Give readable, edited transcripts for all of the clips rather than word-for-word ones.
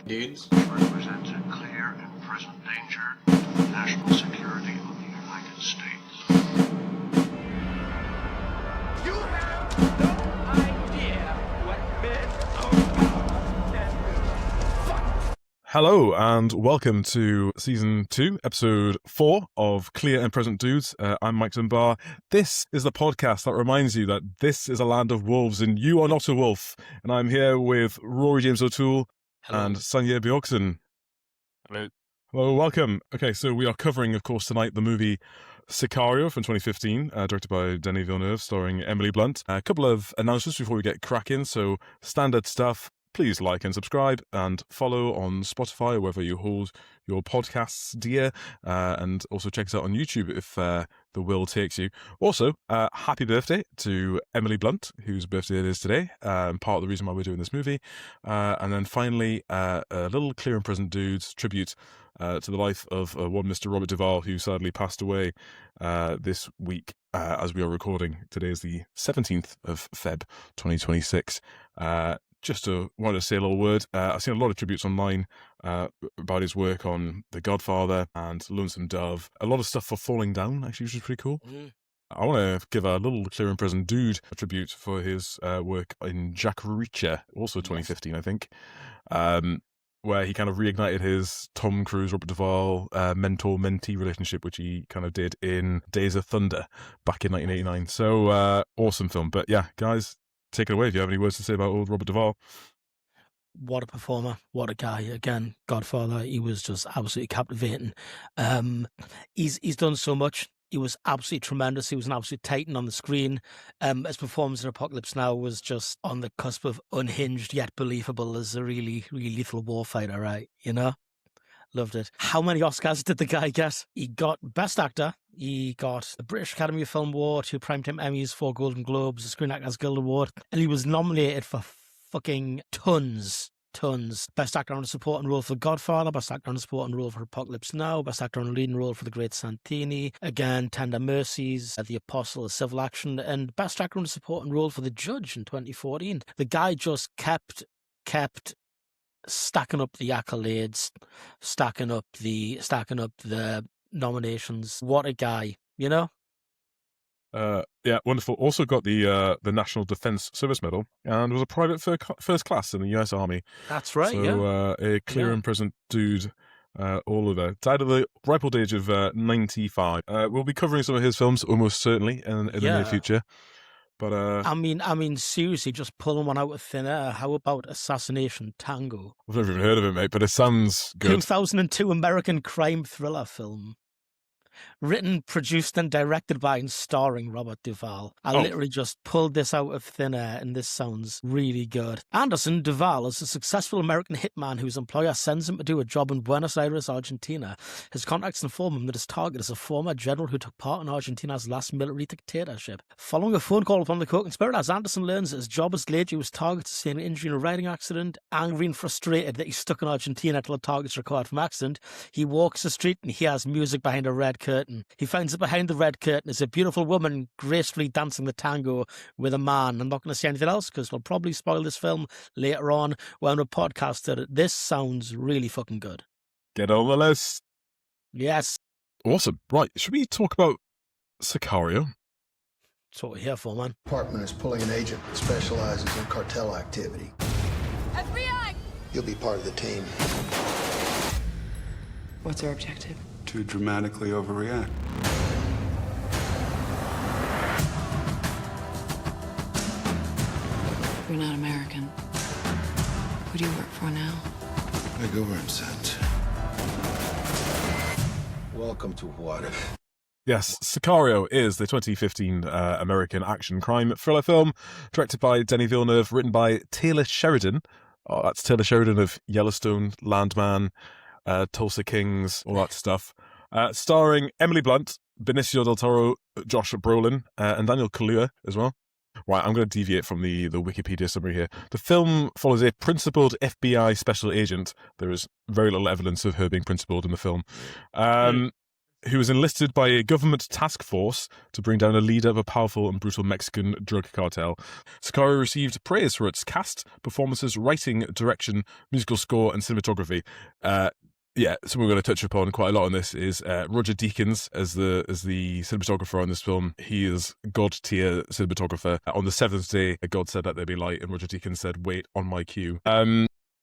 Dudes represents a clear and present danger to the national security of the United States. You have no idea what men of power can do. Hello and welcome to Season 2, Episode 4 of Clear and Present Dudes. I'm Mike Zimbar. This is the podcast that reminds you that this is a land of wolves and you are not a wolf. And I'm here with Rory James O'Toole and Sanya Bjorkson. Hello. Hello, welcome. Okay, so we are covering, of course, tonight the movie Sicario from 2015, directed by Denis Villeneuve, starring Emily Blunt. A couple of announcements before we get cracking. So, standard stuff. Please like and subscribe and follow on Spotify or wherever you hold your podcasts dear. And also check us out on YouTube if the will takes you. Also, happy birthday to Emily Blunt, whose birthday it is today, and part of the reason why we're doing this movie. And then finally, a little Clear and Present Dudes tribute to the life of one Mr. Robert Duvall, who sadly passed away this week as we are recording. Today is the 17th of Feb 2026. Just wanted to say a little word. I've seen a lot of tributes online about his work on The Godfather and Lonesome Dove. A lot of stuff for Falling Down, actually, which is pretty cool. I want to give a little Clear and Present Dude a tribute for his work in Jack Reacher, also 2015, I think, where he kind of reignited his Tom Cruise, Robert Duvall mentor-mentee relationship, which he kind of did in Days of Thunder back in 1989. So, awesome film. But yeah, guys, take it away if you have any words to say about old Robert Duvall. What a performer, what a guy. Again, Godfather, he was just absolutely captivating. He's done so much. He was absolutely tremendous. He was an absolute titan on the screen. His performance in Apocalypse Now was just on the cusp of unhinged yet believable as a really, really lethal warfighter, right? You know? Loved it. How many Oscars did the guy get? He got Best Actor. He got the British Academy of Film Award, 2 Primetime Emmys, 4 Golden Globes, a Screen Actors Guild Award, and he was nominated for fucking tons. Best Actor on a Supporting Role for Godfather, Best Actor on a Supporting Role for Apocalypse Now, Best Actor on a Leading Role for The Great Santini, again, Tender Mercies, The Apostle of Civil Action, and Best Actor on a Supporting Role for The Judge in 2014. The guy just kept stacking up the accolades, stacking up the nominations. What a guy, you know? Yeah, wonderful. Also got the National Defence Service Medal and was a private first class in the US Army. That's right, so, a Clear and Present Dude all over. Died at the ripe old age of 95. We'll be covering some of his films almost certainly in the near future. But I mean, seriously, just pulling one out of thin air. How about Assassination Tango? I've never even heard of it, mate, but it sounds good. 2002 American crime thriller film. Written, produced and directed by and starring Robert Duvall. I literally just pulled this out of thin air and this sounds really good. Anderson Duvall is a successful American hitman whose employer sends him to do a job in Buenos Aires, Argentina. His contacts inform him that his target is a former general who took part in Argentina's last military dictatorship. Following a phone call from the co-conspirators, Anderson learns that his job is delayed due to his target sustaining an injury in a riding accident. Angry and frustrated that he's stuck in Argentina until the target's recovered from accident, he walks the street and hears music behind a red curtain. He finds that behind the red curtain is a beautiful woman gracefully dancing the tango with a man. I'm not going to say anything else because we'll probably spoil this film later on when we podcast it. This sounds really fucking good. Get on the list. Yes. Awesome. Right, should we talk about Sicario? That's what we're here for, man. Department is pulling an agent that specializes in cartel activity. FBI! You'll be part of the team. What's our objective? To dramatically overreact. You're not American. Who do you work for now? I go where I'm sent. Welcome to Hawaii. Yes, Sicario is the 2015 American action crime thriller film directed by Denis Villeneuve, written by Taylor Sheridan. Oh, that's Taylor Sheridan of Yellowstone, Landman, Tulsa Kings, all that stuff. Starring Emily Blunt, Benicio del Toro, Josh Brolin, and Daniel Kaluuya as well. Right, I'm going to deviate from the Wikipedia summary here. The film follows a principled FBI special agent. There is very little evidence of her being principled in the film. who was enlisted by a government task force to bring down a leader of a powerful and brutal Mexican drug cartel. Sicario received praise for its cast, performances, writing, direction, musical score, and cinematography. Something we're going to touch upon quite a lot on this is Roger Deakins as the cinematographer on this film. He is god tier cinematographer. On the seventh day, God said, "Let there be light," and Roger Deakins said, "Wait on my cue."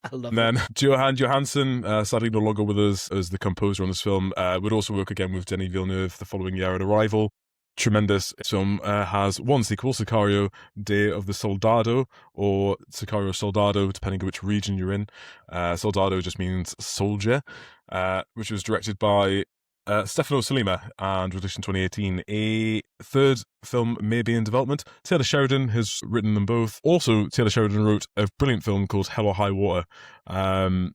I love And then Johan Johansson, sadly no longer with us as the composer on this film, would also work again with Denis Villeneuve the following year at Arrival. Tremendous film. Has one sequel, Sicario, Day of the Soldado, or Sicario Soldado, depending on which region you're in. Soldado just means soldier, which was directed by Stefano Sollima and released in 2018. A third film may be in development. Taylor Sheridan has written them both. Also, Taylor Sheridan wrote a brilliant film called Hell or High Water.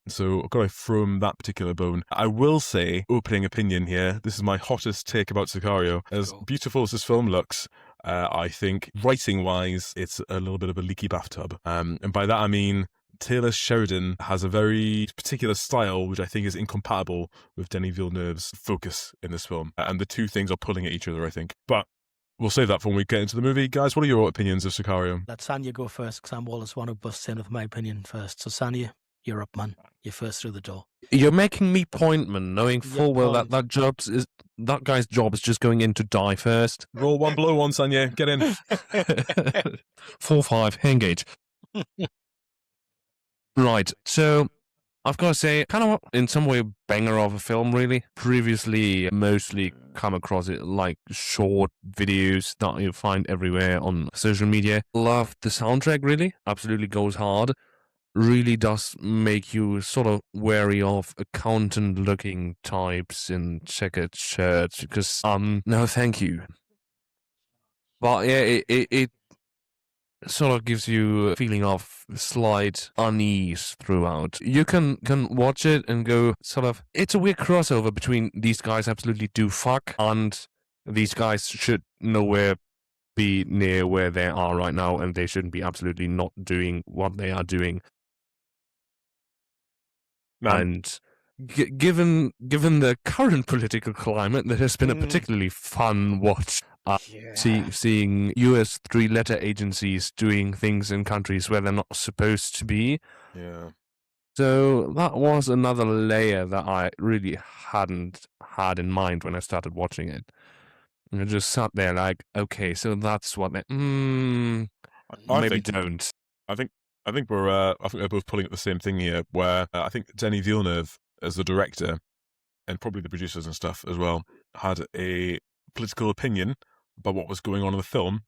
So I've got to throw him that particular bone. I will say, opening opinion here, this is my hottest take about Sicario. As beautiful as this film looks, I think writing-wise, it's a little bit of a leaky bathtub. And by that I mean Taylor Sheridan has a very particular style which I think is incompatible with Denis Villeneuve's focus in this film. And the two things are pulling at each other, I think. But we'll save that for when we get into the movie. Guys, what are your opinions of Sicario? Let Sanya go first, because I'm always one who busts in with my opinion first. So Sanya, you're up, man. You're first through the door. You're making me point, man, knowing full well point. that guy's job is just going in to die first. Roll one, blow one, Sanya. Get in. 4-5, engage. Right, so I've got to say, kind of in some way banger of a film, really. Previously, mostly come across it like short videos that you find everywhere on social media. Love the soundtrack, really. Absolutely goes hard. Really does make you sort of wary of accountant-looking types in checkered shirts because, no, thank you. But yeah, it sort of gives you a feeling of slight unease throughout. You can watch it and go sort of, it's a weird crossover between these guys absolutely do fuck and these guys should nowhere be near where they are right now and they shouldn't be absolutely not doing what they are doing. Man. And given the current political climate, that has been a particularly fun watch. Seeing US three-letter agencies doing things in countries where they're not supposed to be. Yeah. So that was another layer that I really hadn't had in mind when I started watching it. And I just sat there like, okay, so that's what they... maybe don't. I think we're both pulling at the same thing here, where I think Denis Villeneuve, as the director, and probably the producers and stuff as well, had a political opinion about what was going on in the film,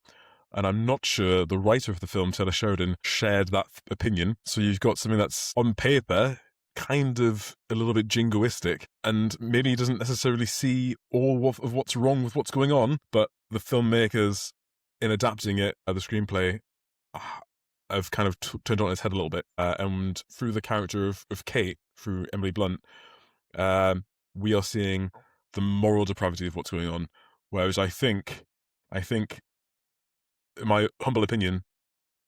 and I'm not sure the writer of the film, Taylor Sheridan, shared that opinion. So you've got something that's, on paper, kind of a little bit jingoistic, and maybe he doesn't necessarily see all of what's wrong with what's going on, but the filmmakers, in adapting it, the screenplay, have kind of turned on its head a little bit, and through the character of Kate, through Emily Blunt, we are seeing the moral depravity of what's going on, whereas I think, in my humble opinion,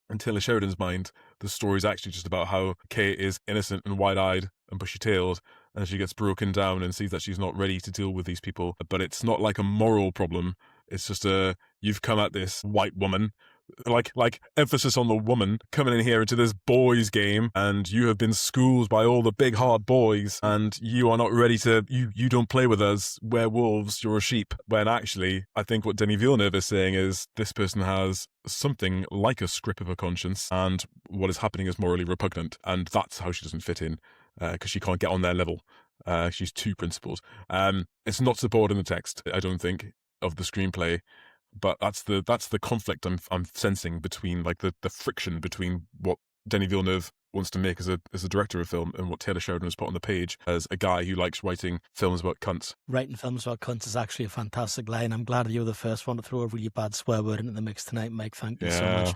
in Taylor Sheridan's mind, the story is actually just about how Kate is innocent and wide-eyed and bushy-tailed, and she gets broken down and sees that she's not ready to deal with these people. But it's not like a moral problem. It's just you've come at this white woman, like emphasis on the woman, coming in here into this boys game, and you have been schooled by all the big hard boys, and you are not ready to, you don't play with us, we're wolves, you're a sheep. When actually, I think what Denis Villeneuve is saying is, this person has something like a script of a conscience, and what is happening is morally repugnant, and that's how she doesn't fit in, because she can't get on their level. She's too principled. It's not supported in the text, I don't think, of the screenplay. But that's the conflict I'm sensing between, like, the friction between what Denis Villeneuve wants to make as a director of film and what Taylor Sheridan has put on the page as a guy who likes writing films about cunts. Writing films about cunts is actually a fantastic line. I'm glad that you were the first one to throw a really bad swear word into the mix tonight, Mike. Thank you so much.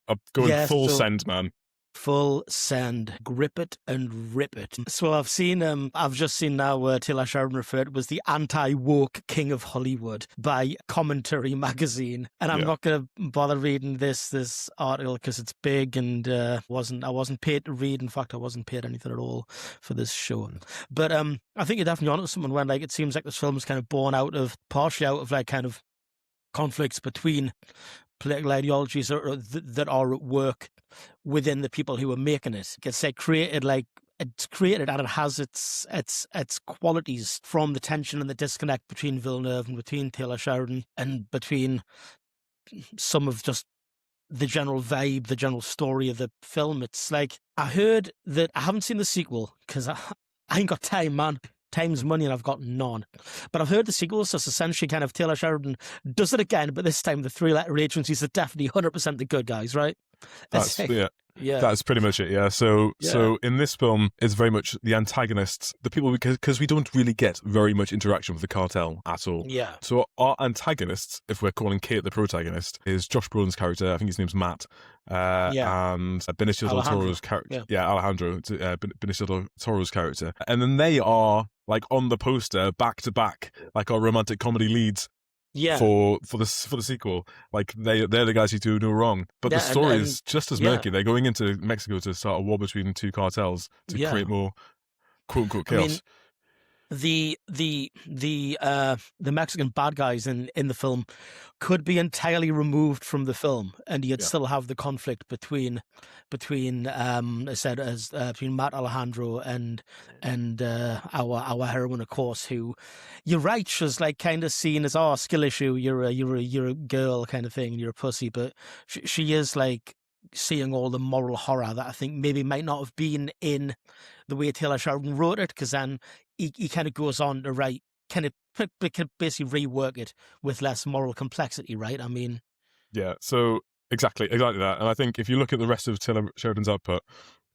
I'm going full send, man. Full send, grip it and rip it. So I've just seen now Taylor Sheridan referred was the anti-woke king of Hollywood by Commentary magazine, and I'm not going to bother reading this article because it's big and I wasn't paid to read. In fact, I wasn't paid anything at all for this show. But I think you're definitely onto something when like it seems like this film is kind of born partially out of like kind of conflicts between political ideologies that are at work within the people who are making it. It's created and it has its qualities from the tension and the disconnect between Villeneuve and between Taylor Sheridan and between some of just the general vibe, the general story of the film. It's like, I heard that I haven't seen the sequel because I ain't got time, man. Time's money and I've got none. But I've heard the sequel, so it's essentially kind of Taylor Sheridan does it again, but this time the three-letter agencies are definitely 100% the good guys, right? That's That's pretty much it. Yeah. So in this film, it's very much the antagonists, the people, because we don't really get very much interaction with the cartel at all. Yeah. So our antagonists, if we're calling Kate the protagonist, is Josh Brolin's character. I think his name's Matt. And Benicio del Toro's character. Yeah, Alejandro. Benicio del Toro's character. And then they are like on the poster back to back, like our romantic comedy leads. Yeah. For the sequel, like they're the guys who do no wrong, but the story is just as murky. They're going into Mexico to start a war between two cartels to create more quote unquote chaos. The Mexican bad guys in the film could be entirely removed from the film, and you'd still have the conflict between between Matt Alejandro and our heroine, of course, who you're right, she's like kind of seen as skill issue. You're a girl kind of thing, and you're a pussy, but she is like seeing all the moral horror that I think maybe might not have been in the way Taylor Sheridan wrote it, because then he kind of goes on to write, kind of basically rework it with less moral complexity, right? I mean, yeah. So exactly that. And I think if you look at the rest of Taylor Sheridan's output,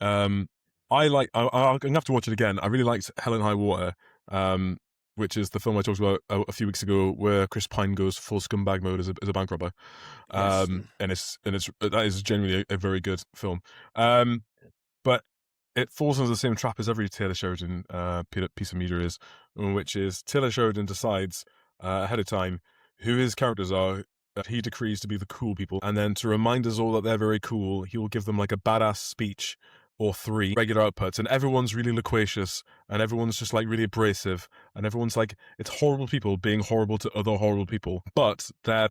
I'm gonna have to watch it again. I really liked Hell and High Water, which is the film I talked about a few weeks ago, where Chris Pine goes full scumbag mode as a bank robber. And that is genuinely a very good film. But it falls into the same trap as every Taylor Sheridan piece of media is, which is Taylor Sheridan decides ahead of time who his characters are that he decrees to be the cool people, and then to remind us all that they're very cool, he will give them like a badass speech or 3 regular outputs, and everyone's really loquacious, and everyone's just like really abrasive, and everyone's like, it's horrible people being horrible to other horrible people, but they're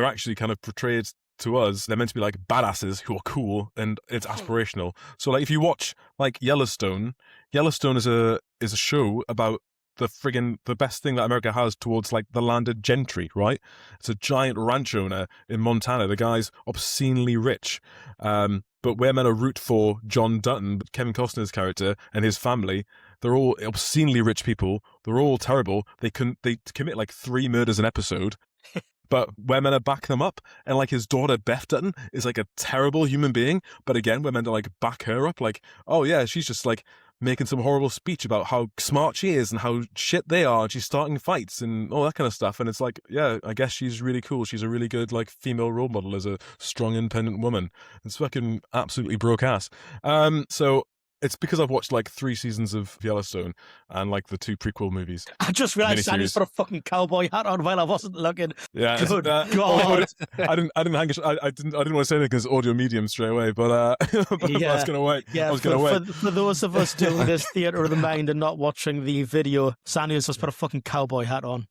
actually kind of portrayed to us, they're meant to be like badasses who are cool, and it's aspirational. So like if you watch like Yellowstone is a show about the best thing that America has towards like the landed gentry, right? It's a giant ranch owner in Montana. The guy's obscenely rich. But we're meant to root for John Dutton, Kevin Costner's character, and his family. They're all obscenely rich people. They're all terrible. They commit like 3 murders an episode. But we're meant to back them up. And like his daughter, Beth Dutton, is like a terrible human being. But again, we're meant to like back her up. Like, oh yeah, she's just like making some horrible speech about how smart she is and how shit they are. And she's starting fights and all that kind of stuff. And it's like, yeah, I guess she's really cool. She's a really good like female role model as a strong, independent woman. It's fucking absolutely broke ass. So it's because I've watched like 3 seasons of Yellowstone and like the 2 prequel movies. I just realised Sandy's put a fucking cowboy hat on while I wasn't looking. Yeah, good God. I didn't want to say anything because audio medium straight away, but I was gonna wait. Yeah, for those of us doing this theatre of the mind and not watching the video, Sandy has just put a fucking cowboy hat on.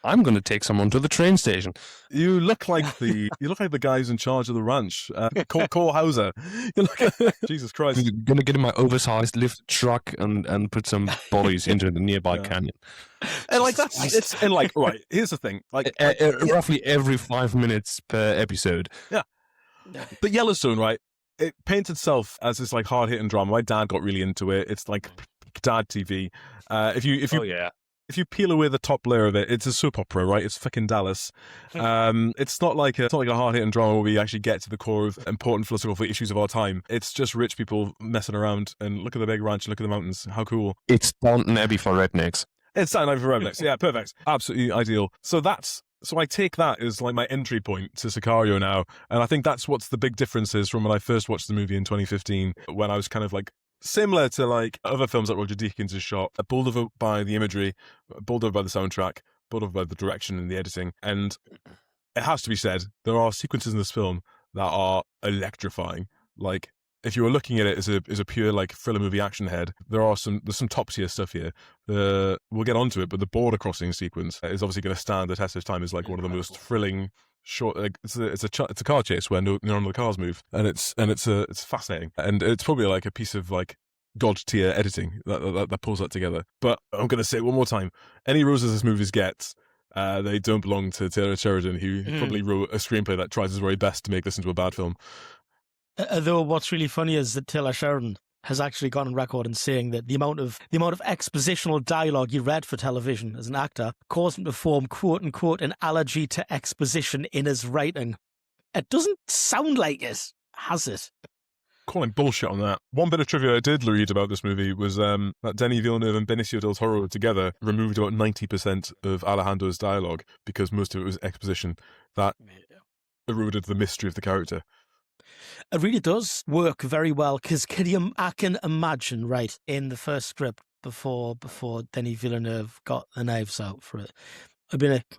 I'm going to take someone to the train station. You look like the guys in charge of the ranch. Cole Hauser. Jesus Christ. I'm going to get in my oversized lift truck and put some bodies into the nearby canyon. And like it's like right. Here's the thing. Like roughly every 5 minutes per episode. Yeah. But Yellowstone, right? It paints itself as this like hard hitting drama. My dad got really into it. It's like dad TV. If you peel away the top layer of it, it's a soap opera, right? It's fucking Dallas. It's not like a hard-hitting drama where we actually get to the core of important philosophical issues of our time. It's just rich people messing around and look at the big ranch, look at the mountains. How cool. It's Downton Abbey for rednecks. It's Downton Abbey for rednecks. Yeah, perfect. Absolutely ideal. So that's So I take that as like my entry point to Sicario now, and I think that's what's the big difference is from when I first watched the movie in 2015, when I was kind of like similar to like other films that Roger Deakins has shot, bowled over by the imagery, bowled over by the soundtrack, bowled over by the direction and the editing. And it has to be said, there are sequences in this film that are electrifying. Like, if you were looking at it as a pure like thriller movie action head, there's some top tier stuff here. We'll get onto it, but the border crossing sequence is obviously going to stand the test of time as like one of the most thrilling short. Like, it's a car chase where none of the cars move, and it's fascinating, and it's probably like a piece of like god tier editing that pulls that together. But I'm going to say it one more time: any roses this movie gets. They don't belong to Taylor Sheridan, who probably wrote a screenplay that tries his very best to make this into a bad film. Though what's really funny is that Taylor Sheridan has actually gone on record in saying that the amount of expositional dialogue he read for television as an actor caused him to form "quote unquote" an allergy to exposition in his writing. It doesn't sound like it, has it? Calling bullshit on that. One bit of trivia I did read about this movie was that Denis Villeneuve and Benicio del Toro together removed about 90% of Alejandro's dialogue because most of it was exposition that eroded the mystery of the character. It really does work very well because I can imagine, right, in the first script before Denis Villeneuve got the knives out for it, I'd be like,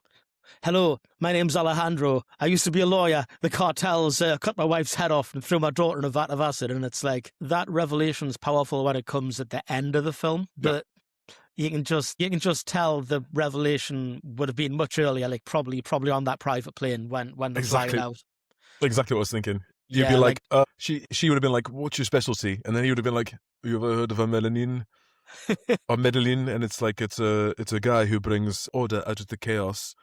"Hello, my name's Alejandro. I used to be a lawyer. The cartels cut my wife's head off and threw my daughter in a vat of acid." And it's like, that revelation's powerful when it comes at the end of the film, but you can just tell the revelation would have been much earlier, like probably on that private plane when they're flying out. Exactly what I was thinking. You'd be like, she would have been like, "What's your specialty?" And then he would have been like, "Have you ever heard of a Medellin?" Or Medellin, and it's like it's a guy who brings order out of the chaos.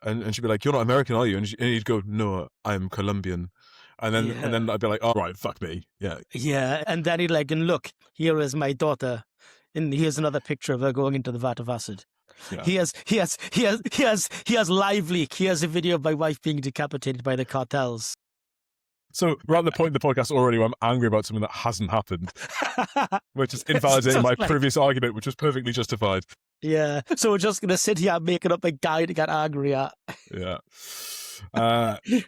And she'd be like, "You're not American, are you?" And he'd go, "No, I'm Colombian." And then I'd be like, "Oh, right, fuck me." Yeah. Yeah. And then he'd like, "And look, here is my daughter. And here's another picture of her going into the vat of acid." Yeah. He has live leak. He has a video of my wife being decapitated by the cartels. So we're at the point in the podcast already where I'm angry about something that hasn't happened, which is invalidating my previous argument, which was perfectly justified. Yeah. So we're just going to sit here making up a guy to get angry at. Yeah.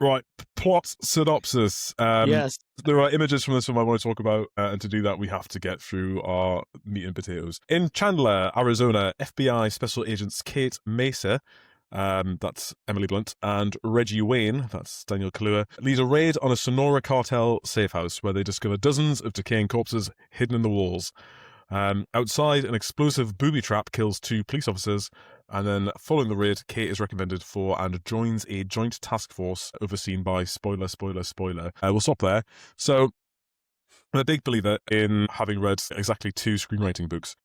Right. Plot synopsis. Yes. There are images from this film I want to talk about, and to do that, we have to get through our meat and potatoes. In Chandler, Arizona, FBI Special Agents Kate Mesa, that's Emily Blunt, and Reggie Wayne, that's Daniel Kaluuya, lead a raid on a Sonora cartel safe house where they discover dozens of decaying corpses hidden in the walls. Outside, an explosive booby trap kills 2 police officers, and then following the raid, Kate is recommended for and joins a joint task force overseen by spoiler. We'll stop there. So, I'm a big believer in having read exactly 2 screenwriting books.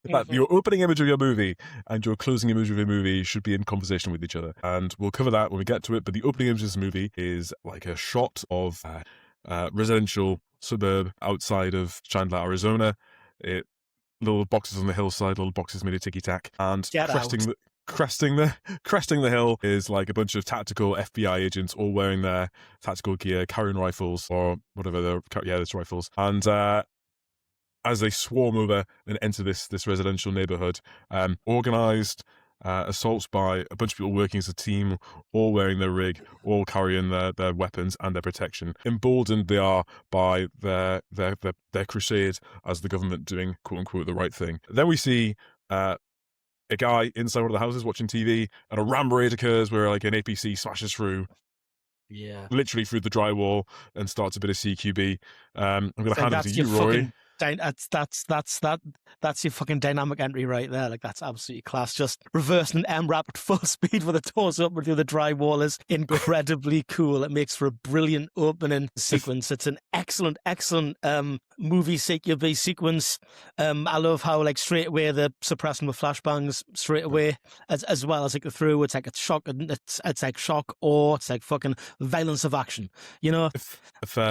That your opening image of your movie and your closing image of your movie should be in conversation with each other. And we'll cover that when we get to it, but the opening image of this movie is like a shot of residential suburb outside of Chandler, Arizona. Little boxes on the hillside, little boxes made of ticky-tack, and cresting the hill is like a bunch of tactical FBI agents all wearing their tactical gear, carrying rifles or whatever it's rifles. And as they swarm over and enter this residential neighborhood, organized assaults by a bunch of people working as a team, all wearing their rig, all carrying their weapons and their protection. Emboldened they are by their crusade as the government doing quote unquote the right thing. Then we see a guy inside one of the houses watching TV, and a ram raid occurs where like an APC smashes through. Yeah, literally through the drywall and starts a bit of CQB. I'm going to hand it to you, Rory. That's your fucking dynamic entry right there. Like, that's absolutely class. Just reversing an M-Rap at full speed with the doors open through the drywall is incredibly cool. It makes for a brilliant opening sequence. It's an excellent movie CQB sequence. I love how like straight away they're suppressing with flashbangs straight away, as well as like through. It's like a shock. It's like shock, or it's like fucking violence of action. You know, if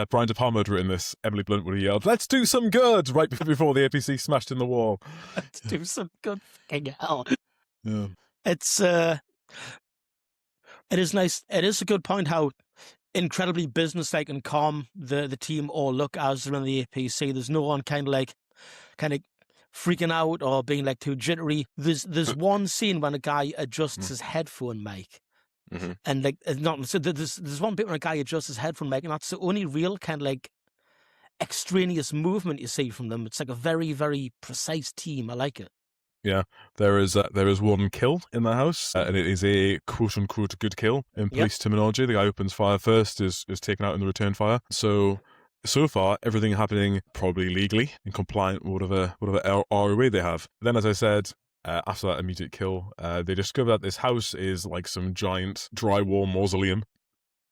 Brian De Palma had written this, Emily Blunt would have yelled, "Let's do some good!" right before the APC smashed in the wall. Let's do some good fucking hell. Yeah. It is nice. It is a good point how incredibly businesslike and calm the team all look as they're in the APC. There's no one kind of freaking out or being like too jittery. There's one scene when a guy adjusts his headphone mic. And like not so there's one bit when a guy adjusts his headphone mic, and that's the only real kind of like extraneous movement you see from them. It's like a very, very precise team. I like it. Yeah, there is one kill in the house, and it is a quote-unquote good kill in police terminology. The guy opens fire first, is taken out in the return fire. So far, everything happening probably legally and compliant with whatever ROA they have. Then, as I said, after that immediate kill, they discover that this house is like some giant drywall mausoleum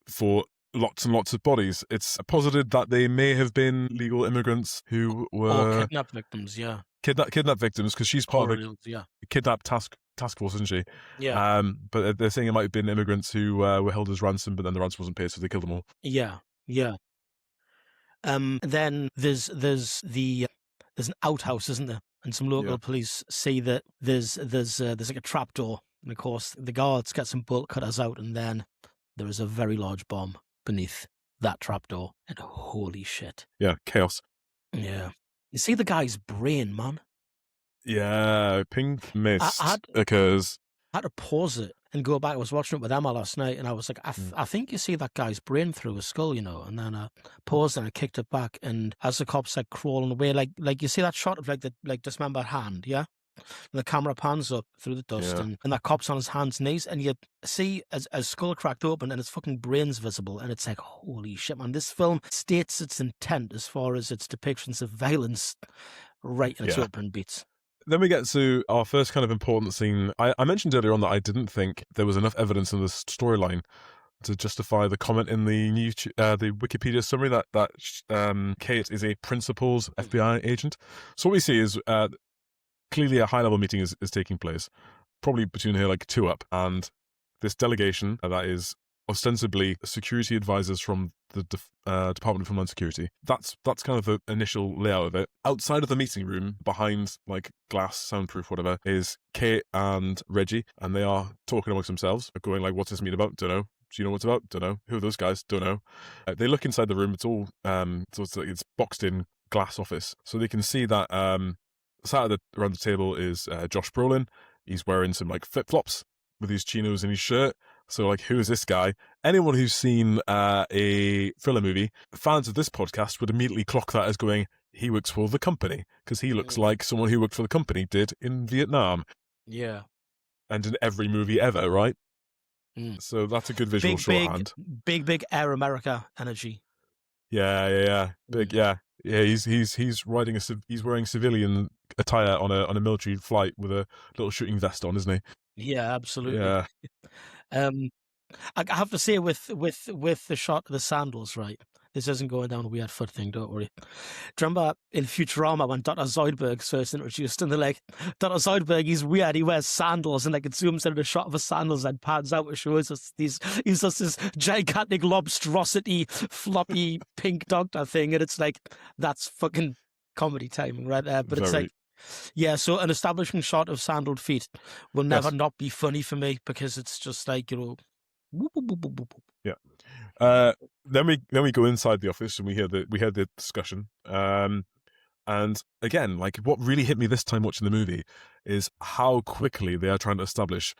for lots and lots of bodies. It's posited that they may have been legal immigrants who were kidnapped victims. Yeah. Kidnap victims, because she's part of the kidnap task force, isn't she? Yeah. But they're saying it might have been immigrants who were held as ransom, but then the ransom wasn't paid, so they killed them all. Yeah. Then there's an outhouse, isn't there? And some local police say that there's like a trapdoor, and of course the guards get some bolt cutters out, and then there is a very large bomb beneath that trapdoor, and holy shit! Yeah, chaos. Yeah. You see the guy's brain, man. Yeah, pink mist occurs. I had to pause it and go back. I was watching it with Emma last night, and I was like, I think you see that guy's brain through his skull, And then I paused and I kicked it back, and as the cops like crawling away, like you see that shot of like the dismembered hand, yeah. And the camera pans up through the dust, and that cop's on his hands and knees, and you see as skull cracked open, and his fucking brain's visible, and it's like, holy shit, man! This film states its intent as far as its depictions of violence, right in its opening beats. Then we get to our first kind of important scene. I mentioned earlier on that I didn't think there was enough evidence in the storyline to justify the comment in the the Wikipedia summary that Kate is a principal's FBI agent. So what we see is clearly a high-level meeting is taking place, probably between her like two up, and this delegation that is ostensibly security advisors from the Department of Homeland Security. That's kind of the initial layout of it. Outside of the meeting room, behind like glass, soundproof, whatever, is Kate and Reggie, and they are talking amongst themselves, going like, "What's this meeting about? Don't know. Do you know what's about? Don't know. Who are those guys? Don't know." They look inside the room. It's all it's boxed in glass office, so they can see that sat around the table is Josh Brolin. He's wearing some like flip flops with his chinos and his shirt. So, like, who is this guy? Anyone who's seen a thriller movie, fans of this podcast would immediately clock that as going, he works for the company, because he looks like someone who worked for the company did in Vietnam. Yeah. And in every movie ever, right? So that's a good visual shorthand. Big Air America energy. Yeah. Big, yeah. He's riding he's wearing civilian attire on a military flight with a little shooting vest on, isn't he? Yeah, absolutely. Yeah. I have to say with the shot of the sandals, right? This isn't going down a weird foot thing, don't worry. Do you remember in Futurama when Dr. Zoidberg's first introduced, and they're like, Dr. Zoidberg, he's weird, he wears sandals, and like it zooms into the shot of the sandals and pans out and shows us he's just this gigantic lobstrosity, floppy pink doctor thing, and it's like, that's fucking comedy timing right there. But it's like, yeah, so an establishing shot of sandaled feet will never not be funny for me, because it's just like, whoop, whoop, whoop, whoop, whoop. Yeah. Then we go inside the office and we hear the discussion. And again, like, what really hit me this time watching the movie is how quickly they are trying to establish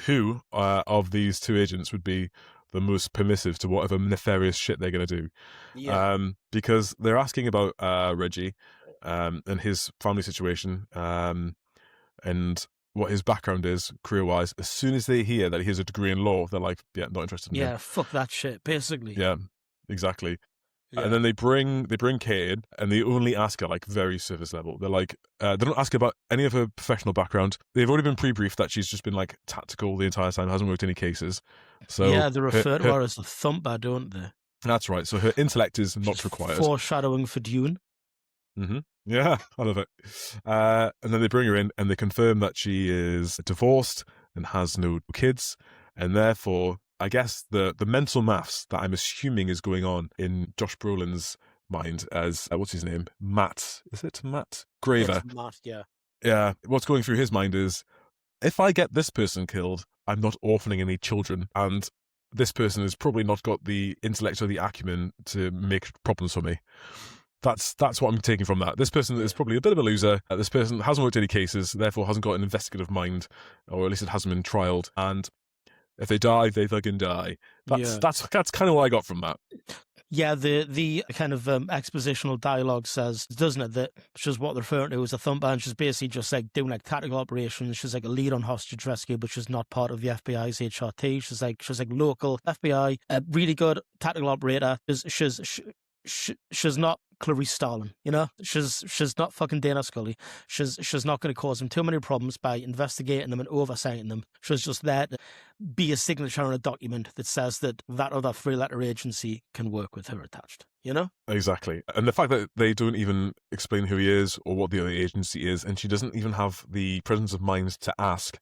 who of these two agents would be the most permissive to whatever nefarious shit they're going to do. Yeah. Because they're asking about Reggie and his family situation and what his background is career-wise. As soon as they hear that he has a degree in law, they're like, yeah, not interested in him. Yeah, fuck that shit, basically. Yeah, exactly. Yeah. And then they bring Kate in, and they only ask her like very surface level. They're like, they don't ask her about any of her professional background. They've already been pre-briefed that she's just been like tactical the entire time, hasn't worked any cases. So yeah, they refer to her as the thumper, don't they? That's right. So her intellect is not required. Foreshadowing for Dune. Mm-hmm. Yeah, I love it. And then they bring her in and they confirm that she is divorced and has no kids. And therefore, I guess the mental maths that I'm assuming is going on in Josh Brolin's mind as, what's his name? Matt. Is it Matt? Graver. It's Matt, yeah. Yeah. What's going through his mind is, if I get this person killed, I'm not orphaning any children. And this person has probably not got the intellect or the acumen to make problems for me. That's what I'm taking from that. This person is probably a bit of a loser. This person hasn't worked any cases, therefore hasn't got an investigative mind, or at least it hasn't been trialed. And if they die, they fucking die. That's kind of what I got from that. Yeah, the kind of expositional dialogue says, doesn't it, that she's what they're referring to as a thumper, and she's basically just like doing like tactical operations. She's like a lead on hostage rescue, but she's not part of the FBI's HRT. She's like local FBI, a really good tactical operator. She's not Clarice Starling, you know. She's not fucking Dana Scully. She's not going to cause them too many problems by investigating them and oversighting them. She's just there to be a signature on a document that says that other three-letter agency can work with her attached. You know? Exactly. And the fact that they don't even explain who he is or what the other agency is, and she doesn't even have the presence of mind to ask.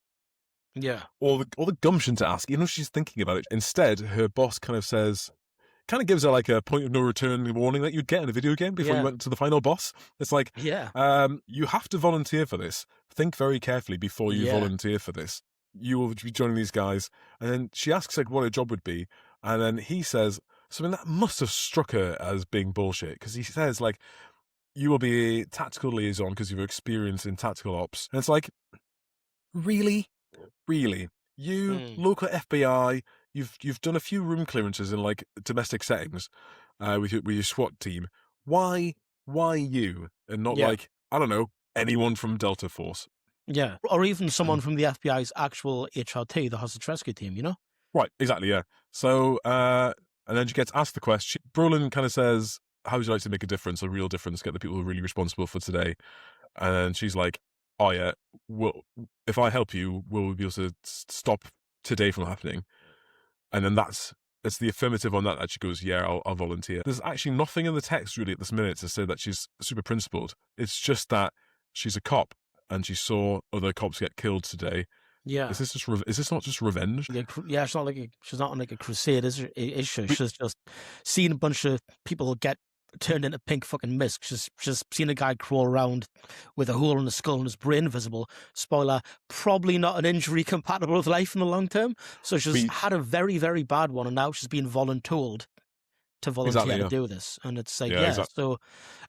Yeah. Or the gumption to ask, even if she's thinking about it. Instead, her boss kind of gives her like a point of no return warning that you'd get in a video game before you went to the final boss. It's like, you have to volunteer for this. Think very carefully before you volunteer for this. You will be joining these guys. And then she asks like what her job would be. And then he says something that must have struck her as being bullshit. Because he says like, you will be a tactical liaison because you've experience in tactical ops. And it's like, really? Really? You, local FBI, you've done a few room clearances in like domestic settings with your SWAT team. Why you and not like, I don't know, anyone from Delta Force? Yeah, or even someone from the FBI's actual HRT, the hostage rescue team, you know? Right, exactly, yeah. So, and then she gets asked the question. Brolin kind of says, how would you like to make a difference, a real difference, get the people who are really responsible for today? And she's like, oh yeah, well, if I help you, will we be able to stop today from happening? And then it's the affirmative on that she goes, yeah, I'll volunteer. There's actually nothing in the text really at this minute to say that she's super principled. It's just that she's a cop and she saw other cops get killed today. Yeah. Is this not just revenge? Yeah, she's not on like a crusade, is she? She's just seeing a bunch of people get turned into pink fucking mist. She's seen a guy crawl around with a hole in his skull and his brain visible. Spoiler, probably not an injury compatible with life in the long term. So she's had a very, very bad one, and now she's been volunteered to volunteer to do this. And it's like, so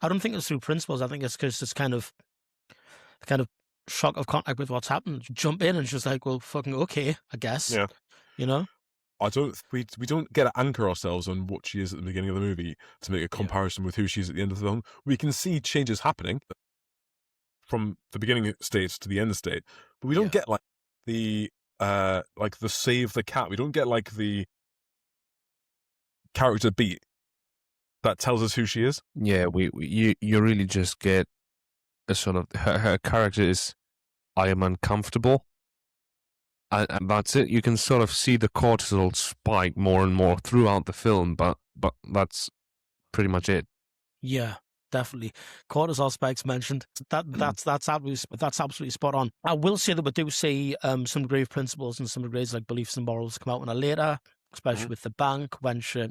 I don't think it's through principles. I think it's because it's kind of shock of contact with what's happened. Jump in and she's like, well, fucking okay, I guess. Yeah. You know? We don't get to anchor ourselves on what she is at the beginning of the movie to make a comparison with who she is at the end of the film. We can see changes happening from the beginning state to the end state, but we don't get like the save the cat. We don't get like the character beat that tells us who she is. Yeah, you really just get a sort of her character is, I am uncomfortable. And that's it. You can sort of see the cortisol spike more and more throughout the film, but that's pretty much it. Yeah, definitely. Cortisol spikes mentioned. That's absolutely spot on. I will say that we do see some grave principles and some degrees like beliefs and morals come out in her later, especially with the bank when she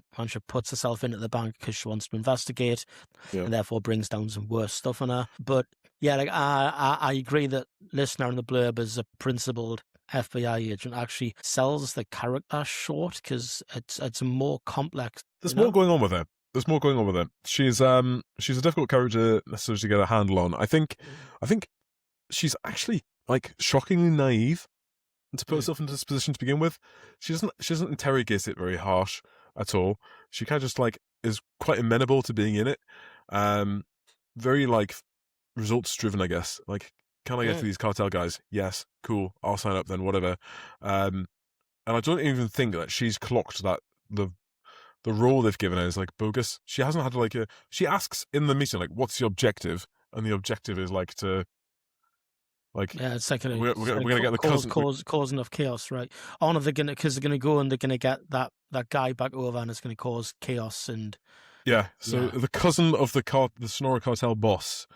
puts herself into the bank because she wants to investigate and therefore brings down some worse stuff on her. But yeah, like I agree that listener in the blurb is a principled FBI agent actually sells the character short because it's more complex. There's more going on with her. She's a difficult character necessarily to get a handle on. I think she's actually like shockingly naive to put herself into this position to begin with. She doesn't interrogate it very harsh at all. She kind of just like is quite amenable to being in it. Very like results driven, I guess. Like, can I get to these cartel guys? Yes, cool. I'll sign up then, whatever. And I don't even think that she's clocked that the role they've given her is like bogus. She hasn't had like she asks in the meeting like, "What's the objective?" And the objective is like to like it's like we're gonna get the cousin cause enough chaos, right? Oh no, they're gonna go and they're gonna get that guy back over, and it's gonna cause chaos and the cousin of the Sonora cartel boss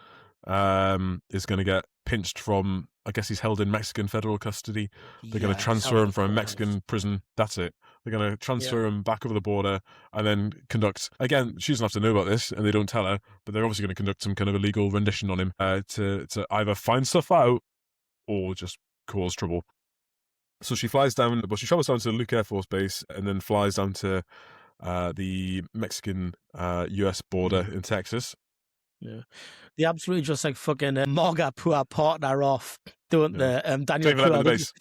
is going to get pinched from, I guess he's held in Mexican federal custody. They're going to transfer him from a Mexican prison. That's it. They're going to transfer him back over the border and then conduct, again, she doesn't have to know about this and they don't tell her, but they're obviously going to conduct some kind of illegal rendition on him to either find stuff out or just cause trouble. So she travels down to Luke Air Force Base and then flies down to the Mexican US border in Texas. Yeah. They absolutely just like fucking Morga Pua partner off, don't they? Daniel Don't even let him in the Pua, base.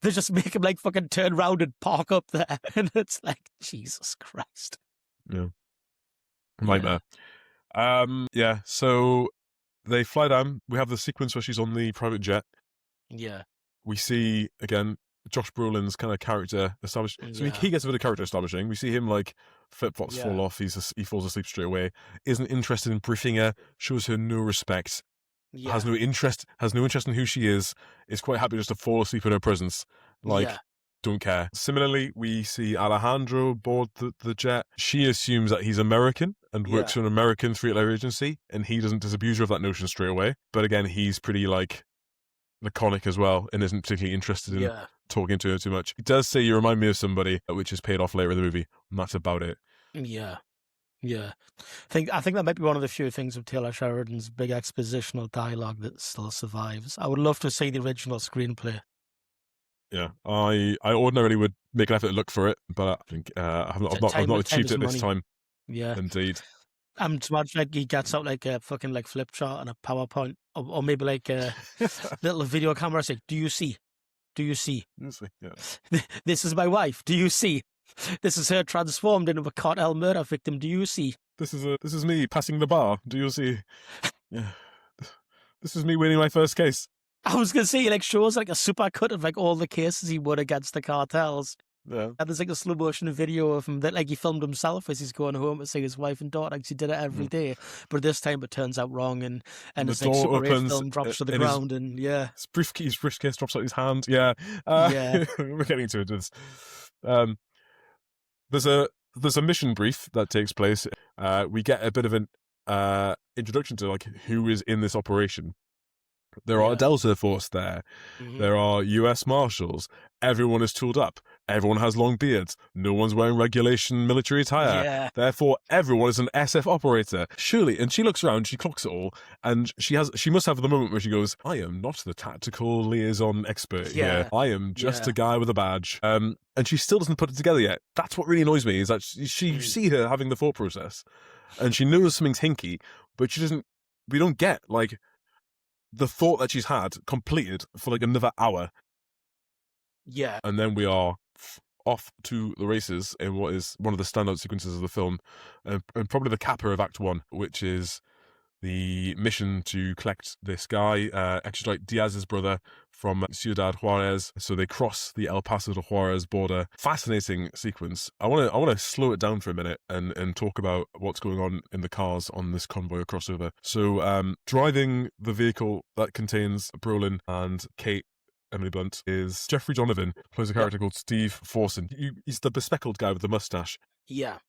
they just make him like fucking turn around and park up there. And it's like, Jesus Christ. Yeah. Nightmare. Yeah, so they fly down. We have the sequence where she's on the private jet. Yeah. We see, again, Josh Brolin's kind of character established. So Yeah. he gets a bit of character establishing. We see him like flip-flops Yeah. fall off. He falls asleep straight away. Isn't interested in briefing her. Shows her no respect. Yeah. Has no interest in who she is quite happy just to fall asleep in her presence. Like, Yeah. don't care. Similarly, we see Alejandro board the jet. She assumes that he's American and works for an American three-letter agency, and he doesn't disabuse her of that notion straight away. But again, he's pretty, like, laconic as well and isn't particularly interested in talking to her too much. He does say, you remind me of somebody, which is paid off later in the movie, and that's about it. Yeah. Yeah. I think that might be one of the few things of Taylor Sheridan's big expositional dialogue that still survives. I would love to see the original screenplay. Yeah, I ordinarily would make an effort to look for it, but I think I've not achieved it this time. Yeah. Indeed. I'm to imagine like he gets out like a fucking like flip chart and a PowerPoint, or maybe like a little video camera. Say, do you see? Do you see? Yeah. This is my wife. Do you see? This is her transformed into a cartel murder victim. Do you see? This is me passing the bar. Do you see? Yeah. This is me winning my first case. I was gonna say, like, shows like a super cut of like all the cases he won against the cartels. Yeah. And there's like a slow motion video of him that like he filmed himself as he's going home to see his wife and daughter. Because he did it every day, but this time it turns out wrong, and his like Super 8 film drops to the ground, and his briefcase drops out of his hand. Yeah, we're getting to it. There's a mission brief that takes place. We get a bit of an introduction to like who is in this operation. There are Delta Force there. Mm-hmm. There are US Marshals. Everyone is tooled up. Everyone has long beards. No one's wearing regulation military attire. Yeah. Therefore, everyone is an SF operator. Surely, and she looks around, she clocks it all, and she must have the moment where she goes, I am not the tactical liaison expert here. I am just a guy with a badge. And she still doesn't put it together yet. That's what really annoys me, is that you see her having the thought process, and she knows something's hinky, but we don't get, like, the thought that she's had completed for like another hour. Yeah. And then we are off to the races in what is one of the standout sequences of the film, and probably the capper of Act 1, which is the mission to collect this guy, extradite Diaz's brother from Ciudad Juarez. So they cross the El Paso to Juarez border. Fascinating sequence. I want to slow it down for a minute and talk about what's going on in the cars on this convoy or crossover. So driving the vehicle that contains Brolin and Kate, Emily Blunt, is Jeffrey Donovan, plays a character called Steve Forson. He's the bespectacled guy with the mustache. Yeah.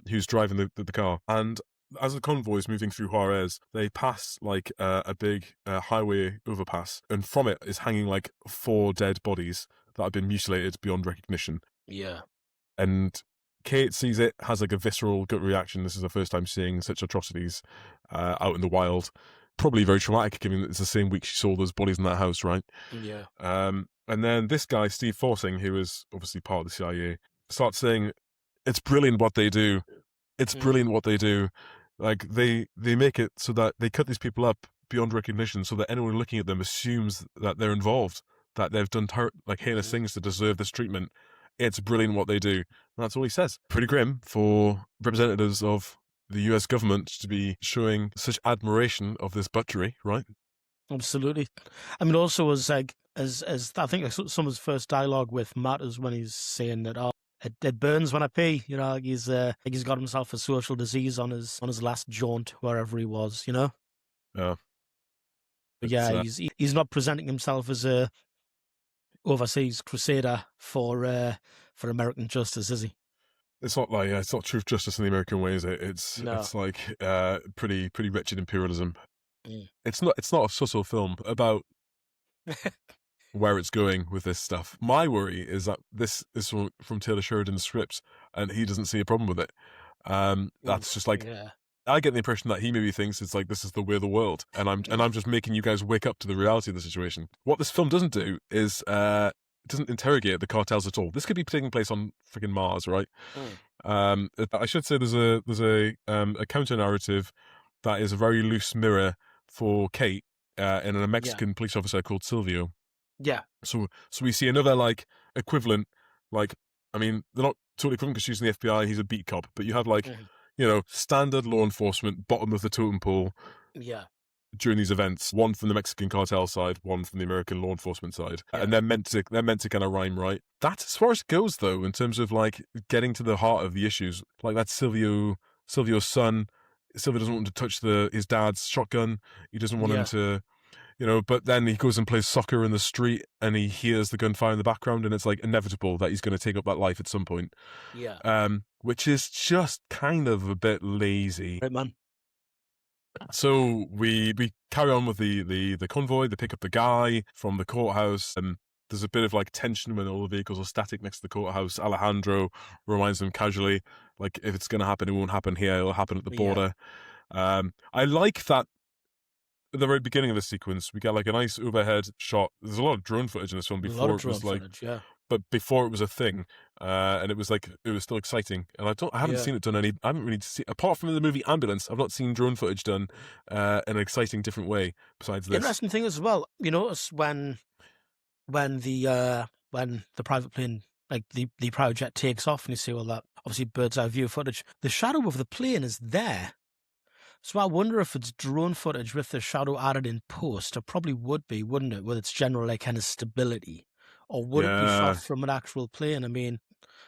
Who's driving the car. And as the convoy is moving through Juarez, they pass like a big highway overpass, and from it is hanging like 4 dead bodies that have been mutilated beyond recognition. Yeah. And Kate sees it, has like a visceral gut reaction. This is her first time seeing such atrocities out in the wild. Probably very traumatic, given that it's the same week she saw those bodies in that house, right? Yeah. And then this guy, Steve Forsing, who is obviously part of the CIA, starts saying, it's brilliant what they do. It's brilliant what they do. Like, they make it so that they cut these people up beyond recognition so that anyone looking at them assumes that they're involved, that they've done heinous things to deserve this treatment. It's brilliant what they do. And that's all he says. Pretty grim for representatives of the US government to be showing such admiration of this butchery, right? Absolutely. I mean, also as like as I think some of his first dialogue with Matt is when he's saying that it burns when I pee. You know, like he's got himself a social disease on his last jaunt wherever he was. You know. Yeah. But yeah, he's not presenting himself as a overseas crusader for American justice, is he? It's not like it's not truth, justice in the American way, is it? It's like pretty wretched imperialism. It's not a subtle film about where it's going with this stuff. My worry is that this is from Taylor Sheridan's script, and he doesn't see a problem with it. That's just like I get the impression that he maybe thinks it's like this is the way of the world, and I'm just making you guys wake up to the reality of the situation. What this film doesn't do is it doesn't interrogate the cartels at all. This could be taking place on freaking Mars, right? I should say there's a counter narrative that is a very loose mirror for Kate and a Mexican police officer called Silvio. Yeah. So we see another like equivalent, like, I mean, they're not totally equivalent because she's in the FBI, he's a beat cop, but you have like, you know, standard law enforcement, bottom of the totem pole Yeah. during these events. One from the Mexican cartel side, one from the American law enforcement side, and they're meant to kind of rhyme, right? That's as far as it goes, though, in terms of like getting to the heart of the issues. Like that's Silvio's son. Silvio doesn't want to touch his dad's shotgun. He doesn't want him to. You know, but then he goes and plays soccer in the street and he hears the gunfire in the background and it's like inevitable that he's going to take up that life at some point. Yeah. Which is just kind of a bit lazy. Right, man. So we carry on with the convoy. They pick up the guy from the courthouse and there's a bit of like tension when all the vehicles are static next to the courthouse. Alejandro reminds them casually, like, if it's going to happen, it won't happen here. It'll happen at the border. I like that. At the very beginning of the sequence, we get like a nice overhead shot. There's a lot of drone footage in this film before it was like, but before it was a thing, and it was still exciting. And I haven't seen it done I haven't really seen, apart from the movie Ambulance, I've not seen drone footage done in an exciting, different way. Besides this, Interesting thing as well, you notice when the private plane, like the private jet takes off, and you see all that obviously bird's eye view footage, the shadow of the plane is there. So I wonder if it's drone footage with the shadow added in post. It probably would be, wouldn't it, with its general like kind of stability, or would it be shot from an actual plane? I mean,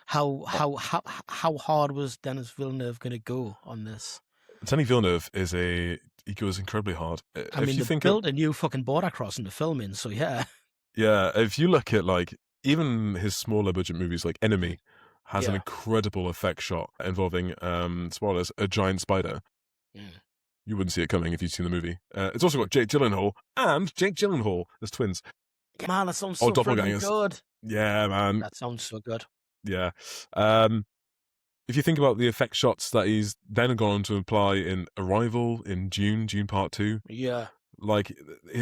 how hard was Denis Villeneuve going to go on this? Denis Villeneuve he goes incredibly hard. I mean, they built a new fucking border crossing to film in, so yeah. Yeah, if you look at like even his smaller budget movies, like Enemy, has an incredible effect shot involving spoilers, a giant spider. You wouldn't see it coming if you'd seen the movie. It's also got Jake Gyllenhaal and Jake Gyllenhaal as twins. Man, that sounds so freaking good. Yeah, man. That sounds so good. Yeah. If you think about the effect shots that he's then gone on to apply in Arrival, in June Part 2. Yeah. Like,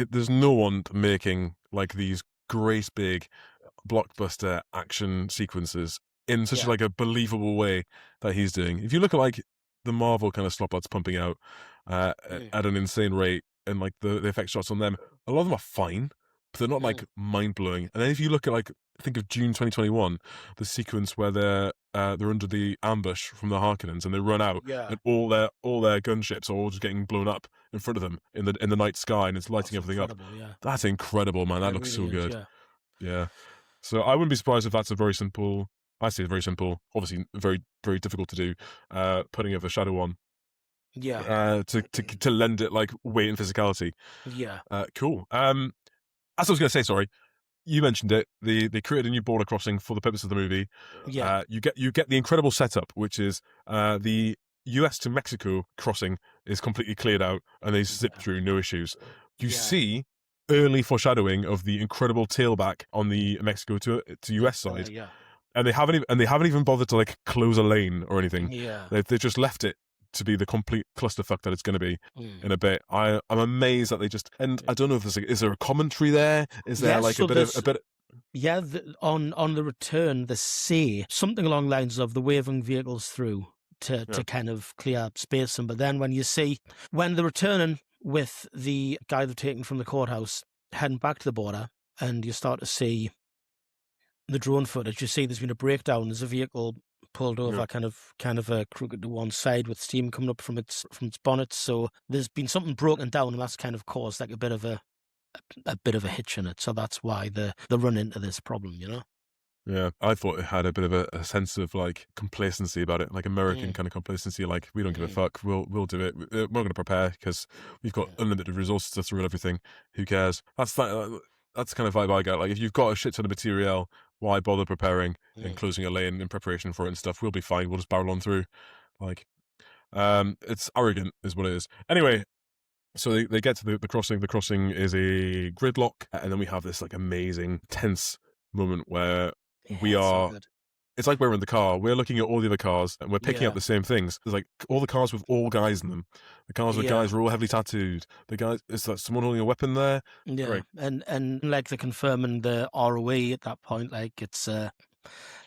there's no one making like these great big blockbuster action sequences in such like a believable way that he's doing. If you look at like the Marvel kind of slop that's pumping out at an insane rate, and like the effect shots on them, a lot of them are fine, but they're not like mind blowing. And then if you look at like, think of June 2021, the sequence where they're under the ambush from the Harkonnens and they run out, and all their gunships are all just getting blown up in front of them in the night sky, and it's lighting everything up. That's incredible, man. That looks so good. Yeah. So I wouldn't be surprised if that's a very simple. I say very simple, obviously very, very difficult to do, putting of a shadow on. Yeah. To lend it like weight and physicality. Yeah. Cool. As I was going to say, sorry, you mentioned it. They created a new border crossing for the purpose of the movie. Yeah. You get the incredible setup, which is the US to Mexico crossing is completely cleared out, and they zip through, no issues. You see early foreshadowing of the incredible tailback on the Mexico to US side. And they haven't even bothered to like close a lane or anything. Yeah. They just left it to be the complete clusterfuck that it's going to be in a bit. I'm amazed that they just, and I don't know if is there a commentary there? Is there like a bit? Yeah, on the return, they say something along the lines of the waving vehicles through to kind of clear space. But then when they're returning with the guy they've taken from the courthouse heading back to the border, and you start to see the drone footage, you see there's been a breakdown. There's a vehicle pulled over, kind of a crooked to one side with steam coming up from its bonnet. So there's been something broken down, and that's kind of caused like a bit of a hitch in it. So that's why they run into this problem, you know. Yeah, I thought it had a bit of a sense of like complacency about it, like American kind of complacency. Like, we don't give a fuck. We'll do it. We're not going to prepare because we've got unlimited resources to throw at everything. Who cares? That's the kind of vibe I get. Like, if you've got a shit ton of material, why bother preparing and closing a lane in preparation for it and stuff? We'll be fine. We'll just barrel on through. Like, it's arrogant is what it is. Anyway, so they get to the crossing. The crossing is a gridlock, and then we have this like amazing tense moment where we are. So it's like we're in the car. We're looking at all the other cars, and we're picking up the same things. There's like all the cars with all guys in them. The cars with guys are all heavily tattooed. The guys, is that someone holding a weapon there? Yeah, right. and like they're confirming the ROE at that point. Like it's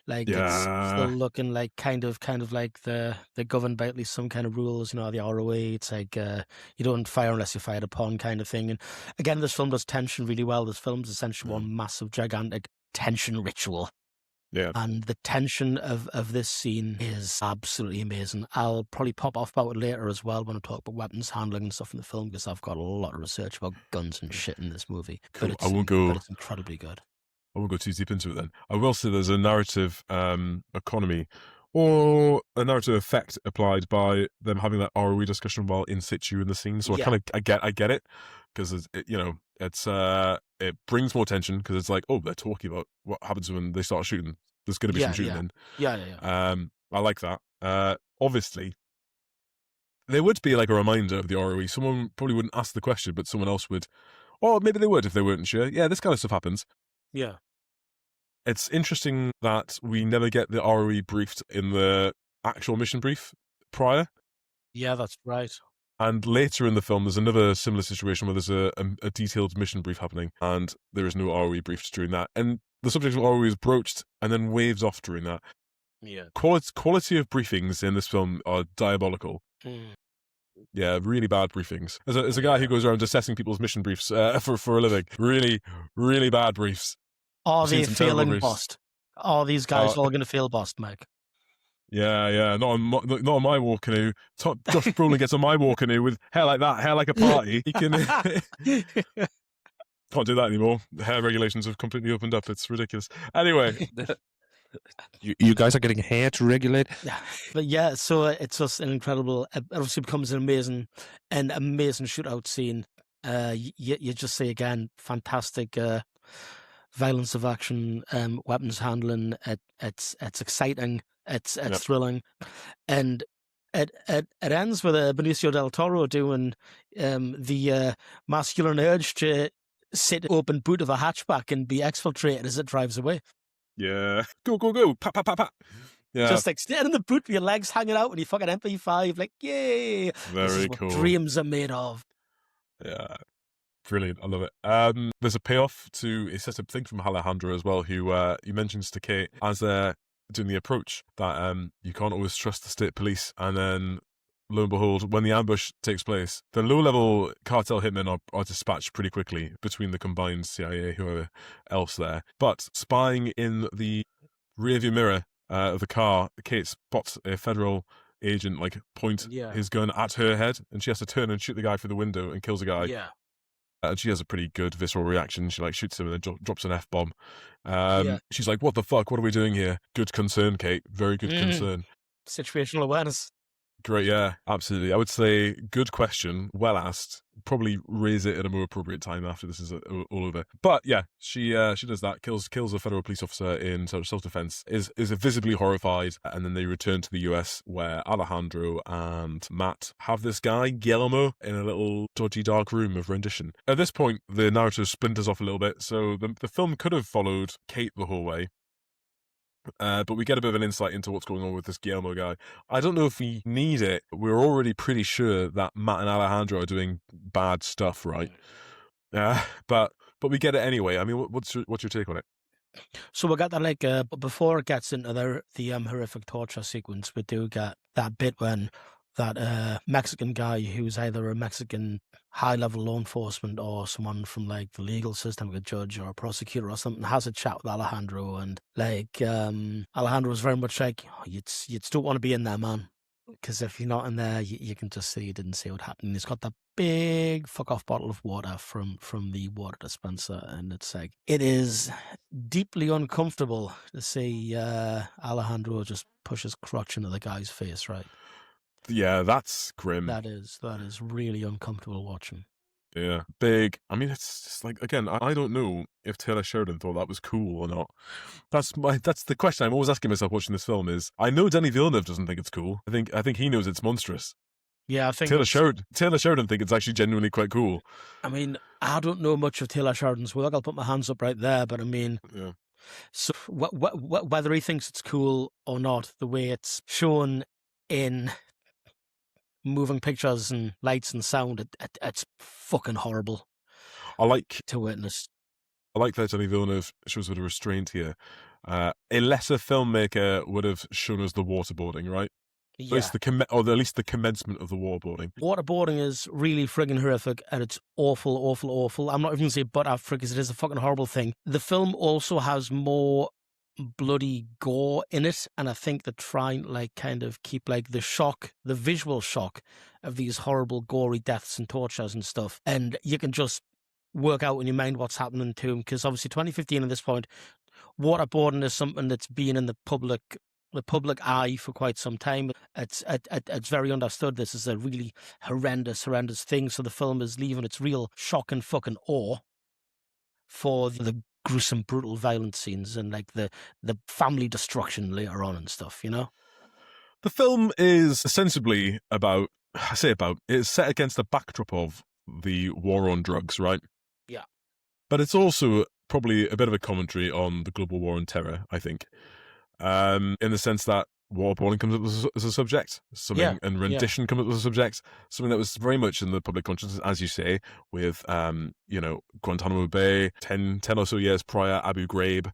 Like it's Yeah. still looking like kind of like they're governed by at least some kind of rules, the ROA. It's like you don't fire unless you're fired upon kind of thing. And again, this film does tension really well. This film's essentially one massive, gigantic tension ritual. Yeah. And the tension of this scene is absolutely amazing. I'll probably pop off about it later as well when I talk about weapons handling and stuff in the film, because I've got a lot of research about guns and shit in this movie. Cool. But it's incredibly good. I won't go too deep into it then. I will say there's a narrative economy or a narrative effect applied by them having that ROE discussion while in situ in the scene. So Yeah. I get it, because it brings more tension, because it's like, oh, they're talking about what happens when they start shooting. There's going to be some shooting then. Yeah. I like that. Obviously, there would be like a reminder of the ROE. Someone probably wouldn't ask the question, but someone else would. Or maybe they would if they weren't sure. Yeah, this kind of stuff happens. Yeah. It's interesting that we never get the ROE briefed in the actual mission brief prior. Yeah, that's right. And later in the film, there's another similar situation where there's a detailed mission brief happening, and there is no ROE briefed during that. And the subject of ROE is broached and then waves off during that. Yeah. Quality of briefings in this film are diabolical. Mm. Yeah, really bad briefings. As a guy who goes around assessing people's mission briefs for a living, really, really bad briefs. Are I've seen they some terrible feeling briefs. bossed? Are these guys all going to feel bossed, Mike? Yeah, not on my war canoe. Josh Brolin gets on my war canoe with hair like that, hair like a party. He can can't do that anymore. The hair regulations have completely opened up. It's ridiculous. Anyway, You guys are getting hair to regulate. Yeah, but yeah, so it's just an incredible. It obviously becomes an amazing shootout scene. You just see again fantastic violence of action, weapons handling. It's exciting. It's thrilling, and it ends with Benicio del Toro doing the masculine urge to sit open boot of a hatchback and be exfiltrated as it drives away. yeah, go, pat, pat, pat, pat. Yeah, Just like standing in the boot with your legs hanging out with your fucking MP5, like, yay! This is very what cool. dreams are made of. Yeah, brilliant. I love it. There's a payoff to a set of thing from Alejandro as well, who he mentions to Kate as they're doing the approach that you can't always trust the state police, and then lo and behold, when the ambush takes place, the low-level cartel hitmen are dispatched pretty quickly between the combined CIA, whoever else there. But spying in the rearview mirror of the car, Kate spots a federal agent point his gun at her head, and she has to turn and shoot the guy through the window and kills a guy. Yeah. And she has a pretty good visceral reaction. She shoots him and then drops an F-bomb. She's like, what the fuck? What are we doing here? Good concern, Kate. Very good concern. Situational awareness. Great, yeah, absolutely. I would say good question, well asked. Probably raise it at a more appropriate time after this is all over. But yeah, she does that, kills a federal police officer in sort of self-defense, is visibly horrified, and then they return to the US, where Alejandro and Matt have this guy, Guillermo, in a little dodgy dark room of rendition. At this point, the narrative splinters off a little bit, so the film could have followed Kate the whole way. But we get a bit of an insight into what's going on with this Guillermo guy. I don't know if we need it. We're already pretty sure that Matt and Alejandro are doing bad stuff, right? But we get it anyway. I mean, what's your take on it? So we got that before it gets into the horrific torture sequence, we do get that bit when that Mexican guy, who's either a Mexican high-level law enforcement or someone from the legal system, like a judge or a prosecutor or something, has a chat with Alejandro, and Alejandro was very much like, oh, you don't want to be in there, man, because if you're not in there, you can just see you didn't see what happened. He's got that big fuck-off bottle of water from the water dispenser, and it's like, it is deeply uncomfortable to see Alejandro just push his crotch into the guy's face, right? Yeah, that's grim. That is really uncomfortable watching. Yeah, big. I mean, it's just again, I don't know if Taylor Sheridan thought that was cool or not. That's the question I'm always asking myself watching this film. Is I know Denis Villeneuve doesn't think it's cool. I think he knows it's monstrous. Yeah, I think Taylor Sheridan think it's actually genuinely quite cool. I mean, I don't know much of Taylor Sheridan's work. I'll put my hands up right there, but I mean, yeah. So whether he thinks it's cool or not, the way it's shown in moving pictures and lights and sound, it's fucking horrible. I like to witness. I like that Denis Villeneuve shows a bit of restraint here. A lesser filmmaker would have shown us the waterboarding, right? At Yeah. least or at least the commencement of the waterboarding. Waterboarding is really friggin' horrific, and it's awful, awful, awful. I'm not even going to say butt after because it is a fucking horrible thing. The film also has more bloody gore in it, and I think they're trying like kind of keep like the visual shock of these horrible gory deaths and tortures and stuff, and you can just work out in your mind what's happening to him, because obviously 2015 at this point, waterboarding is something that's been in the public eye for quite some time. It's very understood. This is a really horrendous thing. So the film is leaving its real shock and fucking awe for the gruesome, brutal, violent scenes and like the family destruction later on and stuff. You know, The film is ostensibly it's set against the backdrop of the war on drugs, right? Yeah. But it's also probably a bit of a commentary on the global war on terror, I think. In the sense that waterboarding comes up as a subject, and rendition comes up as a subject, something that was very much in the public consciousness, as you say, with Guantanamo Bay, 10 or so years prior, Abu Ghraib.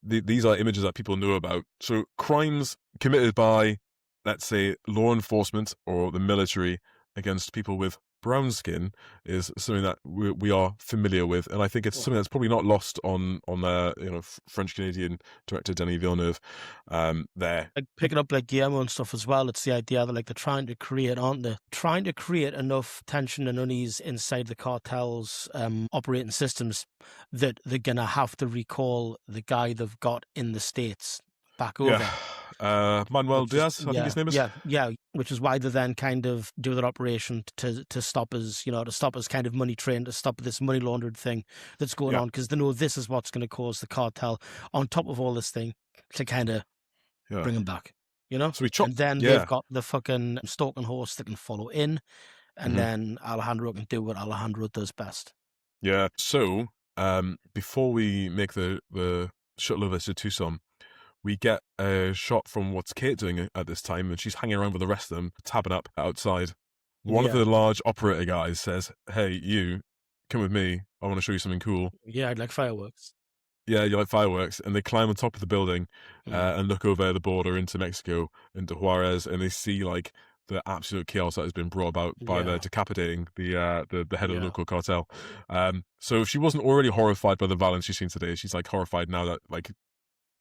These are images that people know about. So crimes committed by, let's say, law enforcement or the military against people with brown skin is something that we are familiar with, and I think it's something that's probably not lost on French Canadian director Denis Villeneuve. There, like picking up like Guillermo and stuff as well. It's the idea that like they're trying to create, aren't they? Trying to create enough tension and unease inside the cartel's operating systems that they're gonna have to recall the guy they've got in the States back over. Manuel Diaz, I think his name is. Yeah, which is why they then kind of do their operation to stop us, to stop us kind of money train, to stop this money laundered thing that's going on, because they know this is what's going to cause the cartel on top of all this thing to kind of bring them back, So and then they've got the fucking stalking horse that can follow in, and then Alejandro can do what Alejandro does best. Yeah. So before we make the shuttle over to Tucson, we get a shot from what's Kate doing at this time, and she's hanging around with the rest of them, tabbing up outside. One of the large operator guys says, "Hey, you, come with me. I want to show you something cool." Yeah, I'd like fireworks. Yeah, you like fireworks. And they climb on top of the building and look over the border into Mexico, into Juarez, and they see like the absolute chaos that has been brought about by the decapitating the head of the local cartel. So if she wasn't already horrified by the violence she's seen today, she's like horrified now that like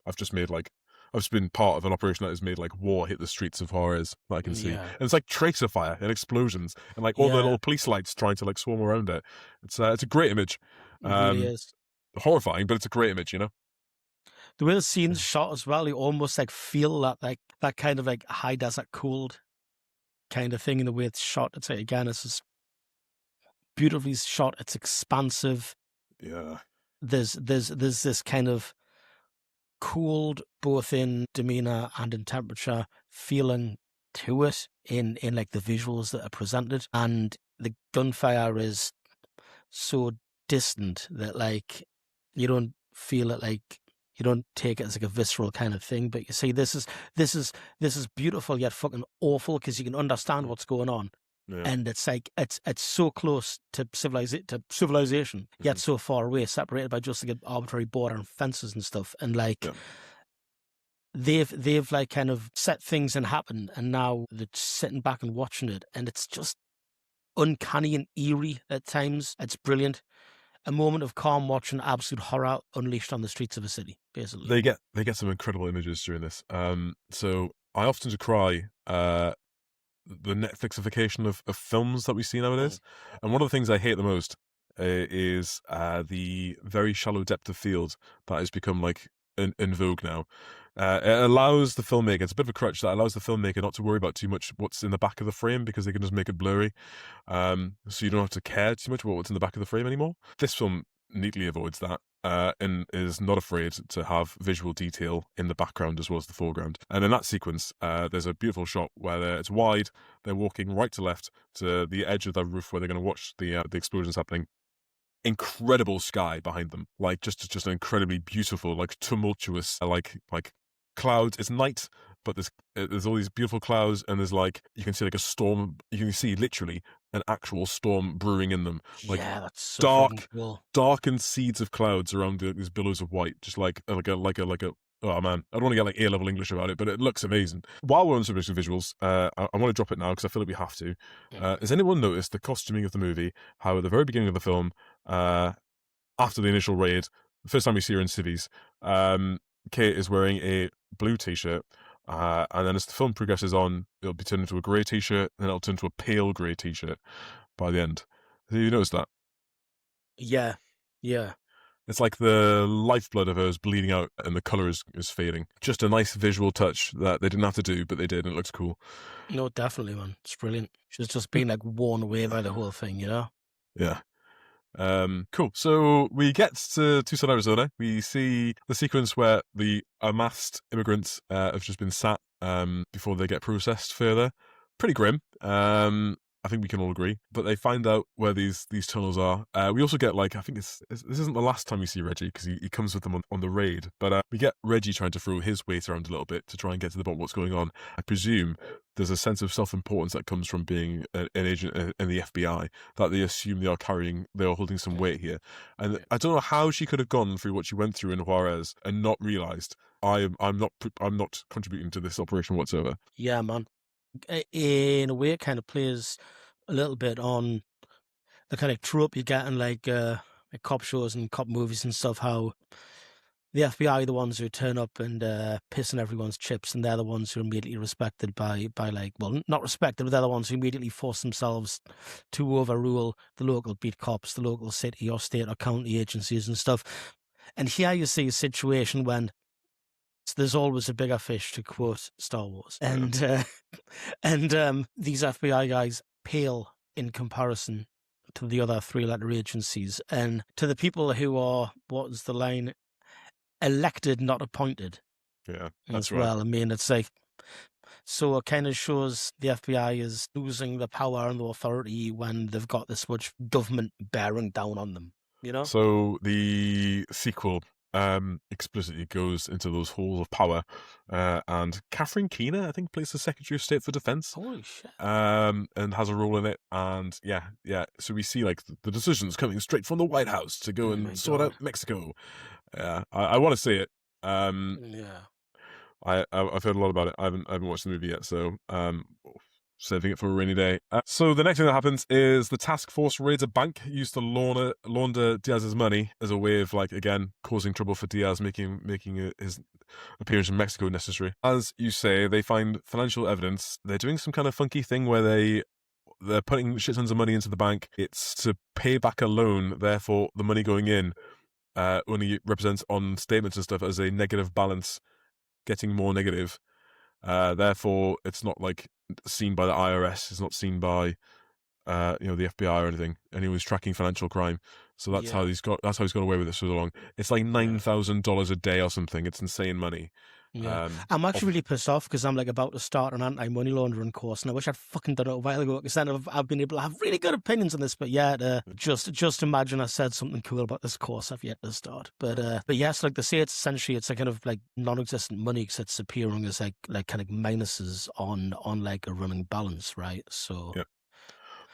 I've just been part of an operation that has made like war hit the streets of Juarez that I can see. And it's like tracer fire and explosions and like all the little police lights trying to like swarm around it. It's a great image. It really is. Horrifying, but it's a great image, The way the scene's shot as well, you almost like feel that kind of like high desert cold kind of thing in the way it's shot. It's like, again, it's just beautifully shot. It's expansive. Yeah. There's this kind of cooled both in demeanor and in temperature feeling to it in like the visuals that are presented, and the gunfire is so distant that like you don't feel it, like you don't take it as like a visceral kind of thing, but you see this is beautiful yet fucking awful, because you can understand what's going on. And it's like it's so close to civilization, yet so far away, separated by just like an arbitrary border and fences and stuff. And like they've like kind of set things and happen, and now they're sitting back and watching it, and it's just uncanny and eerie at times. It's brilliant. A moment of calm watching absolute horror unleashed on the streets of a city, basically. They get some incredible images during this. So I often decry the Netflixification of films that we see nowadays. And one of the things I hate the most is the very shallow depth of field that has become like in vogue now. It allows the filmmaker, it's a bit of a crutch that allows the filmmaker not to worry about too much what's in the back of the frame, because they can just make it blurry. So you don't have to care too much about what's in the back of the frame anymore. This film neatly avoids that. And is not afraid to have visual detail in the background as well as the foreground. And in that sequence, there's a beautiful shot where it's wide. They're walking right to left to the edge of the roof where they're going to watch the explosions happening. Incredible sky behind them, like just an incredibly beautiful, like tumultuous, like clouds. It's night, but there's all these beautiful clouds, and there's like you can see like a storm. You can see literally an actual storm brewing in them. Like Yeah, that's so dark, fucking cool. darkened seeds of clouds around these billows of white, just like a. Oh man, I don't want to get like A-level English about it, but it looks amazing. While we're on subject of visuals, I want to drop it now because I feel like we have to. Has anyone noticed the costuming of the movie? How at the very beginning of the film, after the initial raid, the first time we see her in civvies, Kate is wearing a blue t-shirt, and then as the film progresses on, it'll be turned into a grey t-shirt, then it'll turn to a pale grey t-shirt by the end. Have you noticed that? Yeah, yeah. It's like the lifeblood of her is bleeding out and the colour is fading. Just a nice visual touch that they didn't have to do, but they did, and it looks cool. No, definitely, man. It's brilliant. She's just been like worn away by the whole thing, you know? Yeah. Cool. So we get to Tucson, Arizona. We see the sequence where the amassed immigrants have just been sat before they get processed further. Pretty grim. I think we can all agree. But they find out where these tunnels are. We also get I think this isn't the last time we see Reggie because he comes with them on the raid. But we get Reggie trying to throw his weight around a little bit to try and get to the bottom of what's going on. I presume there's a sense of self-importance that comes from being an agent in the FBI that they assume they are holding some weight here. And I don't know how she could have gone through what she went through in Juarez and not realized I'm not contributing to this operation whatsoever. Yeah, man. In a way, it kind of plays a little bit on the kind of trope you get in like cop shows and cop movies and stuff, how the FBI are the ones who turn up and piss on everyone's chips, and they're the ones who are immediately respected by well, not respected, but they're the ones who immediately force themselves to overrule the local beat cops, the local city or state or county agencies and stuff. And here you see a situation when there's always a bigger fish, to quote Star Wars. And these FBI guys pale in comparison to the other three-letter agencies. And to the people who are, what is the line, elected, not appointed. Yeah, that's as right. well. I mean, it's like, so it kind of shows the FBI is losing the power and the authority when they've got this much government bearing down on them, you know? So the sequel explicitly goes into those halls of power, and Catherine Keener, I think, plays the Secretary of State for Defense. Holy shit. And has a role in it, and yeah. So we see like the decisions coming straight from the White House to go and sort out Mexico. Yeah, I want to see it. Yeah. I've heard a lot about it. I haven't watched the movie yet, so saving it for a rainy day. So the next thing that happens is the task force raids a bank used to launder Diaz's money as a way of, like, again, causing trouble for Diaz, making his appearance in Mexico necessary. As you say, they find financial evidence. They're doing some kind of funky thing where they're putting shit tons of money into the bank. It's to pay back a loan. Therefore, the money going in only represents on statements and stuff as a negative balance, getting more negative. Therefore, it's not like seen by the IRS. It's not seen by the FBI or anything. Anyone who's tracking financial crime. So that's how he's got away with it so long. It's like $9,000 a day or something. It's insane money. Yeah, I'm actually really pissed off because I'm like about to start an anti-money laundering course, and I wish I'd fucking done it a while ago because then I've been able to have really good opinions on this. But yeah, just imagine I said something cool about this course I've yet to start. But yes, like they say, it's essentially a kind of like non-existent money because it's appearing as like kind of minuses on like a running balance, right? So yeah,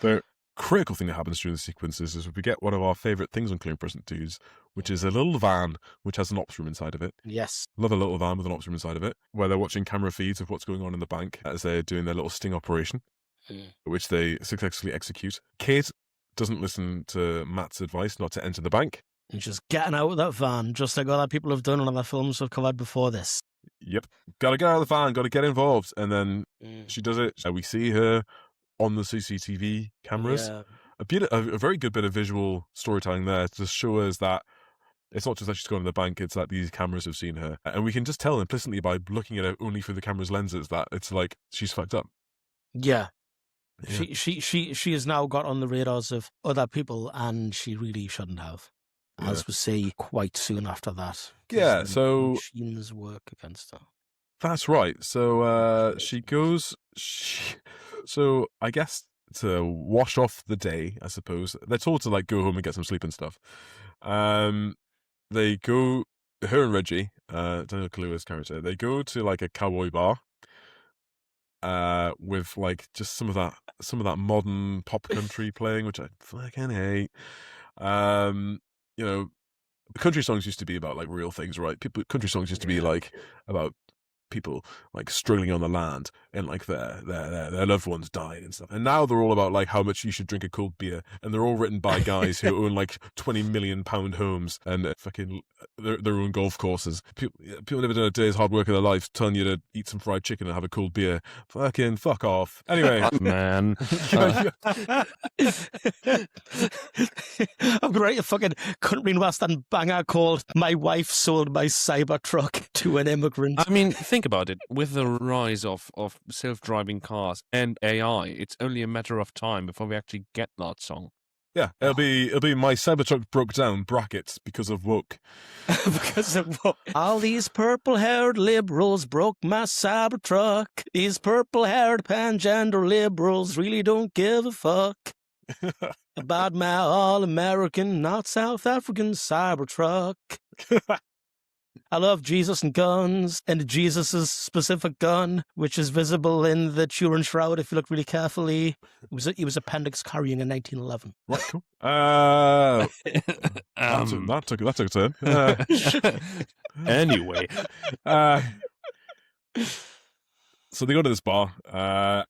the critical thing that happens during the sequences is we get one of our favourite things on Clear and Present Twos, which is a little van which has an ops room inside of it. Yes. Love a little van with an ops room inside of it, where they're watching camera feeds of what's going on in the bank as they're doing their little sting operation, which they successfully execute. Kate doesn't listen to Matt's advice not to enter the bank. And just getting out of that van, just like other people have done in other films we've covered before this. Yep. Gotta get out of the van, gotta get involved. And then she does it. We see her on the CCTV cameras. Yeah. A very good bit of visual storytelling there to show us that it's not just that she's gone to the bank, it's that these cameras have seen her. And we can just tell implicitly by looking at her only through the camera's lenses that it's like she's fucked up. Yeah. She has now got on the radars of other people, and she really shouldn't have. As we see quite soon after that. Yeah, so machines work against her. That's right. So she goes. So I guess to wash off the day, I suppose they're told to like go home and get some sleep and stuff. They go. Her and Reggie, Daniel Kaluuya's character, they go to like a cowboy bar. with like just some of that modern pop country playing, which I fucking hate. You know, country songs used to be about like real things, right? Country songs used to be like about people like struggling on the land and like their loved ones died and stuff. And now they're all about like how much you should drink a cold beer, and they're all written by guys who own like £20 million homes and fucking their own golf courses. People never done a day's hard work of their life telling you to eat some fried chicken and have a cold beer. Fucking fuck off. Anyway, Man. I'm gonna write a fucking country and western banger called "My Wife Sold My Cybertruck to an Immigrant." I mean, think about it. With the rise of self-driving cars and AI, it's only a matter of time before we actually get that song. yeah, it'll be my Cybertruck broke down brackets because of woke. Because of what? All these purple-haired liberals broke my Cybertruck. These purple-haired pangender liberals really don't give a fuck about my all-American, not South African Cybertruck. I love Jesus and guns, and Jesus' specific gun, which is visible in the Turin Shroud if you look really carefully. He was appendix carrying in 1911. Right, cool. That took a turn. Anyway. So they go to this bar,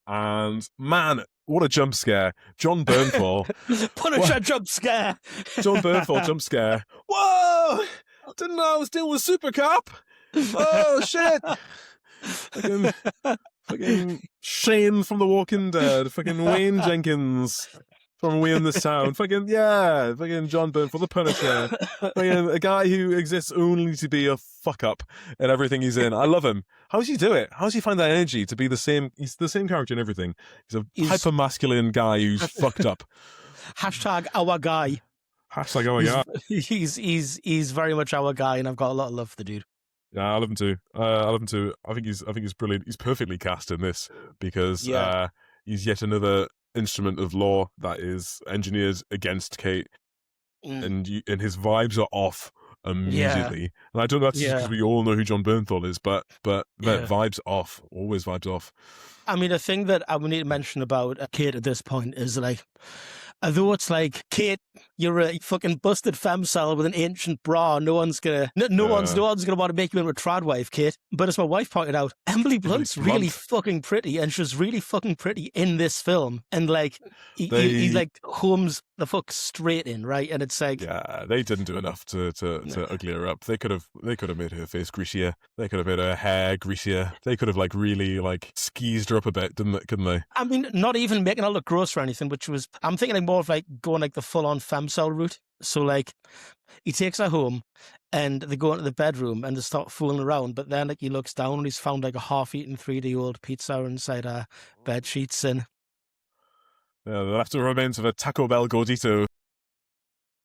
and man, what a jump scare! Jon Bernthal, Punisher jump scare! Jon Bernthal jump scare. Whoa! Didn't know I was dealing with Super Cop. Oh shit! Fucking Shane from The Walking Dead. Fucking Wayne Jenkins from We in This Town. Fucking Jon Bernthal, the Punisher. Fucking a guy who exists only to be a fuck up in everything he's in. I love him. How does he do it? How does he find that energy to be the same? He's the same character in everything. He's hyper masculine guy who's fucked up. Hashtag our guy. Hashtag oh my god. He's very much our guy, and I've got a lot of love for the dude. Yeah, I love him too. I think he's brilliant. He's perfectly cast in this because he's yet another instrument of law that is engineered against Kate, and his vibes are off immediately. And I don't know if that's just because we all know who Jon Bernthal is, but that vibes off, always vibes off. I mean, a thing that I would need to mention about Kate at this point is like, although it's like, Kate, you're a fucking busted femcel with an ancient bra. No one's gonna want to make you into a trad wife, Kate. But as my wife pointed out, Emily Blunt's really fucking pretty, and she's really fucking pretty in this film. And like, he like homes the fuck straight in, right? And it's like, yeah, they didn't do enough to ugly her up. They could have made her face greasier. They could have made her hair greasier. They could have like really like skeezed her up a bit, couldn't they? I mean, not even making her look gross or anything, which was, I'm thinking like more of like going like the full-on femcel route. So like, he takes her home and they go into the bedroom and they start fooling around, but then like he looks down and he's found like a half-eaten 3D-old pizza inside her bed sheets, and the leftover remains of a Taco Bell Gordito.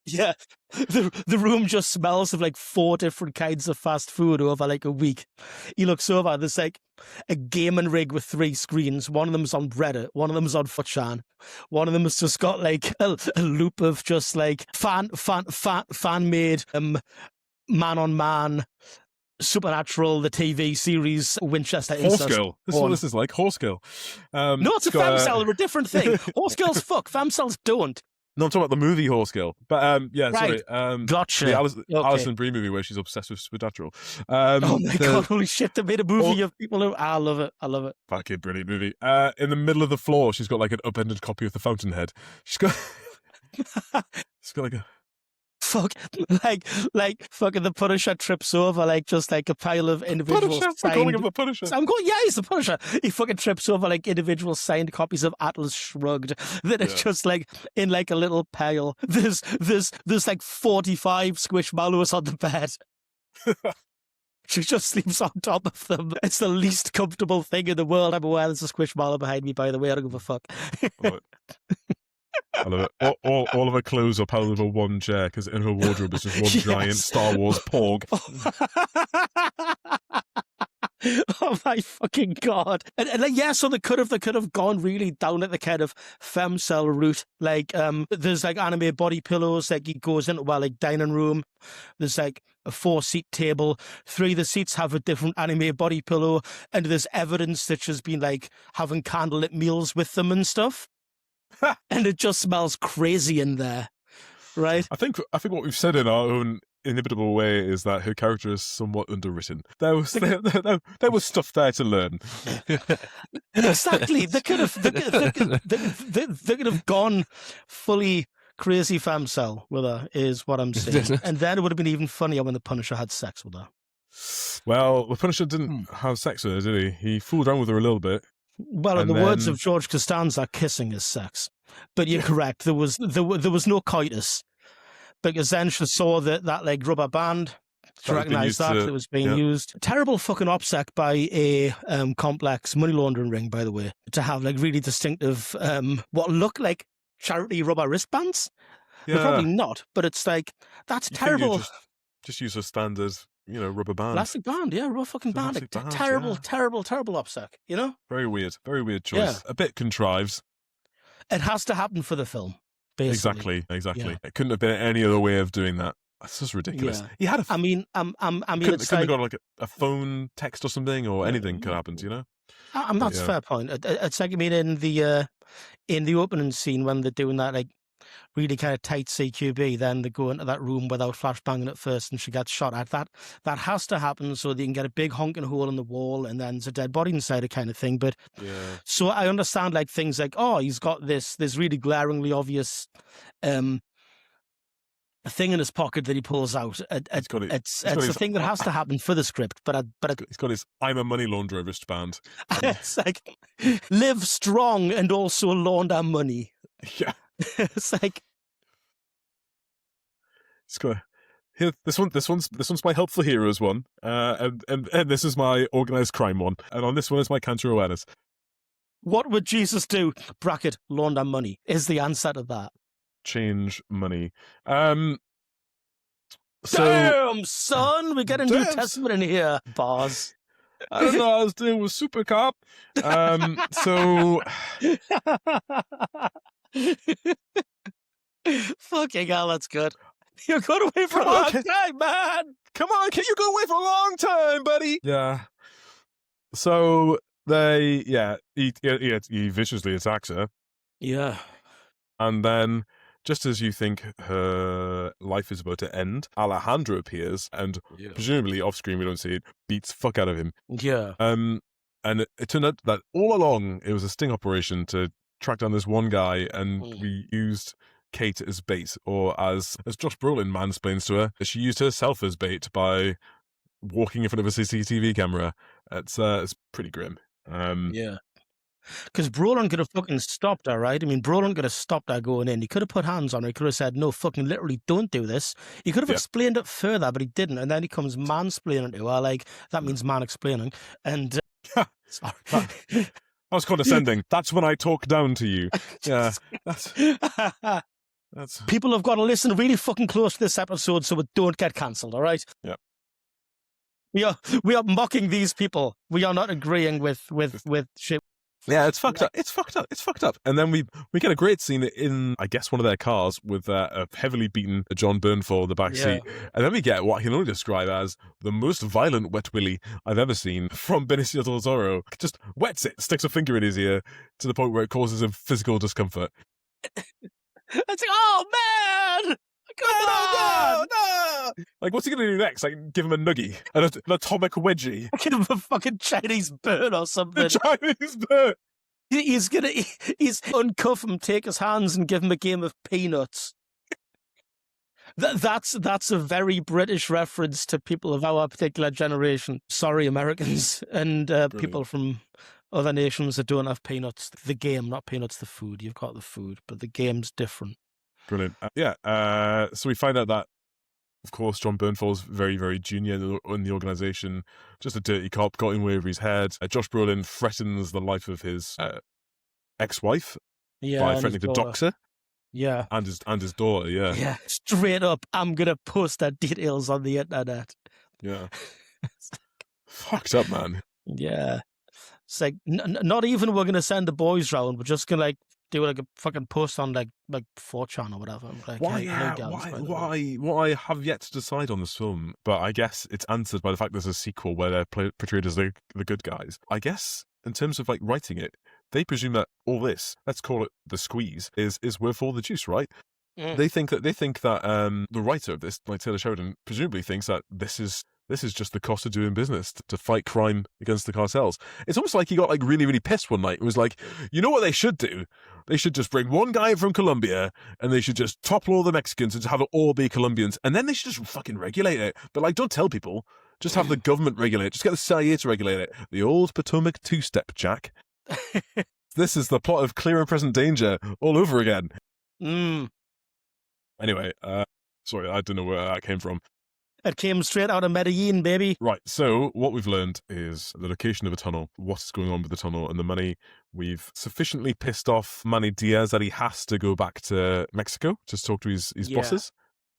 yeah, the room just smells of like 4 different kinds of fast food over like a week. He looks over, there's like a gaming rig with 3 screens. One of them's on Reddit, one of them's on 4chan, one of them has just got like a loop of just like fan made man-on-man Supernatural, the TV series, Winchester Horse Incest. Girl. This is what this is like, Horse Girl. No, it's a femcel, they're a different thing. Horse girls fuck, femcels don't. No, I'm talking about the movie Horse Girl. But Right. sorry. Gotcha. The Okay. Alison Brie movie where she's obsessed with Supernatural. Oh my god, holy shit, they made a movie of people who... I love it. Fucking brilliant movie. In the middle of the floor, she's got like an upended copy of The Fountainhead. She's got like a... Fuck, like fucking the Punisher trips over like just like a pile of individual Punisher? I'm calling him the Punisher. I'm going, yeah, he's the Punisher. He fucking trips over like individual signed copies of Atlas Shrugged that are just like in like a little pile. There's like 45 squishmallows on the bed. She just sleeps on top of them. It's the least comfortable thing in the world. I'm aware there's a squishmallow behind me, by the way. I don't give a fuck. I love it. All of her clothes are piled over one chair because in her wardrobe is just one giant Star Wars porg. Oh my fucking god! And like, yeah, so they could have gone really down at the kind of femcel route. Like, there's like anime body pillows. Like, he goes into like dining room. There's like a 4-seat table. 3 of the seats have a different anime body pillow, and there's evidence that she's been like having candlelit meals with them and stuff. And it just smells crazy in there, right? I think what we've said in our own inimitable way is that her character is somewhat underwritten. There was stuff there to learn. Exactly. They could have gone fully crazy femcel with her, is what I'm saying. And then it would have been even funnier when the Punisher had sex with her. Well, the Punisher didn't have sex with her, did he? He fooled around with her a little bit. Well, in the words of George Costanza, kissing is sex. But you're correct. There was no coitus. Because then she saw that like rubber band. She recognised that it was being used. Terrible fucking OPSEC by a complex money laundering ring, by the way, to have like really distinctive what look like charity rubber wristbands. Yeah. They're probably not, but it's like, that's terrible. Just use a standard, rubber band. Plastic band, yeah, rubber fucking band. Terrible OPSEC, Very weird choice. Yeah. A bit contrived. It has to happen for the film. Basically. Exactly. Yeah. It couldn't have been any other way of doing that. That's just ridiculous. Yeah. He had I mean, couldn't have gone like a phone text or something, or anything could happen. That's a fair point. It's like, in the opening scene when they're doing that like really kind of tight CQB, then they go into that room without flashbanging at first, and she gets shot at. That has to happen so they can get a big honking hole in the wall, and then there's a dead body inside it, kind of thing. But so I understand like things like, oh, he's got this really glaringly obvious thing in his pocket that he pulls out. It's a thing that has to happen for the script. But he's got his "I'm a money launderer" wristband. It's like, live strong and also launder money. Yeah. It's like, it's got here. This one's my helpful heroes one, and this is my organized crime one, and on this one is my counter awareness. What would Jesus do? Bracket launder money is the answer to that. Change money. Damn, son, we get a New Testament in here, bars. I don't know. I was doing with Super Cop. So. Fucking hell, that's good. You're going away for a long time, man. Come on, can you go away for a long time, buddy? Yeah. So he viciously attacks her. Yeah. And then, just as you think her life is about to end, Alejandro appears, and presumably off screen, we don't see it, beats the fuck out of him. Yeah. And it turned out that all along it was a sting operation to track down this one guy, and we used Kate as bait, or as Josh Brolin mansplains to her, she used herself as bait by walking in front of a CCTV camera. It's pretty grim. Yeah. Because Brolin could have fucking stopped her, right? I mean, Brolin could have stopped her going in. He could have put hands on her. He could have said, no, fucking literally don't do this. He could have explained it further, but he didn't. And then he comes mansplaining to her, like, that means man-explaining. And, sorry. I was condescending. That's when I talk down to you. Yeah. That's... People have got to listen really fucking close to this episode so it don't get cancelled, all right? Yeah. We are mocking these people. We are not agreeing with shit. Yeah, it's fucked up. It's fucked up. And then we get a great scene in, I guess, one of their cars with a heavily beaten Jon Bernthal in the back seat. And then we get what I can only describe as the most violent wet willy I've ever seen from Benicio del Toro. Just wets it, sticks a finger in his ear to the point where it causes him physical discomfort. It's like, oh man! No! Like, what's he going to do next? Like, give him a nuggie? An atomic wedgie? Give him a fucking Chinese bird or something. A Chinese bird! He's uncuff him, take his hands, and give him a game of peanuts. That's a very British reference to people of our particular generation. Sorry, Americans and people from other nations that don't have peanuts. The game, not peanuts, the food. You've got the food, but the game's different. Brilliant. So we find out that, of course, Jon Bernthal's very, very junior in the organisation, just a dirty cop, got in way over his head. Josh Brolin threatens the life of his ex-wife by threatening to dox her. Yeah. And his daughter, Yeah, straight up, I'm going to post their details on the internet. Yeah. Fucked up, man. Yeah. It's like, not even we're going to send the boys round. We're just going to like do like a fucking post on like 4chan or whatever. Like, hey, girls, by the way. What I have yet to decide on this film, but I guess it's answered by the fact there's a sequel where they're portrayed as the good guys. I guess in terms of like writing it, they presume that all this, let's call it the squeeze, is worth all the juice, right? They think that the writer of this, like Taylor Sheridan, presumably thinks that this is just the cost of doing business to fight crime against the cartels. It's almost like he got like really, really pissed one night. It was like, you know what they should do? They should just bring one guy from Colombia and they should just topple all the Mexicans and just have it all be Colombians. And then they should just fucking regulate it. But like, don't tell people. Just have the government regulate it. Just get the CIA to regulate it. The old Potomac two-step, Jack. This is the plot of Clear and Present Danger all over again. Anyway, sorry, I don't know where that came from. It came straight out of Medellin, baby. Right, so what we've learned is the location of a tunnel, what's going on with the tunnel, and the money. We've sufficiently pissed off Manny Diaz that he has to go back to Mexico to talk to his bosses.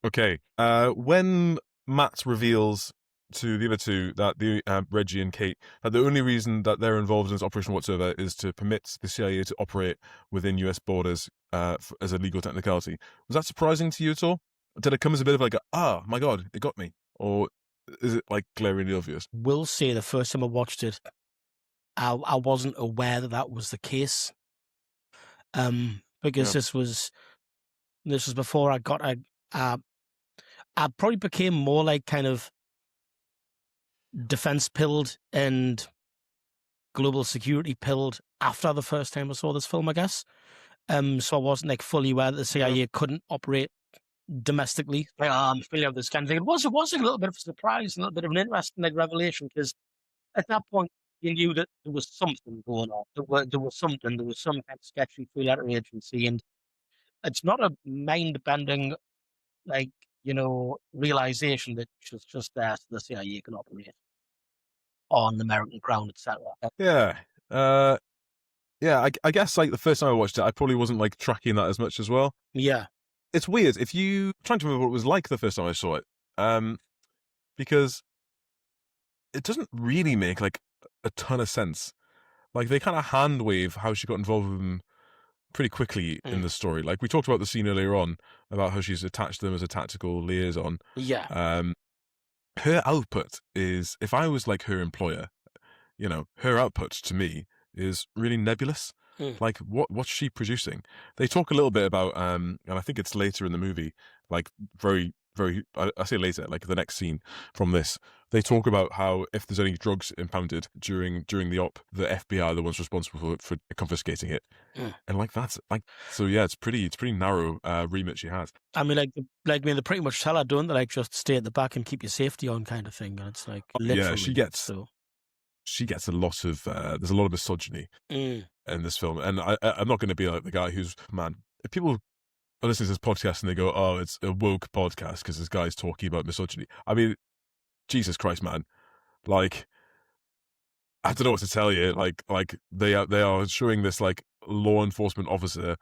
Okay, when Matt reveals to the other two that Reggie and Kate, that the only reason that they're involved in this operation whatsoever is to permit the CIA to operate within US borders as a legal technicality. Was that surprising to you at all? Did it come as a bit of like, my God, it got me? Or is it like glaringly obvious? Will say the first time I watched it, I wasn't aware that was the case. Because this was before I got I probably became more like kind of defense pilled and global security pilled after the first time I saw this film, I guess. So I wasn't like fully aware that the CIA couldn't operate domestically. Familiar with this kind of thing. It was a little bit of a surprise, a little bit of an interesting like revelation, because at that point you knew that there was something going on. There was some kind of sketchy three-letter agency, and it's not a mind-bending like, realization that it's just there so the CIA can operate on the American ground, etc. I guess like the first time I watched it, I probably wasn't like tracking that as much as well. Yeah. It's weird. I'm trying to remember what it was like the first time I saw it, because it doesn't really make like a ton of sense. Like they kind of hand wave how she got involved with them pretty quickly in the story. Like we talked about the scene earlier on about how she's attached to them as a tactical liaison. Yeah. Her output is, if I was like her employer, her output to me is really nebulous. Like what's she producing? They talk a little bit about, and I think it's later in the movie, like very, very, I say later, like the next scene from this, they talk about how if there's any drugs impounded during the op, the FBI are the ones responsible for confiscating it. And like that's like, so yeah, it's pretty narrow remit she has. I mean, they pretty much tell her, don't they? Like, just stay at the back and keep your safety on, kind of thing. And it's like, literally. Yeah, she gets a lot of there's a lot of misogyny in this film, and I'm not going to be like the guy who's, man, if people are listening to this podcast and they go, oh, it's a woke podcast because this guy's talking about misogyny. I mean, Jesus Christ, man, like I don't know what to tell you. Like they are showing this like law enforcement officer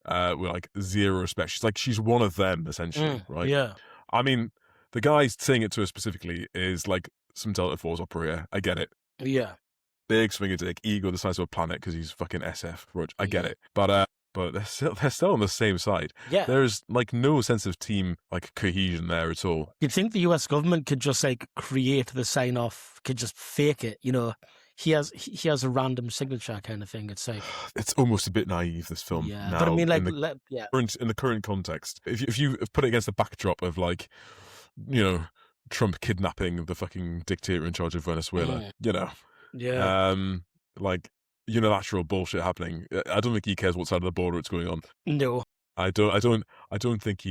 with like zero respect. She's one of them essentially, right? Yeah. I mean, the guy saying it to her specifically is like some Delta Force operator. I get it. Yeah. Big swinger dick, ego the size of a planet because he's fucking SF. I get it, but they're still on the same side. Yeah. There's like no sense of team like cohesion there at all. You'd think the US government could just like create the sign off, could just fake it. He has a random signature kind of thing. It's like it's almost a bit naive, this film. Yeah, now, but I mean, like, in the current context, if you put it against the backdrop of like, Trump kidnapping the fucking dictator in charge of Venezuela, like unilateral bullshit happening. I don't think he cares what side of the border it's going on. No, I don't think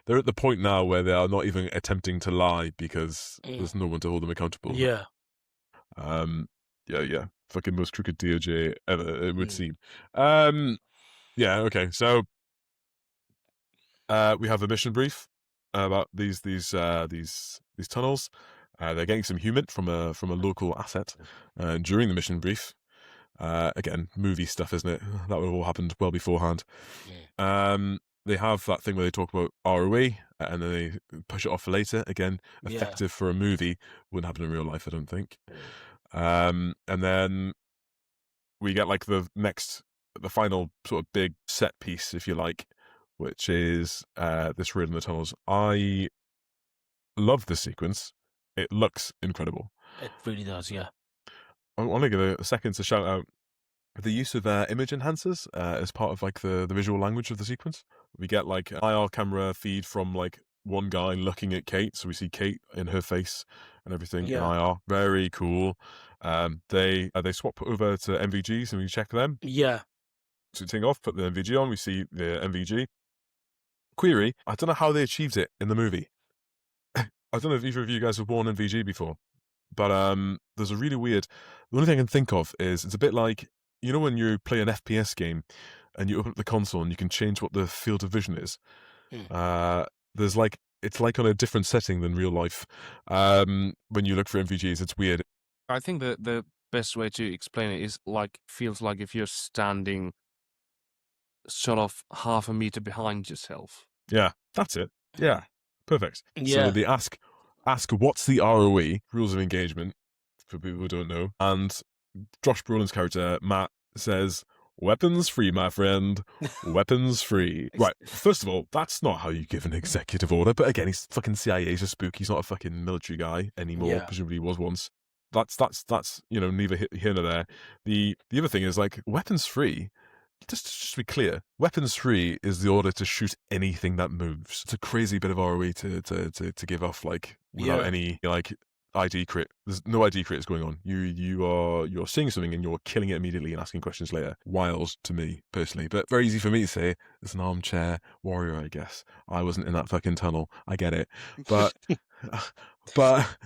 they're at the point now where they are not even attempting to lie because there's no one to hold them accountable. Yeah. Yeah. Fucking most crooked DOJ ever, it would seem. Yeah, okay. So we have a mission brief about these tunnels. They're getting some humid from a local asset during the mission brief. Again, movie stuff, isn't it? That would have all happened well beforehand. They have that thing where they talk about ROE and then they push it off for later. Again, effective for a movie. Wouldn't happen in real life, I don't think. And then we get like the final sort of big set piece, if you like, which is this raid in the tunnels. I love this sequence. It looks incredible. It really does, yeah. I want to give a second to shout out the use of image enhancers as part of like the visual language of the sequence. We get like an IR camera feed from like one guy looking at Kate, so we see Kate in her face and everything in IR. Very cool. They swap over to MVGs and we check them. Yeah. Switching off, put the MVG on, we see the MVG. Query, I don't know how they achieved it in the movie. I don't know if either of you guys have worn MVG before, but there's a really weird... The only thing I can think of is it's a bit like, you know when you play an FPS game and you open up the console and you can change what the field of vision is? There's like... It's like on a different setting than real life. When you look for MVGs, it's weird. I think the best way to explain it is like, feels like if you're standing sort of half a meter behind yourself. Yeah, that's it. Yeah, perfect. Yeah. So they ask what's the ROE, rules of engagement, for people who don't know, and Josh Brolin's character, Matt, says, weapons free, my friend. Weapons free. Right, first of all, that's not how you give an executive order, but again, he's fucking CIA, he's a spook, he's not a fucking military guy anymore, presumably he was once. That's neither here nor there. The other thing is, like, weapons free, just to be clear, weapons free is the order to shoot anything that moves. It's a crazy bit of ROE to give off, like, without any, like, ID crit. There's no ID crit is going on. You're seeing something and you're killing it immediately and asking questions later. Wild to me personally, but very easy for me to say. It's an armchair warrior, I guess. I wasn't in that fucking tunnel. I get it, but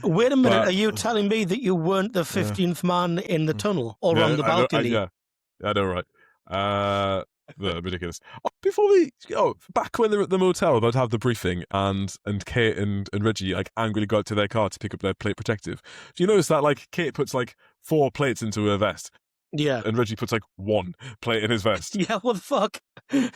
wait a minute. Are you telling me that you weren't the 15th man in the tunnel or on the balcony? I know, right? Ridiculous. Back when they're at the motel about to have the briefing, and Kate and Reggie like angrily go out to their car to pick up their plate protective. Do you notice that like Kate puts like 4 plates into her vest? Yeah. And Reggie puts like 1 plate in his vest. Yeah, what the fuck?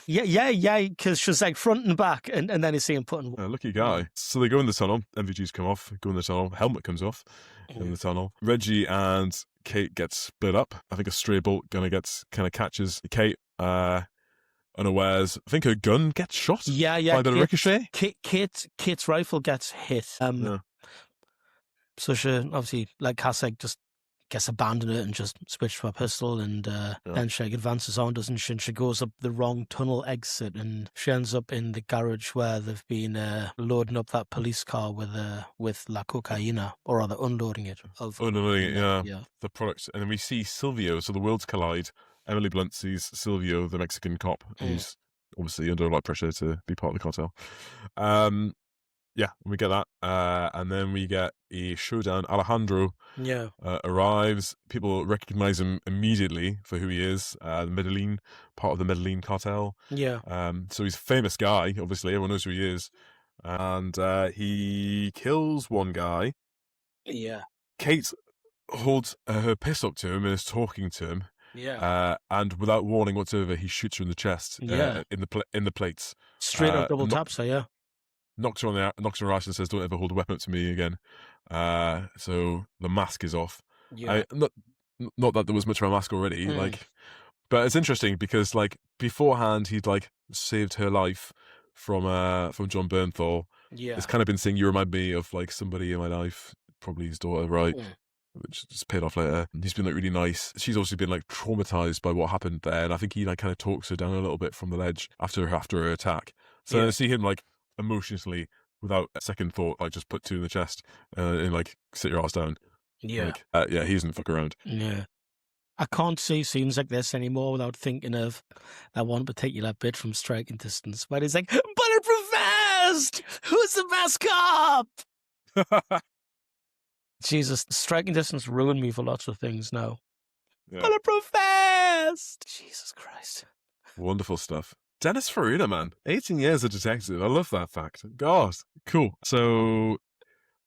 Yeah, because she's like front and back, and then you see him putting... Lucky guy. So they go in the tunnel, MVGs come off, go in the tunnel, helmet comes off in the tunnel. Reggie and Kate get split up. I think a stray bolt kind of catches Kate unawares. I think her gun gets shot by a bit of ricochet. Kate's rifle gets hit. So she obviously, like Cass said, just gets abandoned it and just switched to a pistol, and then she advances on, doesn't she? And she goes up the wrong tunnel exit, and she ends up in the garage where they've been loading up that police car with la cocaína, or rather unloading it. The product. And then we see Silvio, so the worlds collide. Emily Blunt sees Silvio, the Mexican cop, who's obviously under a lot of pressure to be part of the cartel. We get that. And then we get a showdown. Alejandro arrives. People recognize him immediately for who he is, the Medellin, part of the Medellin cartel. Yeah. So he's a famous guy, obviously. Everyone knows who he is. And he kills one guy. Yeah. Kate holds her pistol up to him and is talking to him. Yeah. And without warning whatsoever, he shoots her in the chest. In the plates. Straight up double taps her. Yeah. Knocks her on her ass and says, "Don't ever hold a weapon up to me again." So the mask is off. Yeah. Not that there was much of a mask already. But it's interesting because like beforehand he'd like saved her life from Jon Bernthal. Yeah. It's kind of been saying, "You remind me of like somebody in my life, probably his daughter, right?" Which just paid off later. He's been like really nice. She's also been like traumatized by what happened there, and I think he like kind of talks her down a little bit from the ledge after her attack. So I see him like emotionally, without a second thought, like just put 2 in the chest and like sit your ass down. Yeah. He doesn't fuck around. Yeah. I can't see scenes like this anymore without thinking of that one particular bit from Striking Distance where he's like, "Bulletproof vest! Who's the best cop?" Jesus, Striking Distance ruined me for lots of things now. Yeah. Bulletproof vest! Jesus Christ. Wonderful stuff. Dennis Farina, man. 18 years a detective. I love that fact. God. Cool. So,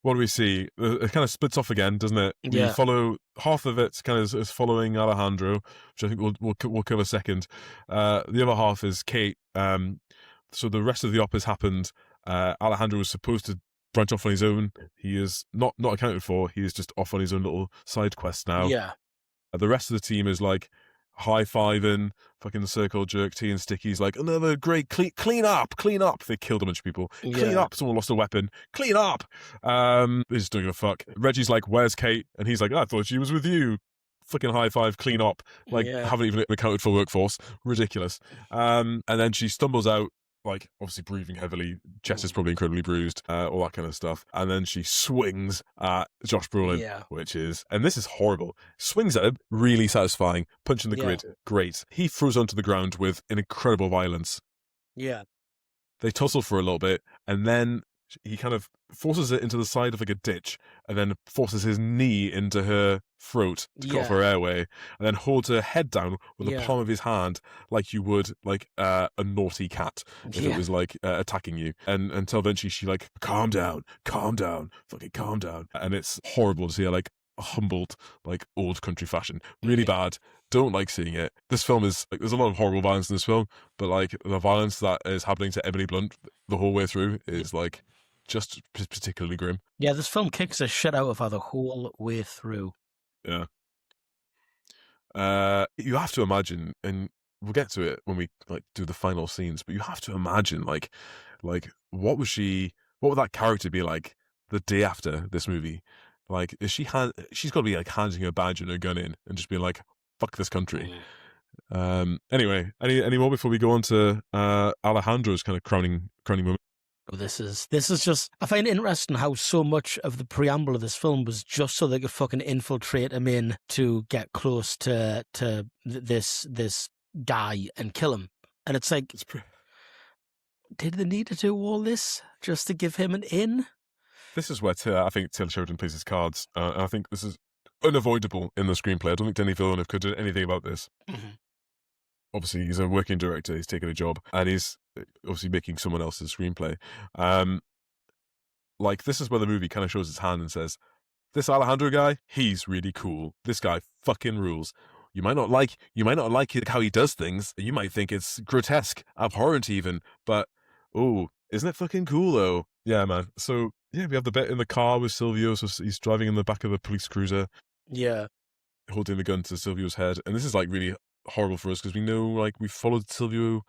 what do we see? It kind of splits off again, doesn't it? Yeah. We follow, half of it kind of is following Alejandro, which I think we'll cover second. The other half is Kate. So the rest of the op has happened. Alejandro was supposed to branch off on his own. He is not accounted for. He is just off on his own little side quest now. Yeah. The rest of the team is like high-fiving, fucking circle jerk, tea and stickies, like, another great clean up. They killed a bunch of people. Clean up. Someone lost a weapon. Clean up. They just don't give a fuck. Reggie's like, where's Kate? And he's like, I thought she was with you. Fucking high five, clean up. Like, haven't even accounted for workforce. Ridiculous. And then she stumbles out, like, obviously breathing heavily. Chest is probably incredibly bruised, all that kind of stuff. And then she swings at Josh Brolin, which is, and this is horrible, swings at him, really satisfying. Punching the grid, great. He throws onto the ground with an incredible violence. Yeah. They tussle for a little bit, and then he kind of forces it into the side of like a ditch, and then forces his knee into her throat to cut off her airway, and then holds her head down with the palm of his hand like you would like a naughty cat if it was like attacking you. And until eventually she like, calm down, fucking calm down. And it's horrible to see her like humbled, like old country fashion. Really bad. Don't like seeing it. This film is like, there's a lot of horrible violence in this film, but like the violence that is happening to Emily Blunt the whole way through is like just particularly grim. Yeah, this film kicks the shit out of her the whole way through. Yeah. You have to imagine, and we'll get to it when we like do the final scenes, but you have to imagine like what would that character be like the day after this movie? Like, she's got to be like handing her badge and her gun in and just being like, fuck this country. Anyway, any more before we go on to Alejandro's kind of crowning moment? This is just, I find it interesting how so much of the preamble of this film was just so they could fucking infiltrate him in to get close to this guy and kill him. And it's like, did they need to do all this just to give him an in? This is where I think Taylor Sheridan plays his cards. And I think this is unavoidable in the screenplay. I don't think Denis Villeneuve could do anything about this. Mm-hmm. Obviously, he's a working director. He's taking a job, and he's obviously making someone else's screenplay. Like, this is where the movie kind of shows its hand and says, this Alejandro guy, he's really cool. This guy fucking rules. You might not like how he does things. You might think it's grotesque, abhorrent even, but isn't it fucking cool though? Yeah, man. So yeah, we have the bit in the car with Silvio. So he's driving in the back of the police cruiser. Yeah, holding the gun to Silvio's head, and this is like really horrible for us because we know, like, we followed Silvio.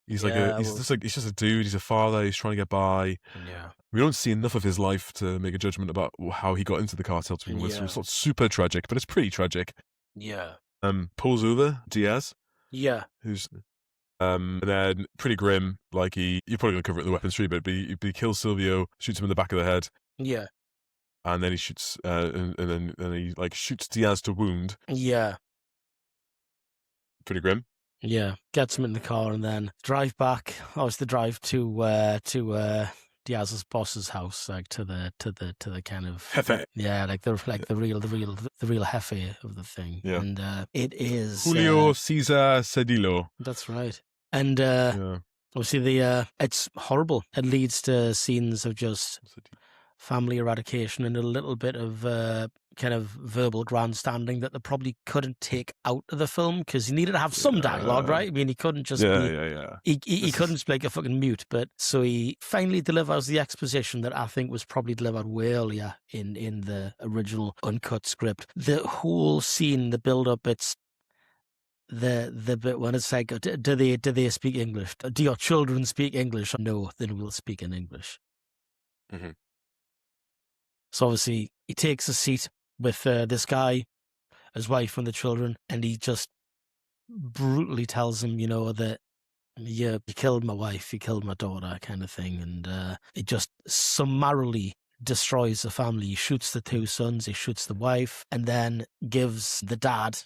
He's like he's just a dude. He's a father. He's trying to get by. Yeah, we don't see enough of his life to make a judgment about how he got into the cartel to begin with. So it's not super tragic, but it's pretty tragic. Yeah. Pulls over Diaz. Yeah. Who's and then pretty grim. Like you're probably gonna cover it in the weapons tree, but he kills Silvio, shoots him in the back of the head. Yeah. And then he shoots, and then he like shoots Diaz to wound. Yeah. Pretty grim. Yeah, gets him in the car and then drive back. Obviously, drive to Diaz's boss's house, like to the kind of Jefe. Yeah, like the real Jefe of the thing. Yeah, and it is Julio Cesar Cedillo. That's right. And obviously it's horrible. It leads to scenes of just family eradication and a little bit of kind of verbal grandstanding that they probably couldn't take out of the film because he needed to have some dialogue, right? I mean, he couldn't just he couldn't speak a fucking mute. But so he finally delivers the exposition that I think was probably delivered way earlier in the original uncut script. The whole scene, the build up, it's the bit when it's like, do they speak English? Do your children speak English? No, then we'll speak in English. Mm-hmm. So obviously he takes a seat with this guy, his wife and the children, and he just brutally tells him, that you killed my wife, you killed my daughter, kind of thing. And he just summarily destroys the family. He shoots the two sons, he shoots the wife, and then gives the dad,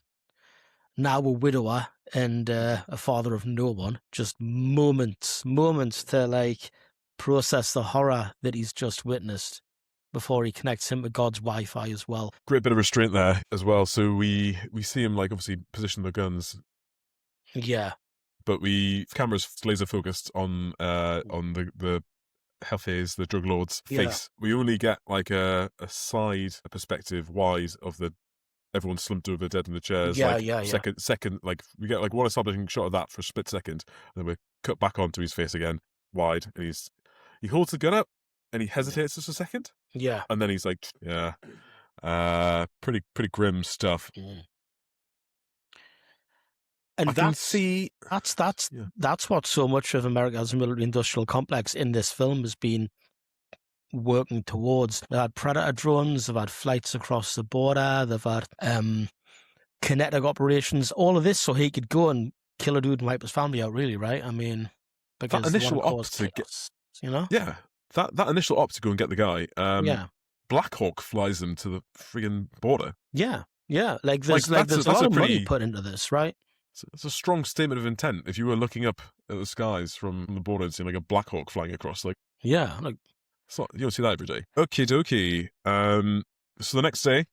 now a widower and a father of no one, just moments to like process the horror that he's just witnessed before he connects him to God's Wi-Fi as well. Great bit of restraint there as well. So we see him like obviously position the guns. Yeah. But camera's laser focused on the Jefes, the drug lord's face. We only get like a side perspective wide of everyone slumped over dead in the chairs. Second, like we get like one establishing shot of that for a split second, and then we cut back onto his face again, wide, and he holds the gun up. and he hesitates just a second, Yeah. and then he's like, yeah, pretty grim stuff. And I can see that's what so much of America's military-industrial complex in this film has been working towards. They've had Predator drones, they've had flights across the border, they've had kinetic operations, all of this so he could go and kill a dude and wipe his family out, really, right? I mean, because that initial they wanna op cause to get, chaos, you know? yeah, that initial op to go and get the guy. Yeah. Black Hawk flies them to the friggin' border. Yeah. Yeah. Like, Like, there's a lot of money put into this, right? It's a strong statement of intent. If you were looking up at the skies from the border and seeing like a Black Hawk flying across, like, Yeah. Like, you don't see that every day. Okie dokie. So the next day,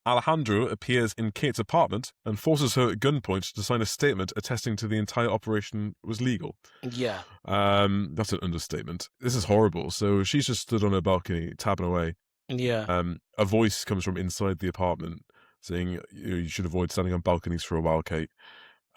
Alejandro appears in Kate's apartment and forces her at gunpoint to sign a statement attesting to the entire operation was legal. yeah. That's an understatement. This is horrible. So she's just stood on her balcony, tapping away. Yeah. A voice comes from inside the apartment saying, you should avoid standing on balconies for a while, Kate.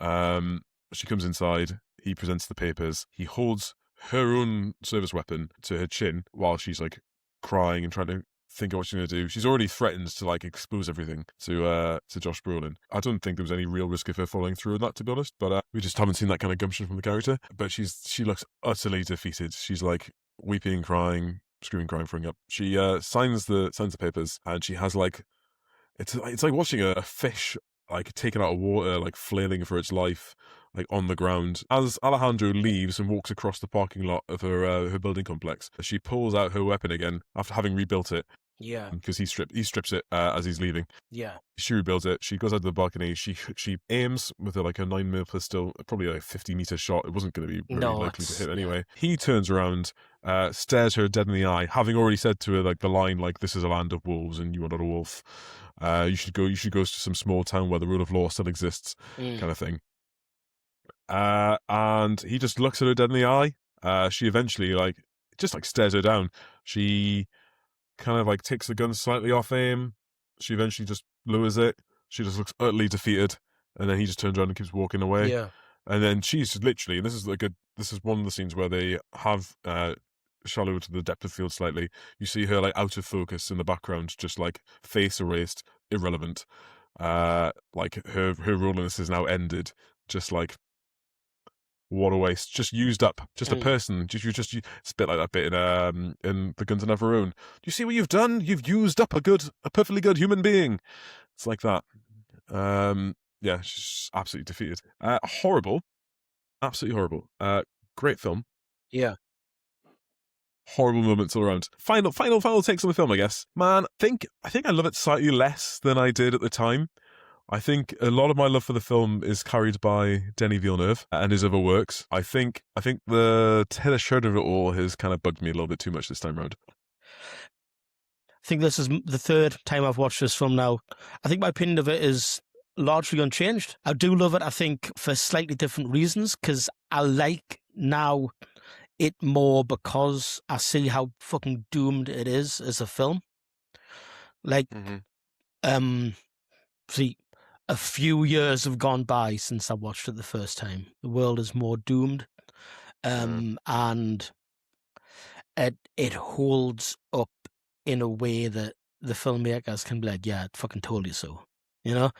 She comes inside. He presents the papers. He holds her own service weapon to her chin while she's like crying and trying to think of what she's going to do. She's already threatened to like expose everything to Josh Brolin. I don't think there was any real risk of her following through with that, to be honest, but we just haven't seen that kind of gumption from the character. But she looks utterly defeated. She's like weeping, crying, screaming, crying, throwing up. She signs the papers, and she has like it's like watching a fish like taken out of water, like flailing for its life, like on the ground. As Alejandro leaves and walks across the parking lot of her building complex, she pulls out her weapon again after having rebuilt it. Yeah. Because he strips it as he's leaving. Yeah. She rebuilds it. She goes out to the balcony. She aims with like a 9mm pistol, probably like a 50-meter shot. It wasn't going to be very likely to hit anyway. He turns around, stares her dead in the eye, having already said to her like the line like, "This is a land of wolves, and you are not a wolf. You should go to some small town where the rule of law still exists," kind of thing. And he just looks at her dead in the eye. She eventually like just like stares her down. She kind of like takes the gun slightly off aim. She eventually just lowers it. She just looks utterly defeated, and then he just turns around and keeps walking away. Yeah. And then she's literally, and this is one of the scenes where they have shallow to the depth of field slightly. You see her like out of focus in the background, just like face erased, irrelevant. Like her role in this is now ended. Just like, what a waste. Just used up. Just a person. It's a bit like that bit in The Guns of Navarone. Do you see what you've done? You've used up a perfectly good human being. It's like that. Yeah, she's absolutely defeated. Horrible. Absolutely horrible. Great film. Yeah. Horrible moments all around. Final takes on the film, I guess. Man, I think I love it slightly less than I did at the time. I think a lot of my love for the film is carried by Denis Villeneuve and his other works. I think the Taylor Sheridan of it all has kind of bugged me a little bit too much this time around. I think this is the third time I've watched this film now. I think my opinion of it is largely unchanged. I do love it, I think, for slightly different reasons, because I like now it more because I see how fucking doomed it is as a film. Like, see, a few years have gone by since I watched it the first time. The world is more doomed, and it holds up in a way that the filmmakers can be like, yeah, it fucking told you so. You know,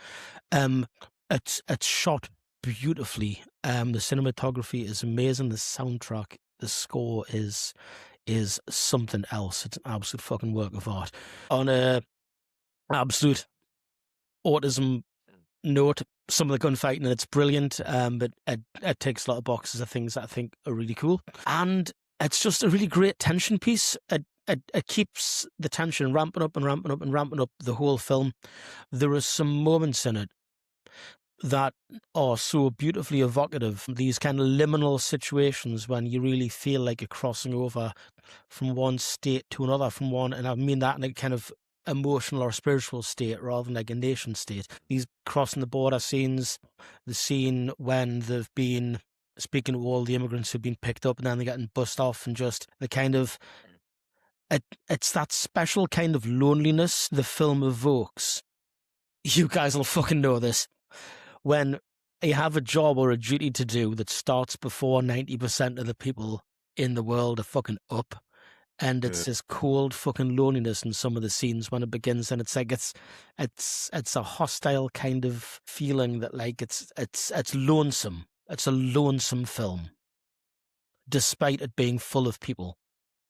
it's shot beautifully. The cinematography is amazing. The soundtrack, the score is something else. It's an absolute fucking work of art. On a absolute autism note, some of the gunfighting, it's brilliant, but it ticks a lot of boxes of things that I think are really cool. And it's just a really great tension piece. It keeps the tension ramping up and ramping up and ramping up the whole film. There are some moments in it that are so beautifully evocative. These kind of liminal situations when you really feel like you're crossing over from one state to another, and I mean that in a kind of emotional or spiritual state rather than like a nation state. These crossing the border scenes, the scene when they've been speaking to all the immigrants who've been picked up and then they're getting bussed off, and just the kind of it's that special kind of loneliness the film evokes. You guys will fucking know this. When you have a job or a duty to do that starts before 90% of the people in the world are fucking up, And it's this cold fucking loneliness in some of the scenes when it begins, and it's like it's a hostile kind of feeling that like it's lonesome. It's a lonesome film, despite it being full of people.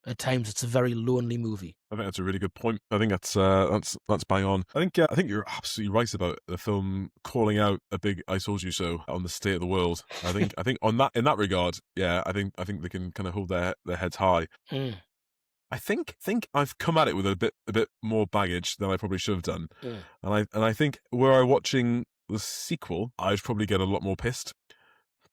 At times, it's a very lonely movie. I think that's a really good point. I think that's bang on. I think you're absolutely right about the film calling out a big "I told you so" on the state of the world. I think in that regard, yeah, I think they can kind of hold their heads high. Mm. I think I've come at it with a bit more baggage than I probably should have done, and I think were I watching the sequel, I'd probably get a lot more pissed.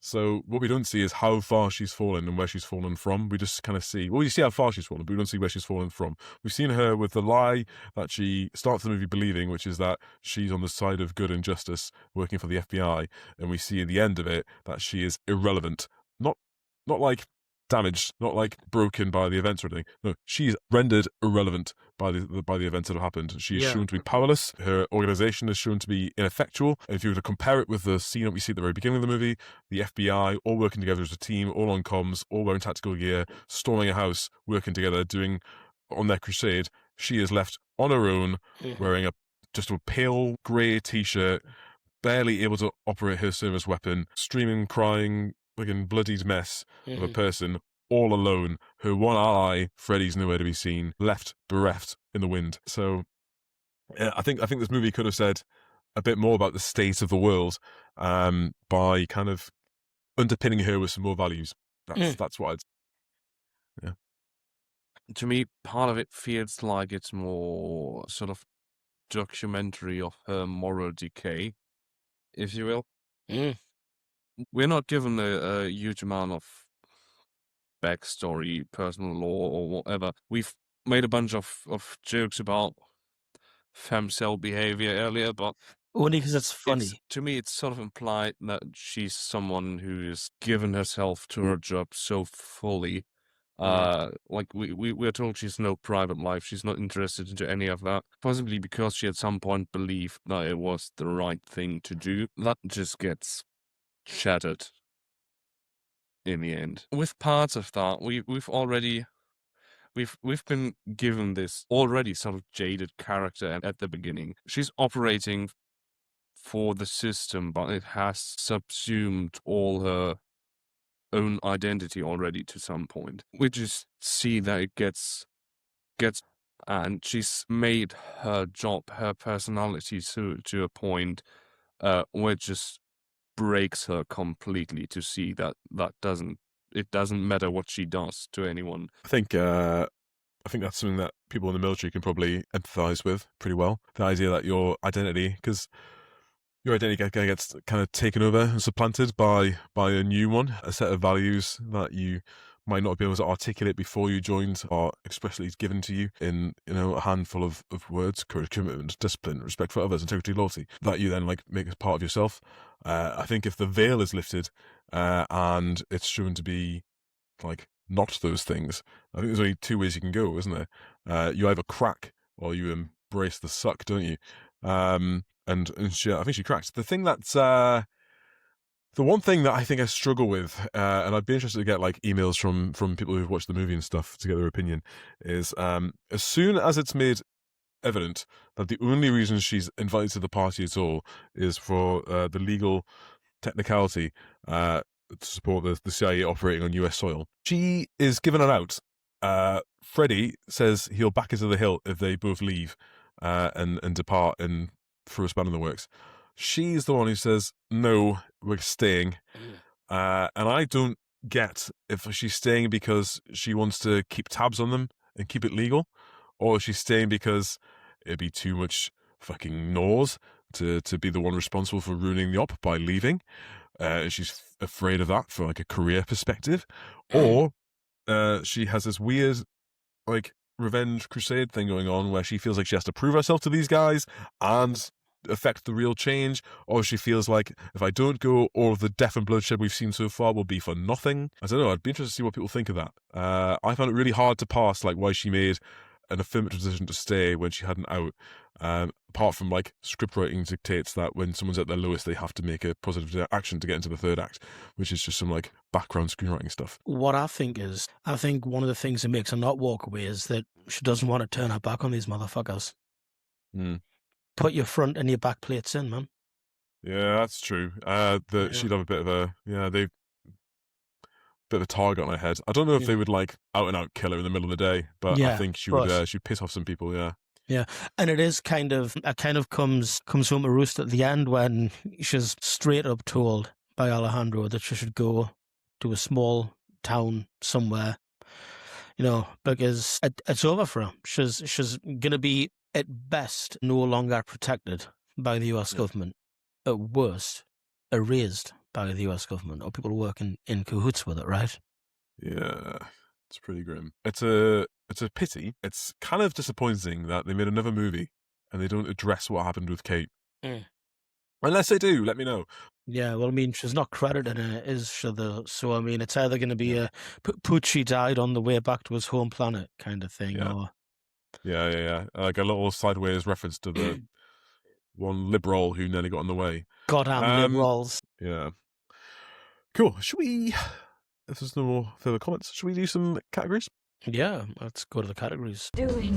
So what we don't see is how far she's fallen and where she's fallen from. We just kind of see, well, you see how far she's fallen, but we don't see where she's fallen from. We've seen her with the lie that she starts the movie believing, which is that she's on the side of good and justice, working for the FBI, and we see at the end of it that she is irrelevant, not like damaged, not like broken by the events or anything. No, she's rendered irrelevant by the events that have happened. She's shown to be powerless. Her organization is shown to be ineffectual. And if you were to compare it with the scene that we see at the very beginning of the movie, the FBI all working together as a team, all on comms, all wearing tactical gear, storming a house, working together, doing on their crusade, she is left on her own, wearing just a pale grey t-shirt, barely able to operate her service weapon, screaming, crying, fucking bloodied mess of a person, all alone. Her one ally, Freddy's nowhere to be seen, left bereft in the wind. So I think this movie could have said a bit more about the state of the world by kind of underpinning her with some more values. That's what I'd. Yeah. To me, part of it feels like it's more sort of documentary of her moral decay, if you will. We're not given a huge amount of backstory, personal lore, or whatever. We've made a bunch of jokes about femcel behavior earlier, but only because it's funny. To me, it's sort of implied that she's someone who has given herself to her job so fully. Like we're told she's no private life. She's not interested into any of that. Possibly because she at some point believed that it was the right thing to do. That just gets shattered in the end. With parts of that, we've been given this already sort of jaded character at the beginning. She's operating for the system, but it has subsumed all her own identity already to some point. We just see that it gets, and she's made her job, her personality to a point where it just breaks her completely to see that it doesn't matter what she does to anyone. I think that's something that people in the military can probably empathize with pretty well. The idea that your identity, because your identity gets kind of taken over and supplanted by a new one, a set of values that you might not be able to articulate before you joined are expressly given to you in a handful of words: courage, commitment, discipline, respect for others, integrity, loyalty, that you then like make as part of yourself. I think if the veil is lifted and it's shown to be like not those things, I think there's only two ways you can go, isn't there? You either crack or you embrace the suck, don't you? And she, I think she cracked. The thing that's the one thing that I think I struggle with, and I'd be interested to get like emails from people who've watched the movie and stuff to get their opinion, is as soon as it's made evident that the only reason she's invited to the party at all is for the legal technicality to support the CIA operating on US soil, she is given an out. Freddy says he'll back her to the hill if they both leave and depart and throw a span in the works. She's the one who says, no, we're staying. And I don't get if she's staying because she wants to keep tabs on them and keep it legal, or if she's staying because it'd be too much fucking nose to be the one responsible for ruining the op by leaving. She's afraid of that from like a career perspective, or she has this weird like revenge crusade thing going on where she feels like she has to prove herself to these guys and affect the real change, or she feels like if I don't go, all of the death and bloodshed we've seen so far will be for nothing. I don't know. I'd be interested to see what people think of that. I found it really hard to pass like why she made an affirmative decision to stay when she had an out. Apart from like script writing dictates that when someone's at their lowest, they have to make a positive action to get into the third act, which is just some like background screenwriting stuff. What I think one of the things that makes her not walk away is that she doesn't want to turn her back on these motherfuckers. Put your front and your back plates in, man. Yeah, that's true. She'd have a bit of a bit of a target on her head. I don't know if they would like out and out kill her in the middle of the day, but I think she would. She'd piss off some people. Yeah. Yeah, and it kind of comes home to roost at the end when she's straight up told by Alejandro that she should go to a small town somewhere, because it's over for her. She's gonna be at best no longer protected by the U.S. government, at worst erased by the U.S. government or people working in cahoots with it. Right? Yeah, it's pretty grim. It's a pity. It's kind of disappointing that they made another movie and they don't address what happened with Kate. Unless they do, let me know. Yeah, well, I mean, she's not credited in it, is she, though? So, I mean, it's either going to be a Poochie died on the way back to his home planet kind of thing, or... Yeah. Like a little sideways reference to the one liberal who nearly got in the way. Goddamn liberals. Yeah. Cool. Should we... If there's no more further comments, should we do some categories? Yeah, let's go to the categories. Do it.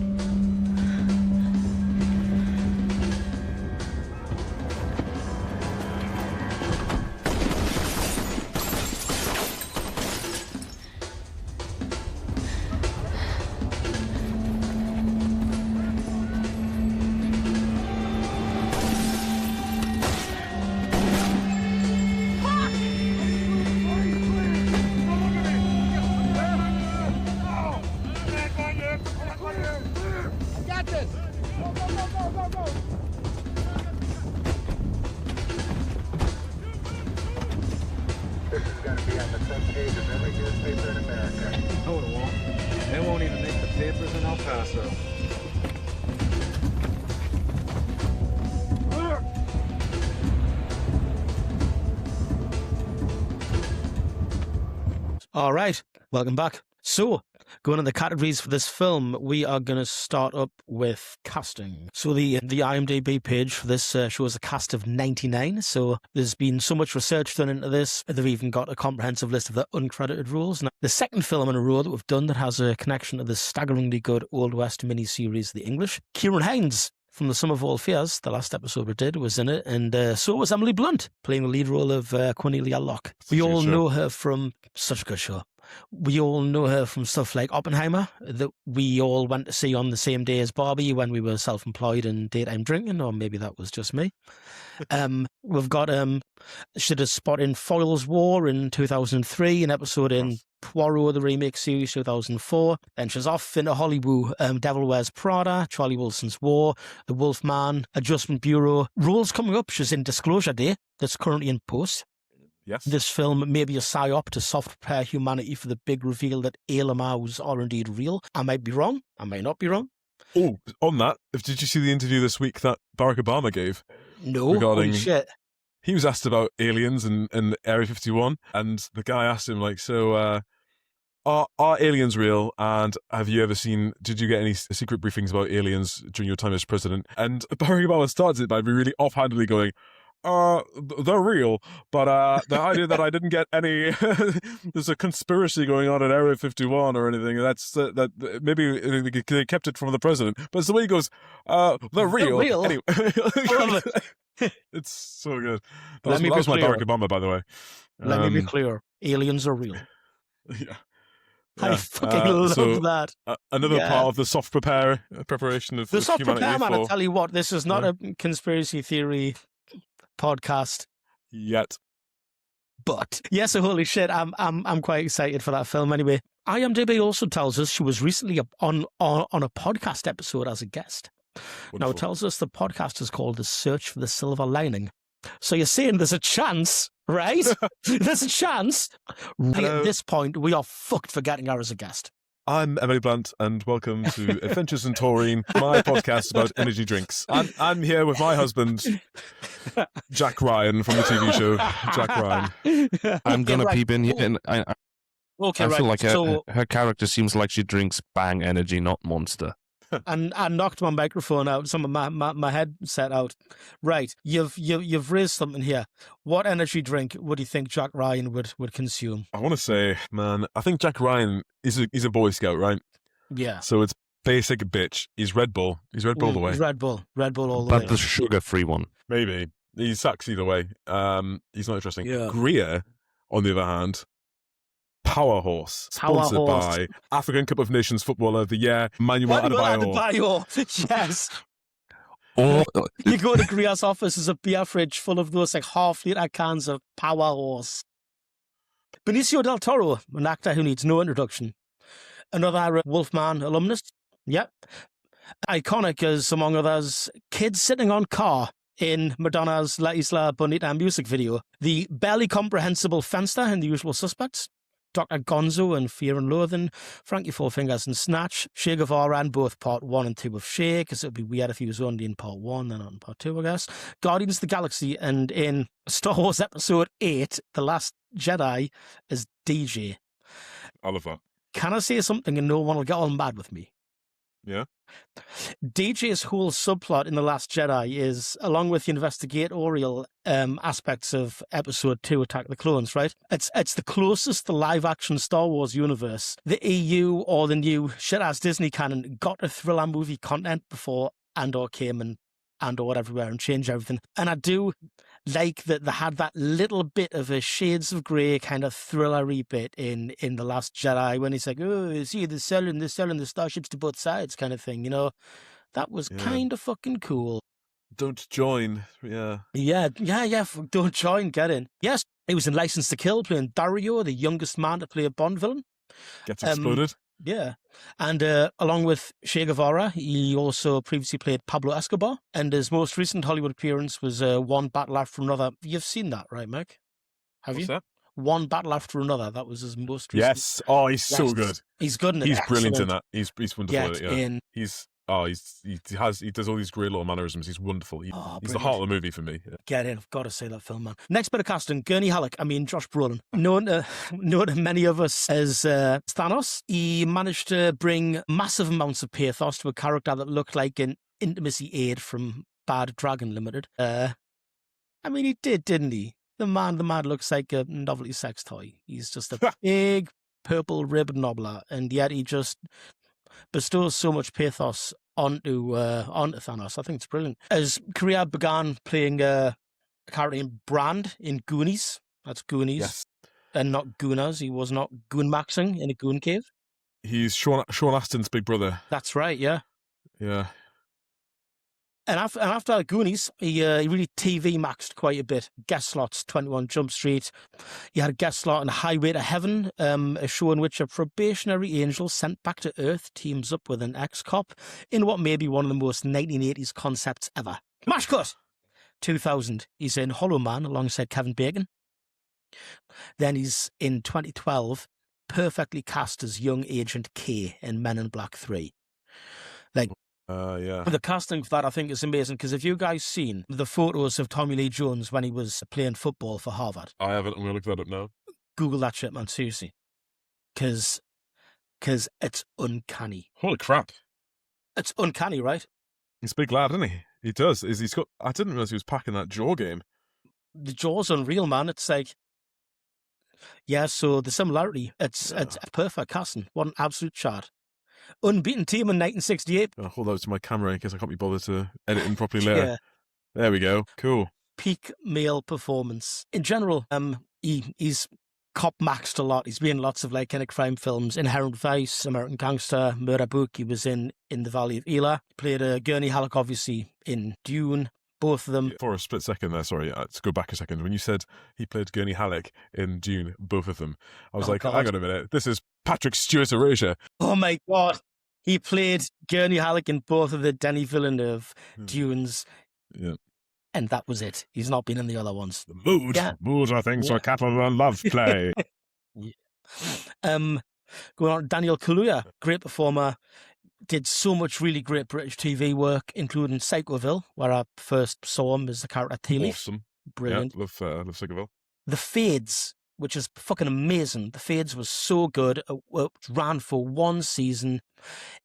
All right, welcome back. So, going to the categories for this film, we are going to start up with casting. So the IMDb page for this shows a cast of 99. So there's been so much research done into this. They've even got a comprehensive list of the uncredited roles. Now, the second film in a row that we've done that has a connection to the staggeringly good Old West miniseries, The English. Kieran Hines from The Sum of All Fears, the last episode we did, was in it, and so was Emily Blunt, playing the lead role of Cornelia Locke. We all know her from such a good show. We all know her from stuff like Oppenheimer, that we all went to see on the same day as Barbie when we were self-employed and daytime drinking, or maybe that was just me. We've got, she did a spot in Foyle's War in 2003, an episode in Poirot, the remake series, 2004. Then she's off into Hollywood, Devil Wears Prada, Charlie Wilson's War, The Wolfman, Adjustment Bureau. Roles coming up, she's in Disclosure Day, that's currently in post. Yes. This film may be a psyop to soft prepare humanity for the big reveal that ALMAs are indeed real. I might be wrong. I might not be wrong. Oh, on that, did you see the interview this week that Barack Obama gave? No, regarding, holy shit. He was asked about aliens and Area 51, and the guy asked him, like, so, are aliens real? And did you get any secret briefings about aliens during your time as president? And Barack Obama starts it by really offhandedly going, they're real, but the idea that I didn't get any, there's a conspiracy going on at Area 51 or anything, that maybe they kept it from the president. But it's the way he goes, they're real. Anyway. It's so good. That was my Barack Obama, by the way. Let me be clear. Aliens are real. Yeah. I fucking love that. Another part of the soft preparation of the soft prepare, man. I tell you what, this is not a conspiracy theory podcast yet, but yes, so holy shit, I'm quite excited for that film. Anyway, IMDb also tells us she was recently on a podcast episode as a guest. Wonderful. Now it tells us the podcast is called The Search for the Silver Lining. So you're saying there's a chance, right? There's a chance. Right at this point, we are fucked for getting her as a guest. I'm Emily Blunt, and welcome to Adventures in Taurine, my podcast about energy drinks. I'm here with my husband, Jack Ryan, from the TV show Jack Ryan. I'm gonna peep in here, and I feel like her character seems like she drinks Bang Energy, not Monster. And I knocked my microphone out, some of my headset out. Right, you've raised something here. What energy drink would you think Jack Ryan would consume? I want to say, man, I think Jack Ryan he's a Boy Scout, right? Yeah, So it's basic bitch. He's Red Bull. He's Red Bull all the way. Red Bull all the But way. the sugar-free one. Maybe. He sucks either way. He's not interesting. Yeah. Greer, on the other hand, Power Horse, Power sponsored Horse. by African Cup of Nations Footballer of the Year, Manuel Adebayor. Yes. Or You go to Greer's office, there's a beer fridge full of those like half-litre cans of Power Horse. Benicio del Toro, an actor who needs no introduction. Another Wolfman alumnus. Yep. Iconic as, among others, kids sitting on car in Madonna's La Isla Bonita music video. The barely comprehensible Fenster in The Usual Suspects. Dr. Gonzo in Fear and Loathing, Frankie Four Fingers in Snatch, Che Guevara in both Part 1 and 2 of Che, because it would be weird if he was only in Part 1 and not in Part 2, I guess. Guardians of the Galaxy, and in Star Wars Episode 8, The Last Jedi, as DJ. I love that. Can I say something and no one will get all mad with me? Yeah. DJ's whole subplot in The Last Jedi is, along with the investigatorial aspects of Episode 2, Attack of the Clones, right? It's the closest the live-action Star Wars universe the EU or the new shit-ass Disney canon got a thriller movie content before Andor came and Andor went everywhere and changed everything. And I do like that they had that little bit of a Shades of Grey kind of thrillery bit in The Last Jedi when he's like, oh, see, they're selling the starships to both sides kind of thing, you know? That was kind of fucking cool. Don't join. Yeah. Yeah. Don't join, get in. Yes, he was in License to Kill playing Dario, the youngest man to play a Bond villain. Gets exploded. Yeah. And along with Che Guevara, he also previously played Pablo Escobar. And his most recent Hollywood appearance was One Battle After Another. You've seen that, right, Mike? Have What's you? that? One Battle After Another. That was his most recent. Yes. Oh, he's so good. He's good in it. He's brilliant in Excellent. that. He's wonderful Get in it. Yeah. in. He does all these great little mannerisms. He's wonderful. He's the heart of the movie for me. Yeah. Get in. I've got to say that film, man. Next bit of casting, Gurney Halleck. Josh Brolin. Known to many of us as Thanos, he managed to bring massive amounts of pathos to a character that looked like an intimacy aid from Bad Dragon Limited. He did, didn't he? The man looks like a novelty sex toy. He's just a big purple ribbon knobbler, and yet he just bestows so much pathos onto Thanos. I think it's brilliant. His career began playing a character named Brand in Goonies. That's Goonies. Yes. And not Gooners. He was not goon-maxing in a goon cave. He's Sean Astin's big brother. That's right, yeah. Yeah. And after Goonies, he really TV maxed quite a bit. Guest slots, 21 Jump Street. He had a guest slot in Highway to Heaven, a show in which a probationary angel sent back to Earth teams up with an ex-cop in what may be one of the most 1980s concepts ever. Mash cut! 2000, he's in Hollow Man alongside Kevin Bacon. Then he's in 2012, perfectly cast as young Agent K in Men in Black 3. Yeah. The casting for that, I think, is amazing, because have you guys seen the photos of Tommy Lee Jones when he was playing football for Harvard? I haven't. I'm going to look that up now. Google that shit, man, seriously. Because it's uncanny. Holy crap. It's uncanny, right? He's a big lad, isn't he? He does. He's got. I didn't realize he was packing that jaw game. The jaw's unreal, man. It's like, yeah, so the similarity, it's perfect casting. What an absolute chart. Unbeaten team in 1968. I'll hold out to my camera in case I can't be bothered to edit in properly later. Yeah. There we go. Cool. Peak male performance. In general, he's cop maxed a lot. He's been in lots of kind of crime films. Inherent Vice, American Gangster, Murder Book. He was in The Valley of Elah. Played Gurney Halleck, obviously, in Dune. Both of them. For a split second there, sorry, to go back a second. When you said he played Gurney Halleck in Dune, both of them, I was God. hang on a minute. This is Patrick Stewart Erasure. Oh my God. He played Gurney Halleck in both of the Denis Villeneuve Dunes. Yeah. And that was it. He's not been in the other ones. The mood. Yeah. Mood, I think, so cattle and love play. Going on, Daniel Kaluuya, great performer. Did so much really great British TV work, including Psychoville, where I first saw him as the character Tea Leaf. Awesome. Brilliant. Yeah, love Sicario. The Fades, which is fucking amazing. The Fades was so good. It ran for one season.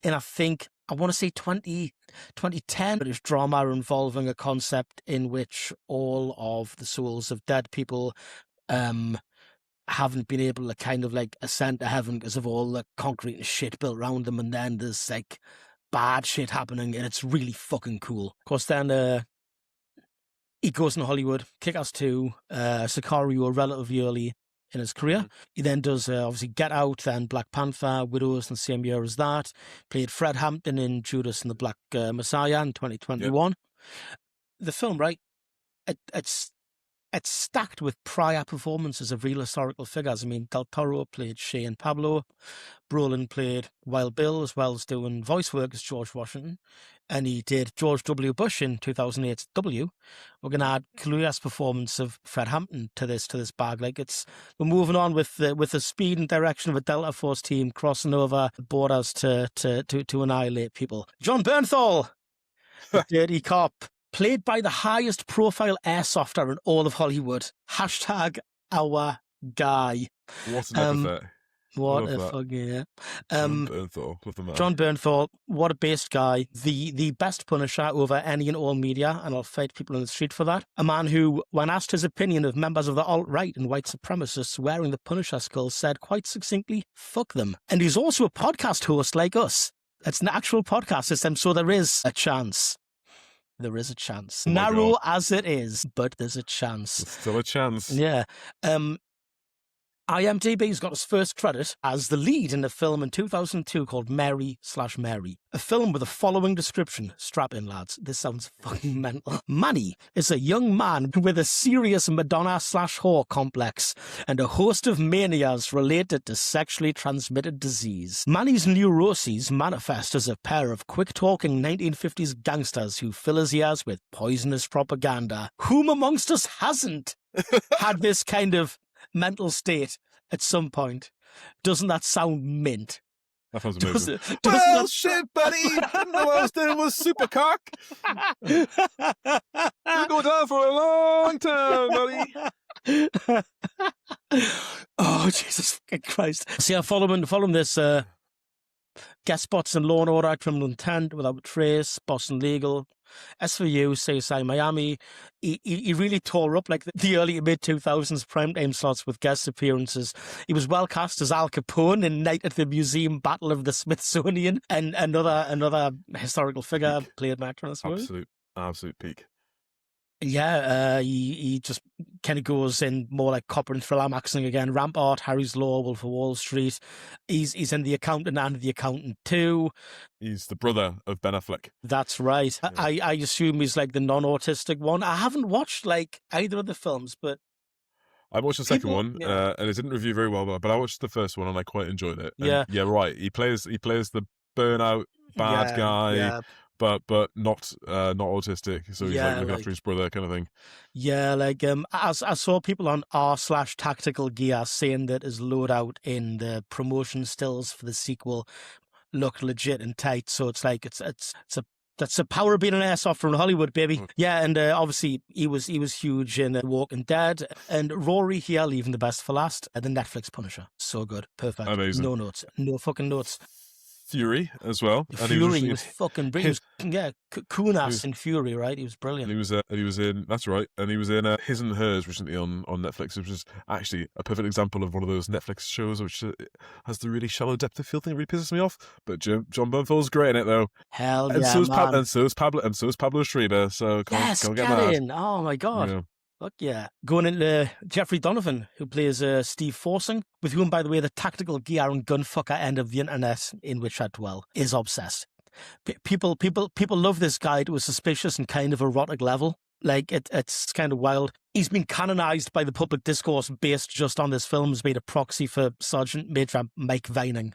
And I think I want to say 2010, but it's drama involving a concept in which all of the souls of dead people haven't been able to kind of like ascend to heaven because of all the concrete and shit built around them, and then there's like bad shit happening, and it's really fucking cool. Of course, then he goes into Hollywood, Kick-Ass 2, Sicario relatively early in his career. He then does obviously Get Out, then Black Panther, Widows in the same year as that. Played Fred Hampton in Judas and the Black Messiah in 2021. Yep. The film, right? It's stacked with prior performances of real historical figures. I mean, Del Toro played Shay and Pablo. Brolin played Wild Bill, as well as doing voice work as George Washington. And he did George W. Bush in 2008's W. We're going to add Clueless performance of Fred Hampton to this bag. Like we're moving on with the speed and direction of a Delta Force team crossing over borders to annihilate people. Jon Bernthal, the dirty cop, played by the highest profile airsofter in all of Hollywood. Hashtag our guy. What an epithet. What a fucking yeah. Jon Bernthal, love the man. Jon Bernthal, what a based guy. The best Punisher over any and all media, and I'll fight people in the street for that. A man who, when asked his opinion of members of the alt-right and white supremacists wearing the Punisher skull, said quite succinctly, fuck them. And he's also a podcast host like us. It's an actual podcast system, so there is a chance. There is a chance. Oh Narrow as it is, but there's a chance. There's still a chance. Yeah. IMDb's got his first credit as the lead in a film in 2002 called Mary/Mary. A film with the following description. Strap in, lads. This sounds fucking mental. Manny is a young man with a serious Madonna/whore complex and a host of manias related to sexually transmitted disease. Manny's neuroses manifest as a pair of quick-talking 1950s gangsters who fill his ears with poisonous propaganda. Whom amongst us hasn't had this kind of mental state at some point? Doesn't that sound mint? That sounds amazing. Well, shit, buddy! Didn't know I was doing was supercock. We go down for a long time, buddy. Oh, Jesus fucking Christ. See, I follow him this guest spots in Law & Order, Criminal Intent, Without Trace, Boston Legal, SVU, CSI Miami. He really tore up like the early to mid-2000s primetime slots with guest appearances. He was well cast as Al Capone in Night at the Museum, Battle of the Smithsonian, and another historical figure played by actor. Absolute peak. Yeah, he just kind of goes in more like copper and thriller maxing again. Rampart, Harry's Law, Wolf of Wall Street. He's in The Accountant and The Accountant 2. He's the brother of Ben Affleck. That's right. Yeah. I assume he's like the non-autistic one. I haven't watched like either of the films, but I watched the second one, and it didn't review very well, but I watched the first one and I quite enjoyed it. And yeah, right. He plays the burnout bad guy. Yeah. But not autistic, so he's like looking after his brother, kind of thing. Yeah, like I saw people on r/tactical gear saying that his loadout in the promotion stills for the sequel looked legit and tight. So it's like that's the power of being an airsoft in Hollywood, baby. Yeah, and obviously he was huge in Walking Dead, and Rory here leaving the best for last. The Netflix Punisher, so good, perfect. Amazing. No notes, no fucking notes. Fury as well. Fury was fucking brilliant. Kunas in Fury, right? He was brilliant. And he was in. That's right. And he was in His and Hers recently on Netflix, which is actually a perfect example of one of those Netflix shows which has the really shallow depth of field thing that really pisses me off. But Jon Bernthal great in it though. Hell and yeah, man. And so is Pablo Schreiber. So come on, get mad. In. Oh my god. Yeah. Fuck yeah. Going into Jeffrey Donovan, who plays Steve Forsing, with whom, by the way, the tactical gear and gunfucker end of the internet in which I dwell is obsessed. People love this guy to a suspicious and kind of erotic level. Like, it's kind of wild. He's been canonized by the public discourse based just on this film as being a proxy for Sergeant Major Mike Vining,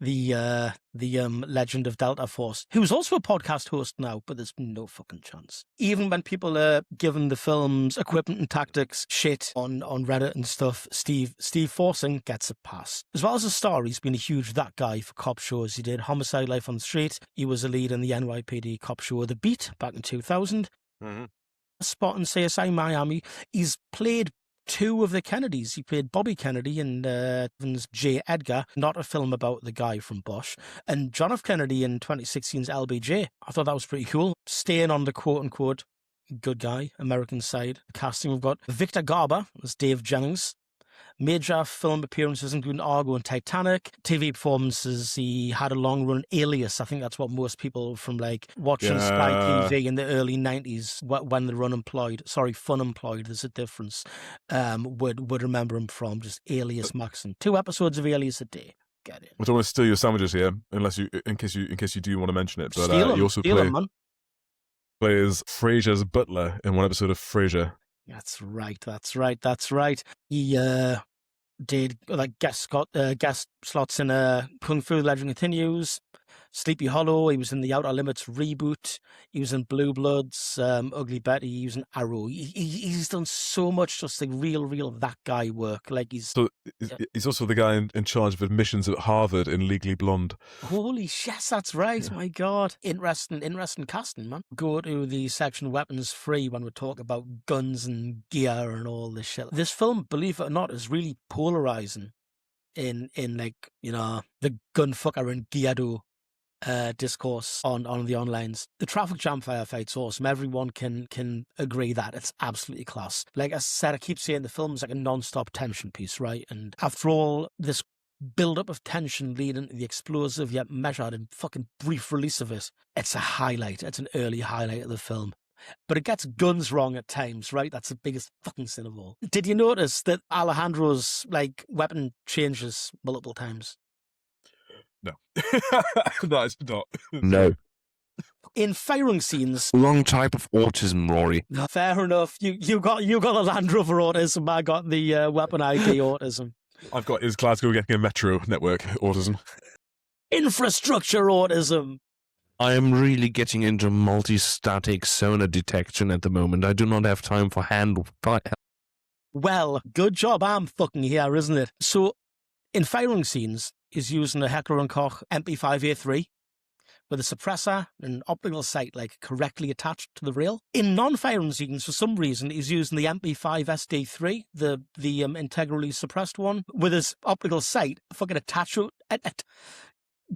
the legend of Delta Force, who's also a podcast host now, but there's no fucking chance. Even when people are giving the film's equipment and tactics shit on Reddit and stuff, Steve Forsing gets a pass. As well as a star, he's been a huge that guy for cop shows. He did Homicide: Life on the Street. He was a lead in the NYPD cop show The Beat back in 2000. Mm-hmm. Spot in CSI Miami. He's played two of the Kennedys. He played Bobby Kennedy and Evans J. Edgar, not a film about the guy from Bosch, and John F. Kennedy in 2016's LBJ. I thought that was pretty cool. Staying on the quote-unquote good guy, American side. Casting, we've got Victor Garber as Dave Jennings. Major film appearances including Argo and Titanic. TV performances, he had a long run Alias. I think that's what most people from like watching Spy TV in the early 90s when they were unemployed, there's a difference, would remember him from, just Alias Maxim. 2 episodes of Alias a day. Get it. I don't want to steal your sandwiches here, in case you do want to mention it. But he also plays Frasier's butler in one episode of Frasier. That's right. He did like guest slots in Kung Fu Legend Continues, Sleepy Hollow. He was in the Outer Limits reboot. He was in Blue Bloods, Ugly Betty. He was in Arrow. He's done so much just like real that guy work. Like he's also the guy in charge of admissions at Harvard in Legally Blonde. Holy shit, that's right. Yeah. My God, interesting casting, man. Go to the section Weapons Free when we talk about guns and gear and all this shit. This film, believe it or not, is really polarizing in like, you know, the gunfucker and geardo discourse on the onlines. The traffic jam firefight's awesome. Everyone can agree that it's absolutely class. Like I said, I keep saying the film's like a non-stop tension piece, right? And after all this build-up of tension leading to the explosive yet measured and fucking brief release of it, it's a highlight. It's an early highlight of the film. But it gets guns wrong at times, right? That's the biggest fucking sin of all. Did you notice that Alejandro's like weapon changes multiple times? No. No, it's not. No. In firing scenes, wrong type of autism, Rory. Fair enough. You got the Land Rover autism. I got the weapon ID autism. I've got his Glasgow getting a metro network autism. Infrastructure autism. I am really getting into multi-static sonar detection at the moment. I do not have time for Well, good job I'm fucking here, isn't it? So, in firing scenes, he's using a Heckler & Koch MP5A3 with a suppressor and an optical sight like correctly attached to the rail. In non-firing scenes, for some reason, he's using the MP5 SD3, the integrally suppressed one, with his optical sight fucking attached to it.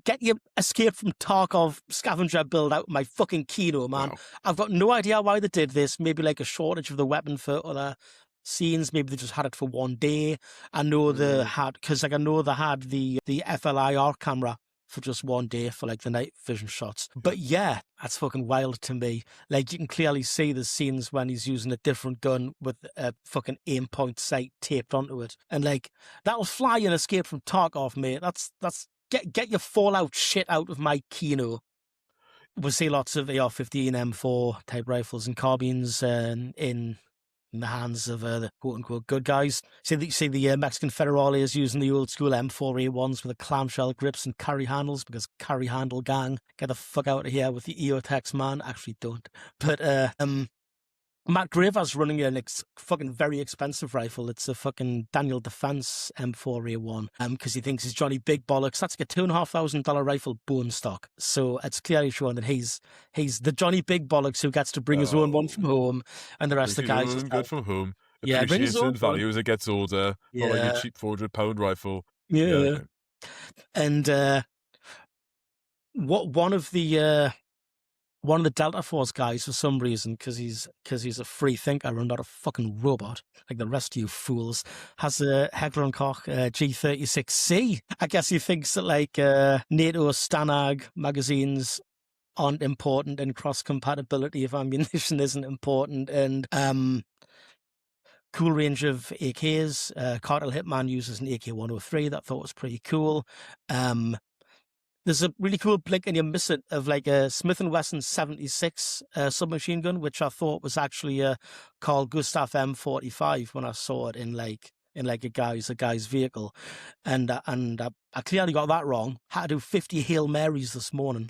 Get your Escape from Tarkov scavenger build out my fucking Kino, man. Wow. I've got no idea why they did this. Maybe like a shortage of the weapon for other scenes. Maybe they just had it for one day. I know they had, because like I know they had the FLIR camera for just one day for like the night vision shots. But yeah, that's fucking wild to me. Like you can clearly see the scenes when he's using a different gun with a fucking aim point sight taped onto it. And like that'll fly in Escape from Tarkov, mate. That's get your Fallout shit out of my Kino. We'll see lots of AR-15, M4 type rifles and carbines in the hands of the quote-unquote good guys. See the Mexican federales using the old school M4A1s with the clamshell grips and carry handles, because carry handle gang, get the fuck out of here with the EOTech, man. Actually don't. But Matt Graver's running a fucking very expensive rifle. It's a fucking Daniel Defense M4A1 because he thinks he's Johnny Big Bollocks. That's like a $2,500 rifle bone stock. So it's clearly showing that he's the Johnny Big Bollocks who gets to bring his own one from home, and the rest of the guys just good from home. Yeah, bring his own value as it gets older. Yeah. Not like your cheap £400 rifle. Yeah. And one of the Delta Force guys, for some reason, because he's a free thinker and not a fucking robot like the rest of you fools, has a Heckler & Koch G36C. I guess he thinks that like NATO Stanag magazines aren't important and cross compatibility of ammunition isn't important, and cool range of AKs. Cartel Hitman uses an AK-103 that I thought was pretty cool. There's a really cool blink and you miss it of like a Smith & Wesson 76 submachine gun, which I thought was actually called Gustav M45 when I saw it in a guy's vehicle, and I clearly got that wrong. Had to do 50 Hail Marys this morning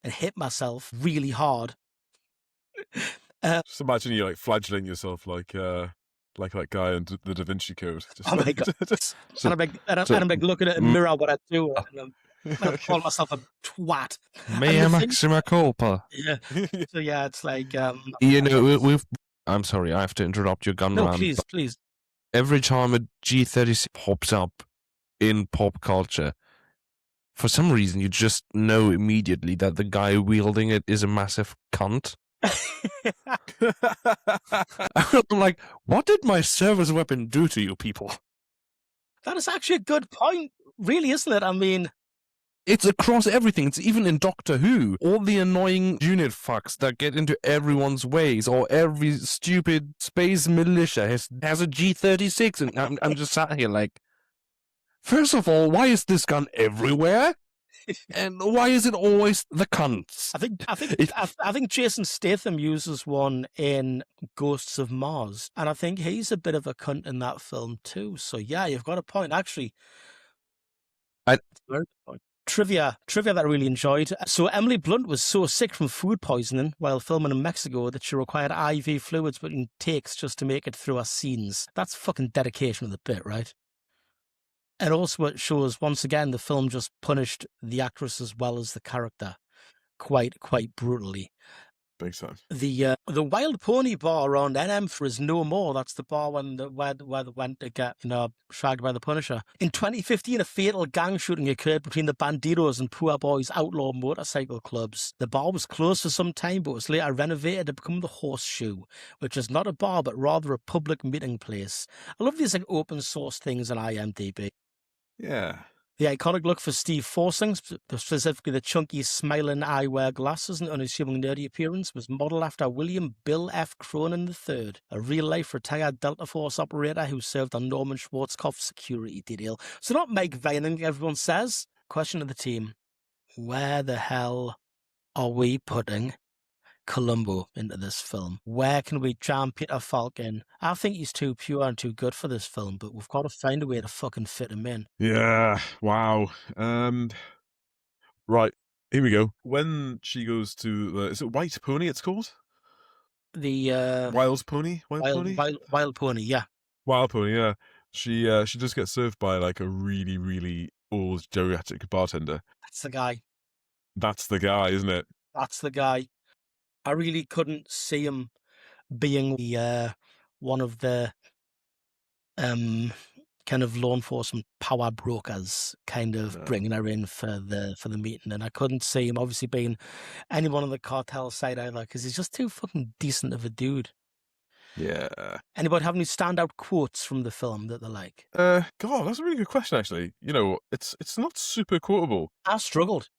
and hit myself really hard. Just imagine you like flagellating yourself like that guy in the Da Vinci Code. Oh my God! And I'm like looking at a mirror what I do. And I call myself a twat. Mea maxima culpa. Yeah. So yeah, it's like you know, I'm sorry, I have to interrupt your gun No, rant. please. every time a G36 pops up in pop culture, for some reason you just know immediately that the guy wielding it is a massive cunt. I'm like, what did my service weapon do to you people? That is actually a good point, really, isn't it? I mean, it's across everything. It's even in Doctor Who. All the annoying unit fucks that get into everyone's ways, or every stupid space militia has a G36, and I'm just sat here like, first of all, why is this gun everywhere? And why is it always the cunts? I think Jason Statham uses one in Ghosts of Mars, and I think he's a bit of a cunt in that film too. So yeah, you've got a point. Actually, Trivia that I really enjoyed. So Emily Blunt was so sick from food poisoning while filming in Mexico that she required IV fluids between takes just to make it through her scenes. That's fucking dedication of the bit, right? And also it shows, once again, the film just punished the actress as well as the character quite brutally. Big time. The Wild Pony bar on NM is no more. That's the bar where they went to get, shagged by the Punisher. In 2015, a fatal gang shooting occurred between the Bandidos and Poor Boys outlaw motorcycle clubs. The bar was closed for some time, but was later renovated to become the Horseshoe, which is not a bar, but rather a public meeting place. I love these open source things on IMDb. Yeah. The iconic look for Steve Forsing, specifically the chunky, smiling eyewear glasses and unassuming nerdy appearance, was modelled after William Bill F. Cronin III, a real-life retired Delta Force operator who served on Norman Schwarzkopf's security detail. So not Meg Vining, everyone says. Question to the team. Where the hell are we putting Columbo into this film? Where can we jam Peter Falk in? I think he's too pure and too good for this film, but we've got to find a way to fucking fit him in. Yeah, wow. Right, here we go. When she goes to the, is it White Pony it's called? The Wild Pony? Wild Pony, yeah. Wild Pony, yeah. She just gets served by like a really, really old geriatric bartender. That's the guy. That's the guy, isn't it? That's the guy. I really couldn't see him being the one of the kind of law enforcement power brokers, kind of bringing her in for the meeting, and I couldn't see him obviously being anyone on the cartel side either, because he's just too fucking decent of a dude. Yeah. Anybody have any standout quotes from the film that they like? God, that's a really good question. Actually, it's not super quotable. I struggled.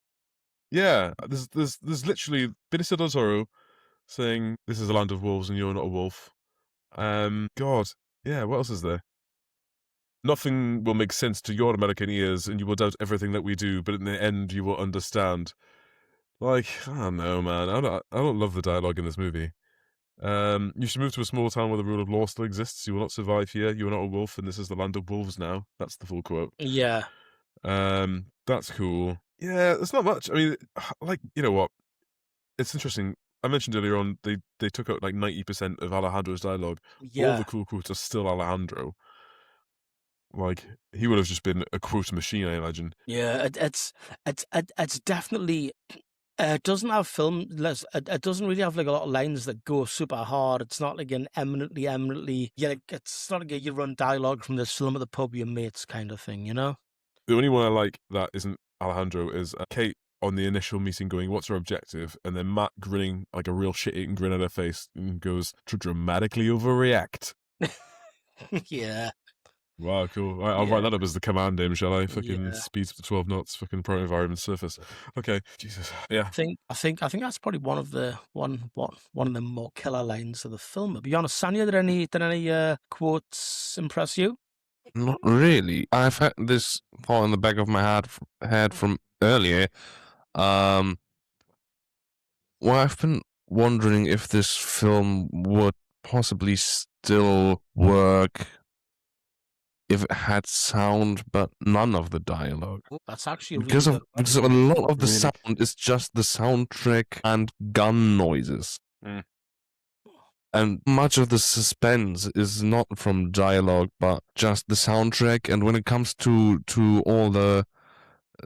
Yeah, there's literally Benicio del Toro saying, "This is a land of wolves, and you're not a wolf." God, yeah. What else is there? Nothing will make sense to your American ears, and you will doubt everything that we do. But in the end, you will understand. Like, I don't know, man. I don't love the dialogue in this movie. You should move to a small town where the rule of law still exists. You will not survive here. You are not a wolf, and this is the land of wolves now. That's the full quote. Yeah. That's cool. Yeah, there's not much. I mean, like, you know what? It's interesting. I mentioned earlier on they took out like 90% of Alejandro's dialogue. Yeah. All the cool quotes are still Alejandro. Like, he would have just been a quote machine, I imagine. Yeah, it's definitely. It doesn't have it doesn't really have like a lot of lines that go super hard. It's not like an eminently. Yeah, it's not like you run dialogue from this film at the pub with your mates kind of thing, you know. The only one I like that isn't Alejandro is Kate on the initial meeting going, "What's her objective?" And then Matt grinning like a real shit-eating grin at her face and goes, "To dramatically overreact." Yeah. Wow, cool. Right, I'll write that up as the command name, shall I? Fucking speed to 12 knots, fucking pro environment surface. Okay, Jesus. Yeah. I think that's probably one of the more killer lines of the film. To be honest, Sanya, did any quotes impress you? Not really. I've had this thought in the back of my head from earlier. Well, I've been wondering if this film would possibly still work if it had sound but none of the dialogue. That's actually because a lot of the sound is just the soundtrack and gun noises. Mm. And much of the suspense is not from dialogue, but just the soundtrack. And when it comes to all the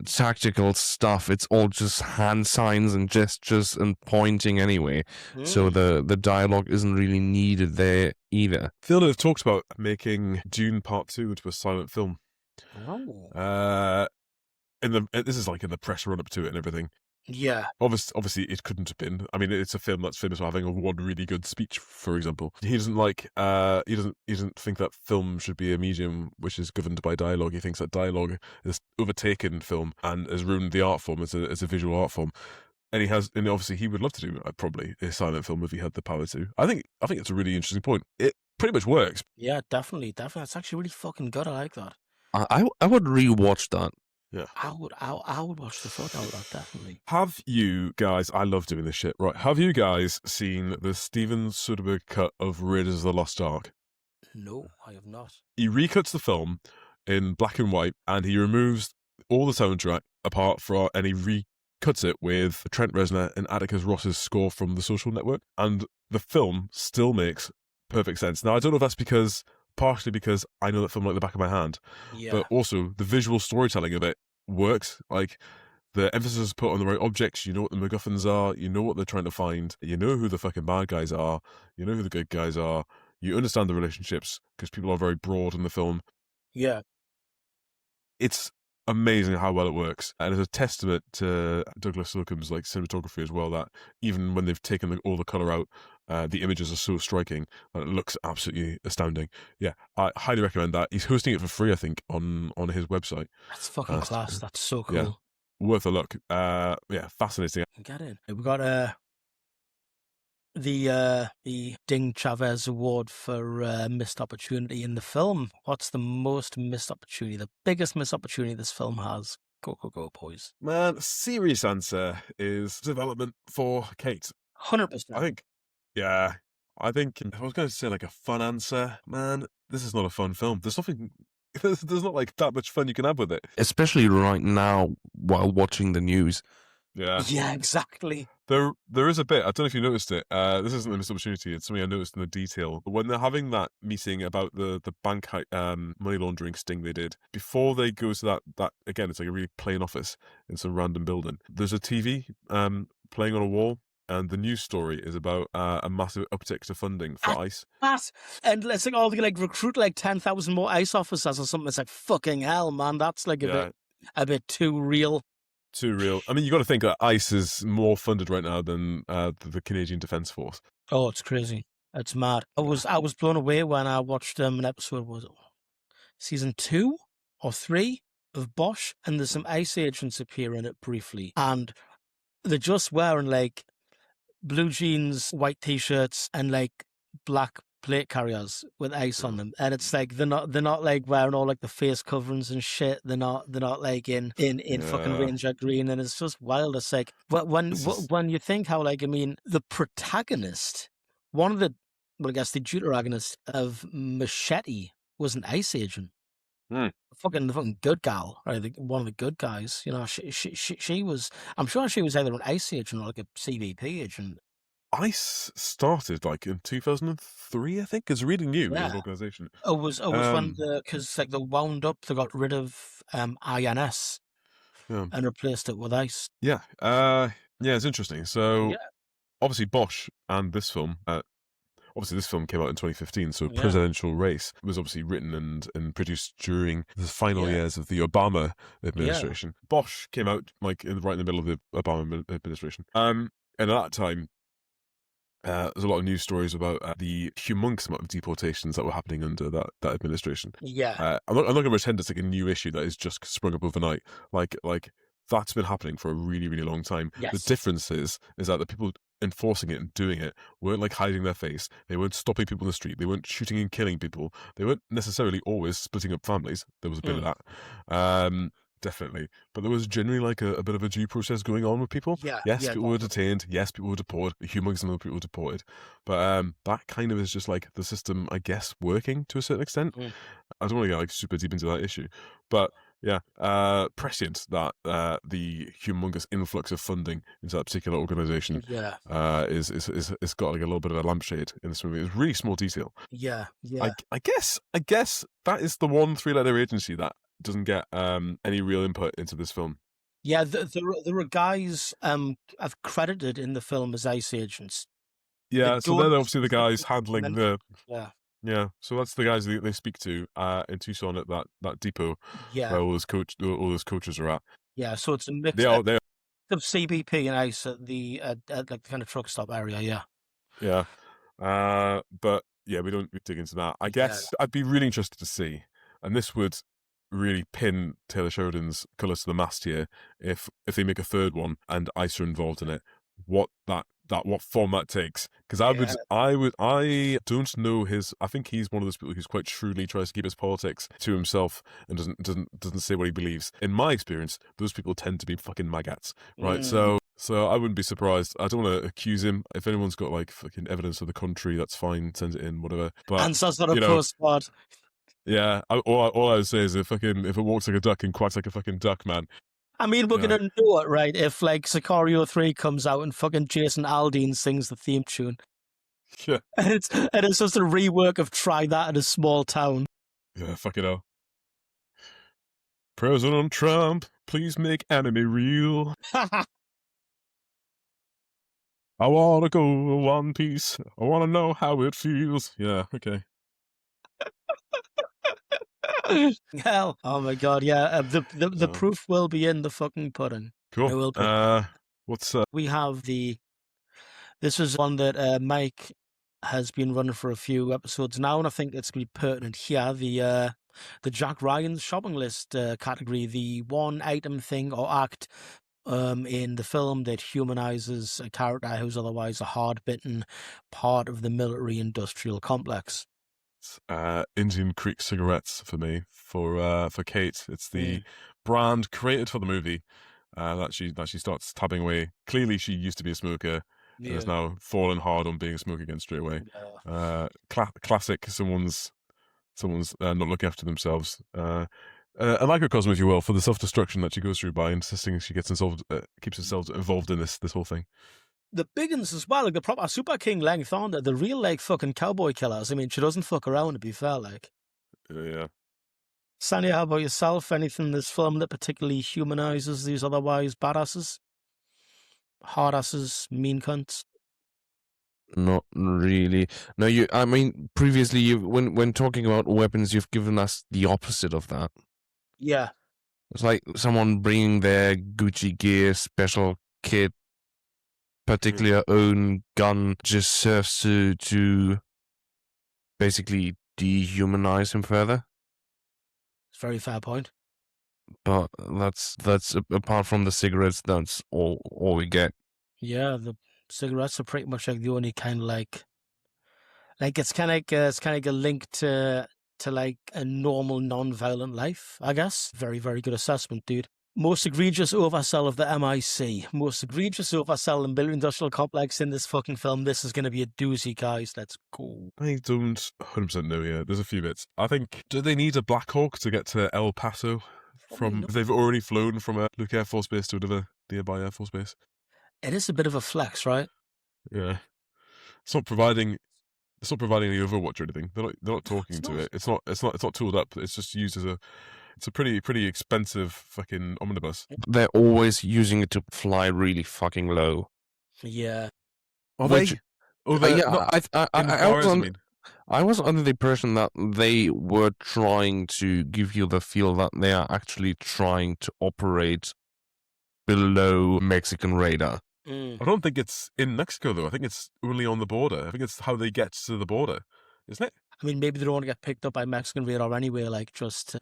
tactical stuff, it's all just hand signs and gestures and pointing anyway. So the dialogue isn't really needed there either. Villeneuve talked about making Dune Part 2 into a silent film. Oh. This is like in the press run up to it and everything. Yeah. Obviously, it couldn't have been. I mean, it's a film that's famous for having one really good speech, for example. He doesn't like. He doesn't think that film should be a medium which is governed by dialogue. He thinks that dialogue has overtaken film and has ruined the art form as a visual art form. And obviously he would love to do probably a silent film if he had the power to. I think it's a really interesting point. It pretty much works. Yeah, definitely. It's actually really fucking good. I like that. I would rewatch that. Yeah. I would watch the fuck out of that, definitely. Have you guys, I love doing this shit, right? Have you guys seen the Steven Soderbergh cut of Raiders of the Lost Ark? No, I have not. He recuts the film in black and white and he removes all the soundtrack and he recuts it with Trent Reznor and Atticus Ross's score from The Social Network. And the film still makes perfect sense. Now, I don't know if that's partially because I know that film like the back of my hand, Yeah. but also the visual storytelling of it works. Like, the emphasis is put on the right objects. You know what the MacGuffins are. You know what they're trying to find. You know who the fucking bad guys are. You know who the good guys are. You understand the relationships because people are very broad in the film. Yeah. It's amazing how well it works, and it's a testament to Douglas Slocum's like cinematography as well. That even when they've taken all the color out, the images are so striking that it looks absolutely astounding. Yeah, I highly recommend that. He's hosting it for free, I think, on his website. That's fucking class. That's so cool. Yeah, worth a look. Yeah, fascinating. Get in. We got the Ding Chavez Award for missed opportunity in the film. What's the most missed opportunity? The biggest missed opportunity this film has? Go, boys. Man, serious answer is development for Kate. 100%. I think. Yeah, I think if I was going to say like a fun answer, man, this is not a fun film. There's nothing. There's not like that much fun you can have with it. Especially right now while watching the news. Yeah. Yeah, exactly. There is a bit, I don't know if you noticed it, this isn't a missed opportunity, it's something I noticed in the detail. But when they're having that meeting about the bank money laundering sting they did, before they go to that again, it's like a really plain office in some random building, there's a TV playing on a wall, and the news story is about a massive uptick to funding for ICE. And let's like recruit like 10,000 more ICE officers or something. It's like, fucking hell, man, that's like a bit too real. Too real. I mean, you got to think that ICE is more funded right now than the Canadian Defence Force. Oh, it's crazy. It's mad. I was blown away when I watched an episode, was it season 2 or 3 of Bosch, and there's some ICE agents appear in it briefly, and they're just wearing like blue jeans, white t-shirts, and like black plate carriers with ice on them, and it's like they're not like wearing all like the face coverings and shit. They're not like in fucking Ranger green, and it's just wild. It's like when you think how, like, I mean, the protagonist, one of the, well, I guess the deuteragonist of Machete was an ICE agent. The fucking good gal, right? One of the good guys. You know, she was. I'm sure she was either an ICE agent or like a CBP agent. ICE started like in 2003, I think. It's really new as an organisation. It was when because like they wound up, they got rid of INS and replaced it with ICE. Yeah, it's interesting. So obviously Bosch and this film. Obviously, this film came out in 2015, so Presidential Race was obviously written and produced during the final years of the Obama administration. Bosch came out like right in the middle of the Obama administration. And at that time, there's a lot of news stories about the humongous amount of deportations that were happening under that administration. Yeah. I'm not going to pretend it's like a new issue that has just sprung up overnight. Like that's been happening for a really, really long time. Yes. The difference is that the people enforcing it and doing it weren't like hiding their face. They weren't stopping people in the street. They weren't shooting and killing people. They weren't necessarily always splitting up families. There was a bit of that. Definitely. But there was generally like a bit of a due process going on with people. Yes, people were detained. Yes, people were deported. A humongous number of people were deported. But that kind of is just like the system, I guess, working to a certain extent. I don't want to get like super deep into that issue. But yeah, prescient that the humongous influx of funding into that particular organisation is got like a little bit of a lampshade in this movie. It's really small detail. Yeah. I guess that is the one 3-letter agency that doesn't get any real input into this film. Yeah, there were guys I've credited in the film as ICE agents. Yeah, so they're obviously the guys handling the Yeah, so that's the guys they speak to in Tucson at that depot Yeah, where all those coaches are at. yeah. So it's a mix They are of CBP and ICE at the at like the kind of truck stop area. Yeah, yeah. But yeah, we don't dig into that. I yeah. guess I'd be really interested to see, and this would really pin Taylor Sheridan's colours to the mast here if they make a third one and ICE are involved in it. What what form that takes? Because I don't know his. I think he's one of those people who's quite shrewdly tries to keep his politics to himself and doesn't say what he believes. In my experience, those people tend to be fucking maggots, right? So I wouldn't be surprised. I don't want to accuse him. If anyone's got like fucking evidence of the contrary, that's fine. Send it in, whatever. But Answers on a you know, postcard. yeah. All I would say is if it walks like a duck and quacks like a fucking duck, man. I mean, we're Yeah. gonna know it, right? If like Sicario 3 comes out and fucking Jason Aldean sings the theme tune, Yeah. and it's just a rework of "Try That" in a small town. Yeah. Fucking hell. President Trump, please make anime real. I want to go One Piece. I want to know how it feels. Yeah, okay. Hell, oh my god, yeah. The proof will be in the fucking pudding. It will Cool. be. What's We have this is one that Mike has been running for a few episodes now, and I think it's going to be pertinent here. The Jack Ryan's shopping list category, the one item thing or act in the film that humanizes a character who's otherwise a hard-bitten part of the military-industrial complex. Indian Creek cigarettes for me for Kate. It's the brand created for the movie that she starts tabbing away. Clearly, she used to be a smoker and has now fallen hard on being a smoker again straight away. Classic. Someone's not looking after themselves. A microcosm, if you will, for the self-destruction that she goes through by insisting she keeps herself involved in this whole thing. The big ones as well, like the proper Super King length, aren't they? The real, like, fucking cowboy killers. I mean, she doesn't fuck around, to be fair, like. Yeah. Sanya, how about yourself? Anything in this film that particularly humanizes these otherwise badasses? Hardasses, mean cunts? Not really. No, I mean, previously, when talking about weapons, you've given us the opposite of that. Yeah. It's like someone bringing their Gucci gear, special kit, particular own gun, just serves to basically dehumanize him further. It's a very fair point. But that's apart from the cigarettes, that's all we get. Yeah, the cigarettes are pretty much like the only kind of like it's kind of like a link to like a normal non-violent life, I guess. Very, very good assessment, dude. Most egregious oversell of the MIC. Most egregious oversell in military industrial complex in this fucking film. This is going to be a doozy, guys. Let's go. I don't 100% know yet. There's a few bits. I think, do they need a Black Hawk to get to El Paso? If they've already flown from a Luke Air Force Base to another nearby Air Force Base. It is a bit of a flex, right? Yeah. It's not providing any Overwatch or anything. They're not talking to it. It's not tooled up. It's just used as it's a pretty expensive fucking omnibus. They're always using it to fly really fucking low. Yeah. Are they? I was under the impression that they were trying to give you the feel that they are actually trying to operate below Mexican radar. I don't think it's in Mexico, though. I think it's only on the border. I think it's how they get to the border, isn't it? I mean, maybe they don't want to get picked up by Mexican radar anyway, like just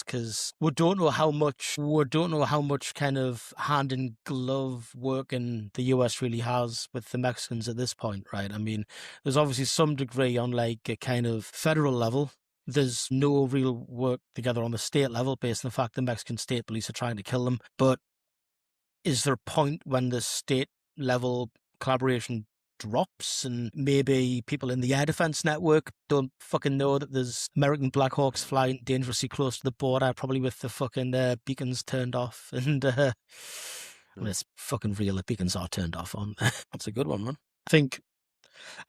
because we don't know how much kind of hand in glove working the US really has with the Mexicans at this point, right? I mean, there's obviously some degree on like a kind of federal level. There's no real work together on the state level based on the fact the Mexican state police are trying to kill them. But is there a point when the state level collaboration drops and maybe people in the air defense network don't fucking know that there's American Black Hawks flying dangerously close to the border, probably with the fucking beacons turned off? And I mean, it's fucking real. The beacons are turned off on. That's a good one, man.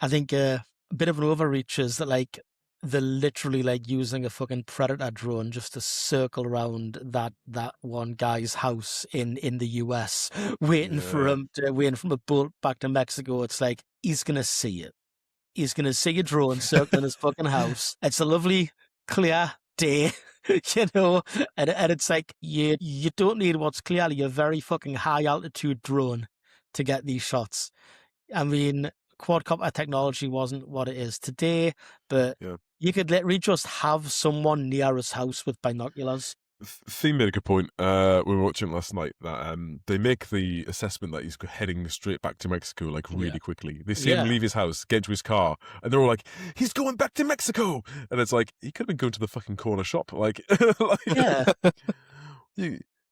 I think a bit of an overreach is that like they're literally like using a fucking Predator drone just to circle around that one guy's house in the US, waiting for a boat back to Mexico. It's like he's gonna see it. he's going to see a drone circling his fucking house. It's a lovely, clear day, you know, and it's like, you don't need what's clearly a very fucking high altitude drone to get these shots. I mean, quadcopter technology wasn't what it is today, but you could literally just have someone near his house with binoculars. Theme made a good point. We were watching last night that they make the assessment that he's heading straight back to Mexico, like really quickly. They see him leave his house, get to his car, and they're all like, "He's going back to Mexico!" And it's like, he could have been going to the fucking corner shop. Like,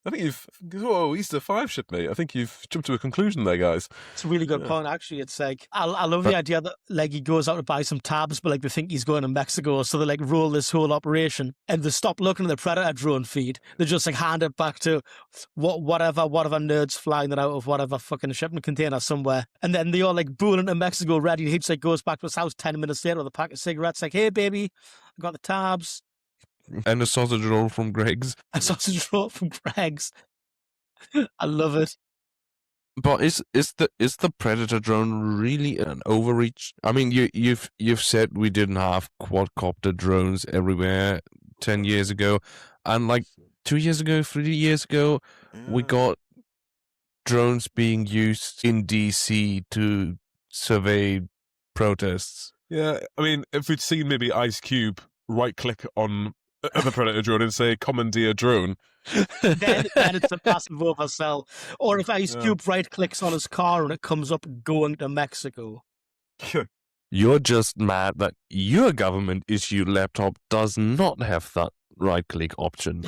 I think Easter 5 shipmate. I think you've jumped to a conclusion there, guys. It's a really good point, actually. It's like, I love the idea that, like, he goes out to buy some tabs, but, like, they think he's going to Mexico, so they, like, roll this whole operation, and they stop looking at the Predator drone feed. They just, like, hand it back to whatever nerds flying it out of whatever fucking shipping container somewhere, and then they all, like, boon into Mexico ready, and he, like, goes back to his house 10 minutes later with a pack of cigarettes, like, "Hey, baby, I got the tabs." And a sausage roll from Greg's. A sausage roll from Greg's. I love it. But is the Predator drone really an overreach? I mean, you've said we didn't have quadcopter drones everywhere 10 years ago, and like 2 years ago, 3 years ago, we got drones being used in DC to survey protests. Yeah, I mean, if we'd seen maybe Ice Cube right-click on the Predator drone and say "commandeer drone," then it's a massive oversell. Or if Ice Cube right-clicks on his car and it comes up "going to Mexico." You're just mad that your government-issued laptop does not have that right-click option.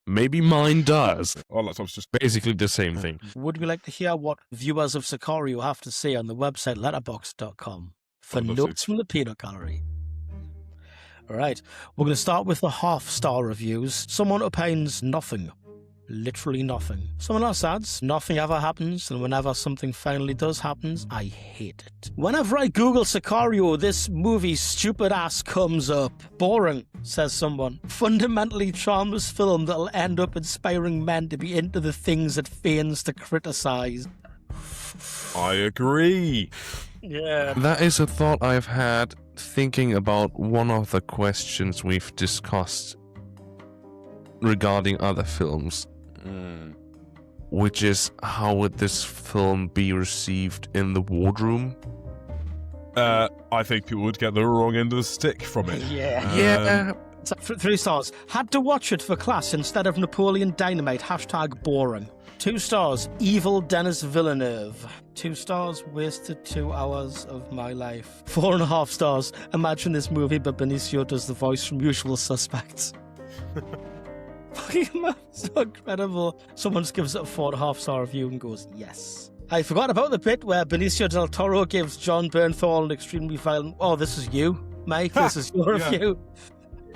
Maybe mine does. Our laptop's just basically the same thing. Would we like to hear what viewers of Sicario have to say on the website letterboxd.com for notes from the peanut gallery? All right, we're going to start with the half-star reviews. Someone opines nothing. Literally nothing. Someone else adds, nothing ever happens, and whenever something finally does happen, I hate it. Whenever I Google Sicario, this movie's stupid ass comes up. Boring, says someone. Fundamentally charmless film that'll end up inspiring men to be into the things it feigns to criticize. I agree. Yeah. That is a thought I've had thinking about one of the questions we've discussed regarding other films, which is how would this film be received in the wardroom? I think people would get the wrong end of the stick from it. Yeah. So, 3 stars. Had to watch it for class instead of Napoleon Dynamite. # boring. 2 stars. Evil Denis Villeneuve. 2 stars. Wasted 2 hours of my life. 4.5 stars. Imagine this movie, but Benicio does the voice from Usual Suspects. Fucking so incredible. Someone just gives it a 4.5-star review and goes, yes. I forgot about the bit where Benicio del Toro gives Jon Bernthal an extremely violent... Oh, this is you, Mike. This is your review.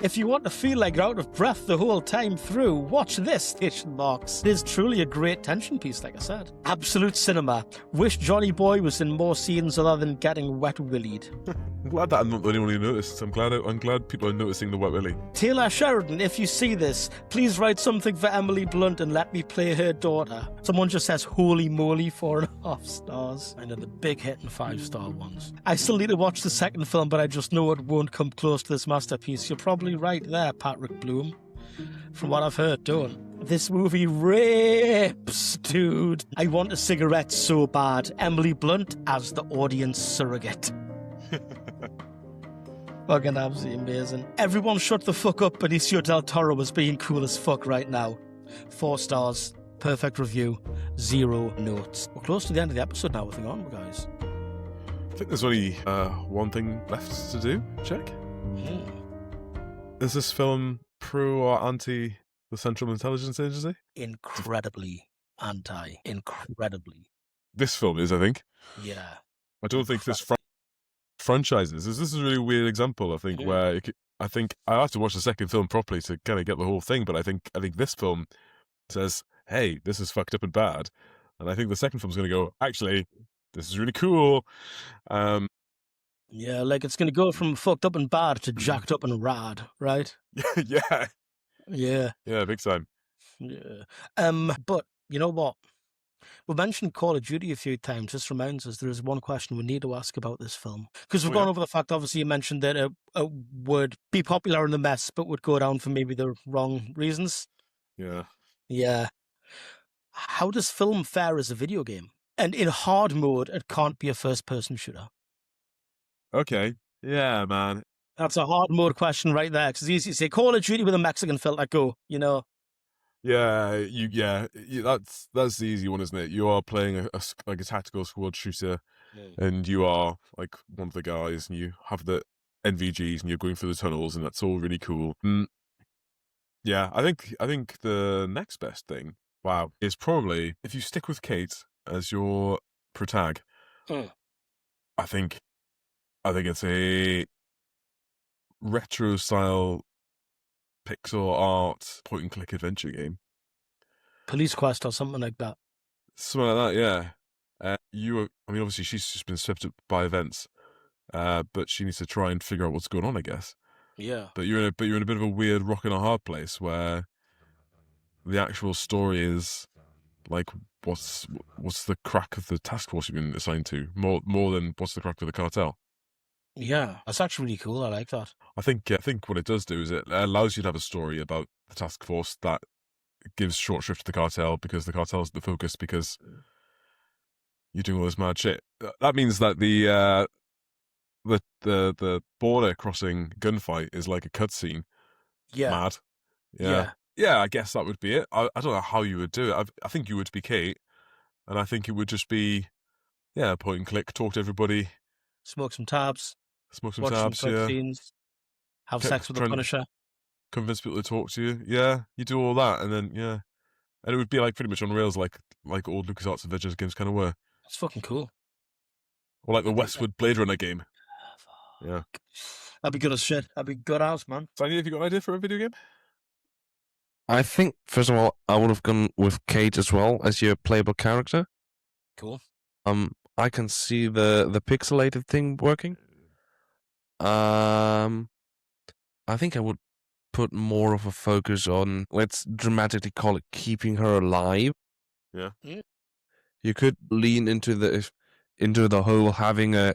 If you want to feel like you're out of breath the whole time through, watch this, station marks. It is truly a great tension piece, like I said. Absolute cinema. Wish Johnny Boy was in more scenes other than getting wet willied. I'm glad that I'm not the only one who noticed. I'm glad people are noticing the wet willy. Taylor Sheridan, if you see this, please write something for Emily Blunt and let me play her daughter. Someone just says, holy moly, 4.5 stars. And then the big hit and 5-star ones. I still need to watch the second film, but I just know it won't come close to this masterpiece. You're probably right there, Patrick Bloom. From what I've heard, don't. This movie rips, dude. I want a cigarette so bad. Emily Blunt as the audience surrogate. Fucking absolutely amazing. Everyone shut the fuck up. Benicio del Toro was being cool as fuck right now. 4 stars. Perfect review. 0 notes. We're close to the end of the episode now, I think, aren't we, guys? I think there's only one thing left to do. Check. Is this film pro or anti the Central Intelligence Agency? Incredibly anti. Incredibly. This film is, I think. Yeah. I don't think this franchises. This is a really weird example, I think, where I think I have to watch the second film properly to kind of get the whole thing, but I think this film says, hey, this is fucked up and bad. And I think the second film's going to go, actually, this is really cool. Yeah, like it's going to go from fucked up and bad to jacked up and rad, right? Yeah. Yeah. Yeah, big time. Yeah. But you know what? We mentioned Call of Duty a few times. This reminds us there is one question we need to ask about this film. Because we've Oh, yeah. gone over the fact, obviously, you mentioned that it would be popular in the mess, but would go down for maybe the wrong reasons. Yeah. Yeah. How does film fare as a video game? And in hard mode, it can't be a first-person shooter. Okay. Yeah, man. That's a hard mode question right there. Because it's easy to say Call of Duty with a Mexican filter, go, you know. Yeah, that's the easy one, isn't it? You are playing like a tactical squad shooter, and you are like one of the guys, and you have the NVGs, and you're going through the tunnels, and that's all really cool. Yeah, I think the next best thing, wow, is probably if you stick with Kate as your protag. I think it's a retro style pixel art point and click adventure game. Police Quest or something like that. Something like that, yeah. Obviously she's just been swept up by events, but she needs to try and figure out what's going on, I guess. Yeah. But you're in a bit of a weird rock and a hard place where the actual story is like what's the crack of the task force you've been assigned to, more than what's the crack of the cartel. Yeah, that's actually really cool. I like that. I think what it does do is it allows you to have a story about the task force that gives short shrift to the cartel, because the cartel's the focus, because you're doing all this mad shit. That means that the border crossing gunfight is like a cutscene. Yeah. Mad. Yeah, I guess that would be it. I don't know how you would do it. I think you would be Kate, and I think it would just be, point and click, talk to everybody, Smoke some tabs. smoke some Watch tabs, some cutscenes. Have sex with the trying to Punisher. convince people to talk to you. Yeah, you do all that, and then and it would be like pretty much on rails, like old LucasArts Adventures games kind of were, That's fucking cool. or like the Westwood Blade Runner game. Yeah, That'd be good as shit. That'd be good as, man. Sandy, have you got an idea for a video game? I think, first of all, I would have gone with Kate as well as your playable character. Cool. I can see the pixelated thing working. I think I would put more of a focus on, let's dramatically call it, keeping her alive. Yeah. You could lean into the whole having a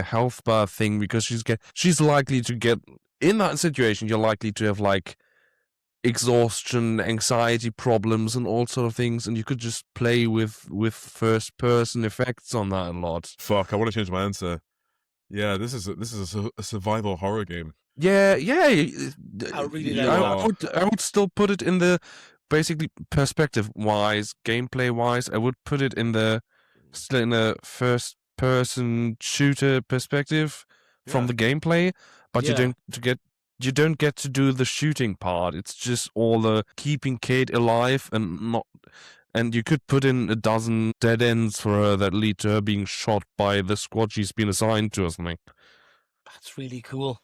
health bar thing, because she's likely to get in that situation. You're likely to have like exhaustion, anxiety problems, and all sort of things, and you could just play with first person effects on that a lot. Fuck, I want to change my answer. Yeah, this is a survival horror game. Yeah. I really like I would still put it in the, basically, perspective wise, gameplay wise. I would put it still in the first person shooter perspective from the gameplay, but you don't get to do the shooting part. It's just all the keeping Kate alive, and you could put in a dozen dead ends for her that lead to her being shot by the squad she's been assigned to or something. That's really cool.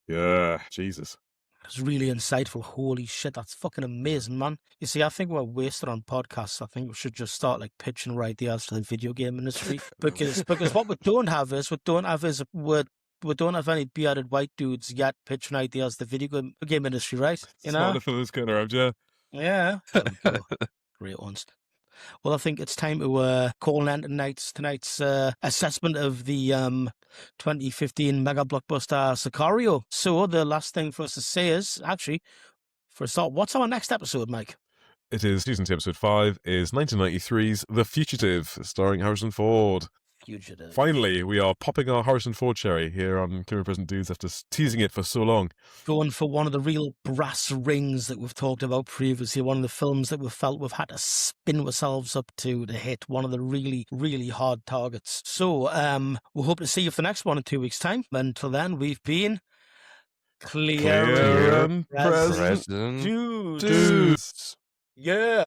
Yeah, Jesus. It's really insightful. Holy shit, that's fucking amazing, man. You see, I think we're wasted on podcasts. I think we should just start like pitching our ideas to the video game industry. because what we don't have we don't have any bearded white dudes yet pitching ideas to the video game industry, right? You know? It's those kind of around, yeah. Yeah. Great ones. Well, I think it's time to call an end to tonight's assessment of the 2015 mega blockbuster Sicario. So the last thing for us to say is, actually, for a start, what's our next episode, Mike? It is season 2, episode 5, is 1993's The Fugitive, starring Harrison Ford. Fugitive. Finally, we are popping our Harrison Ford cherry here on Killing Present Dudes after teasing it for so long. Going for one of the real brass rings that we've talked about previously, one of the films that we've felt we've had to spin ourselves up to hit one of the really, really hard targets. So, we hope to see you for the next one in 2 weeks' time. Until then, we've been Clear and Present Dudes. Dudes. Yeah.